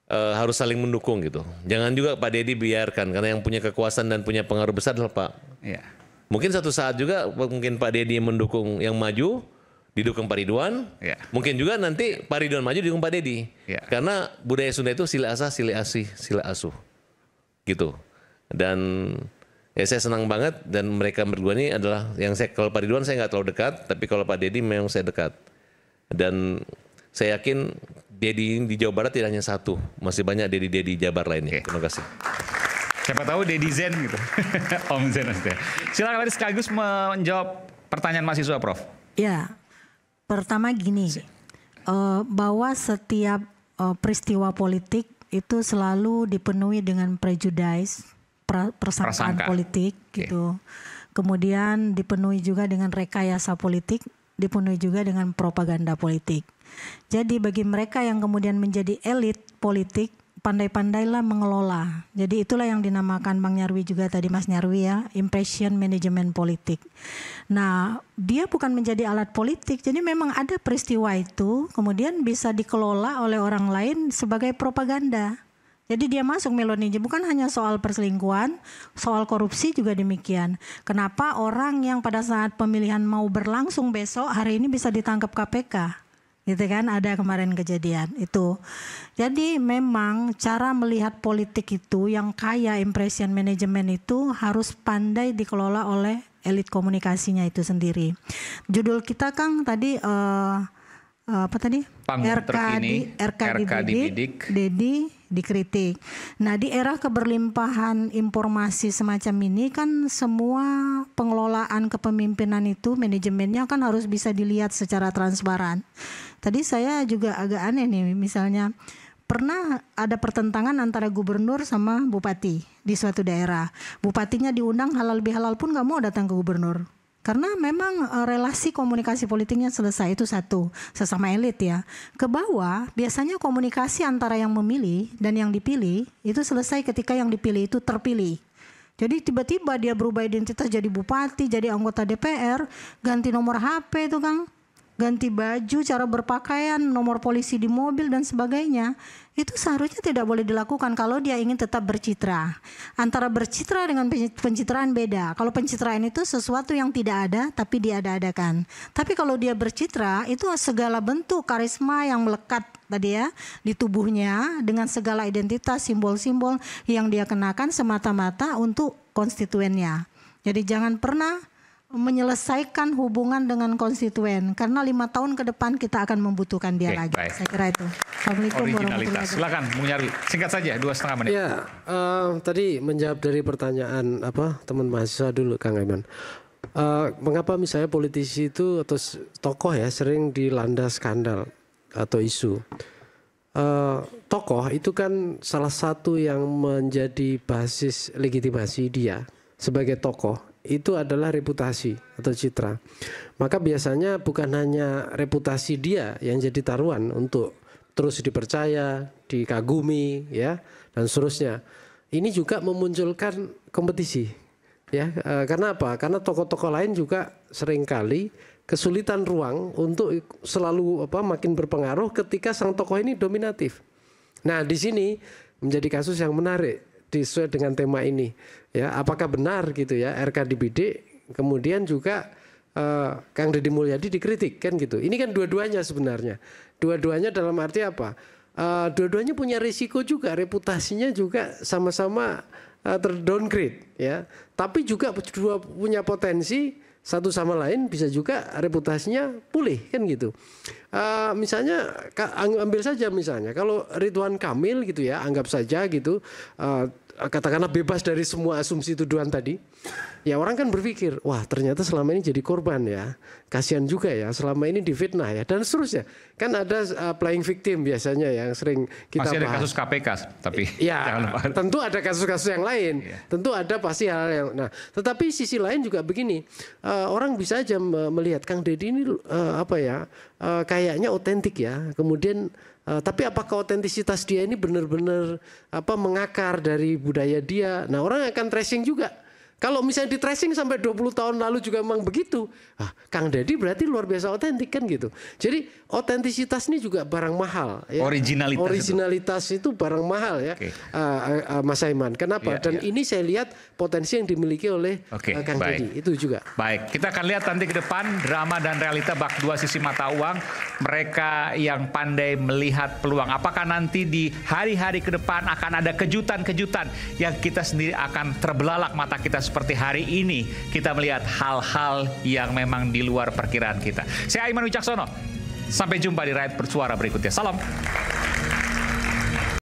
harus saling mendukung gitu. Jangan juga Pak Deddy biarkan, karena yang punya kekuasaan dan punya pengaruh besar adalah Pak. Iya. Mungkin satu saat juga mungkin Pak Deddy mendukung yang maju, didukung Pak Ridwan. Iya. Mungkin juga nanti Pak Ridwan maju didukung Pak Deddy. Iya. Karena budaya Sunda itu sila asah, sila asih, sila asuh. Gitu. Dan ya saya senang banget, dan mereka berdua ini adalah yang kalau Pak Ridwan saya nggak terlalu dekat, tapi kalau Pak Deddy memang saya dekat. Dan saya yakin Deddy di Jawa Barat tidak hanya satu, masih banyak Deddy Jabar lainnya. Terima kasih. Siapa tahu Deddy Zen gitu. Om Zen. Silakan tadi sekaligus menjawab Pertanyaan mahasiswa, Prof. Ya, pertama gini, bahwa setiap peristiwa politik itu selalu dipenuhi dengan prejudice, persangkaan politik gitu. Kemudian dipenuhi juga dengan rekayasa politik, dipenuhi juga dengan propaganda politik. Jadi bagi mereka yang kemudian menjadi elit politik, pandai-pandailah mengelola. Jadi itulah yang dinamakan Bang Nyarwi juga tadi, Mas Nyarwi ya, impression management politik. Nah, dia bukan menjadi alat politik, jadi memang ada peristiwa itu kemudian bisa dikelola oleh orang lain sebagai propaganda. Jadi dia masuk melonija, bukan hanya soal perselingkuhan, soal korupsi juga demikian. Kenapa orang yang pada saat pemilihan mau berlangsung besok, hari ini bisa ditangkap KPK? Gitu kan, ada kemarin kejadian itu. Jadi memang cara melihat politik itu yang kaya impression management itu harus pandai dikelola oleh elit komunikasinya itu sendiri. Judul kita Kang tadi apa tadi? RK dibidik, Dedi dikritik. Nah, di era keberlimpahan informasi semacam ini kan semua pengelolaan kepemimpinan itu manajemennya kan harus bisa dilihat secara transparan. Tadi saya juga agak aneh nih, misalnya pernah ada pertentangan antara gubernur sama bupati di suatu daerah. Bupatinya diundang halal bihalal pun nggak mau datang ke gubernur. Karena memang relasi komunikasi politiknya selesai, itu satu, sesama elit ya. Ke bawah biasanya komunikasi antara yang memilih dan yang dipilih itu selesai ketika yang dipilih itu terpilih. Jadi tiba-tiba dia berubah identitas jadi bupati, jadi anggota DPR, ganti nomor HP itu Kang, ganti baju, cara berpakaian, nomor polisi di mobil dan sebagainya. Itu seharusnya tidak boleh dilakukan kalau dia ingin tetap bercitra. Antara bercitra dengan pencitraan beda. Kalau pencitraan itu sesuatu yang tidak ada tapi diada-adakan. Tapi kalau dia bercitra itu segala bentuk karisma yang melekat tadi ya di tubuhnya dengan segala identitas, simbol-simbol yang dia kenakan semata-mata untuk konstituennya. Jadi jangan pernah menyelesaikan hubungan dengan konstituen karena 5 tahun ke depan kita akan membutuhkan dia lagi. Baik. Saya kira itu. Assalamualaikum warahmatullahi wabarakatuh. Silakan Bung Nyarwi, singkat saja 2,5 menit. Ya, tadi menjawab dari pertanyaan teman mahasiswa dulu Kang Aiman. Mengapa misalnya politisi itu atau tokoh ya sering dilanda skandal atau isu? Tokoh itu kan salah satu yang menjadi basis legitimasi dia sebagai tokoh itu adalah reputasi atau citra. Maka biasanya bukan hanya reputasi dia yang jadi taruhan untuk terus dipercaya, dikagumi ya dan seterusnya. Ini juga memunculkan kompetisi ya. Karena apa? Karena tokoh-tokoh lain juga seringkali kesulitan ruang untuk selalu makin berpengaruh ketika sang tokoh ini dominatif. Nah, di sini menjadi kasus yang menarik sesuai dengan tema ini ya, apakah benar gitu ya RK dibidik kemudian juga Kang Deddy Mulyadi dikritik kan gitu. Ini kan dua-duanya sebenarnya, dua-duanya dalam arti apa, dua-duanya punya risiko juga, reputasinya juga sama-sama terdowngrade ya, tapi juga punya potensi satu sama lain bisa juga reputasinya pulih kan gitu. Misalnya ambil saja misalnya kalau Ridwan Kamil gitu ya, anggap saja gitu katakanlah bebas dari semua asumsi tuduhan tadi. Ya orang kan berpikir, wah ternyata selama ini jadi korban ya, kasihan juga ya selama ini difitnah ya dan seterusnya. Kan ada playing victim biasanya yang sering kita bahas. Masih ada kasus KPK tapi ya tentu ada kasus-kasus yang lain, tentu ada pasti hal yang. Nah tetapi sisi lain juga begini, orang bisa aja melihat Kang Deddy ini kayaknya otentik ya, kemudian tapi apakah otentisitas dia ini benar-benar mengakar dari budaya dia? Nah orang akan tracing juga. Kalau misalnya di tracing sampai 20 tahun lalu juga memang begitu, Kang Deddy berarti luar biasa otentik kan gitu. Jadi otentisitas ini juga barang mahal. Ya. Originalitas itu barang mahal ya, Mas Aiman. Kenapa? Dan ini saya lihat potensi yang dimiliki oleh Kang Deddy itu juga. Baik, kita akan lihat nanti ke depan drama dan realita bak dua sisi mata uang. Mereka yang pandai melihat peluang. Apakah nanti di hari-hari ke depan akan ada kejutan-kejutan yang kita sendiri akan terbelalak mata kita seperti hari ini kita melihat hal-hal yang memang di luar perkiraan kita. Saya Aiman Wicaksono. Sampai jumpa di Rakyat Bersuara berikutnya. Salam.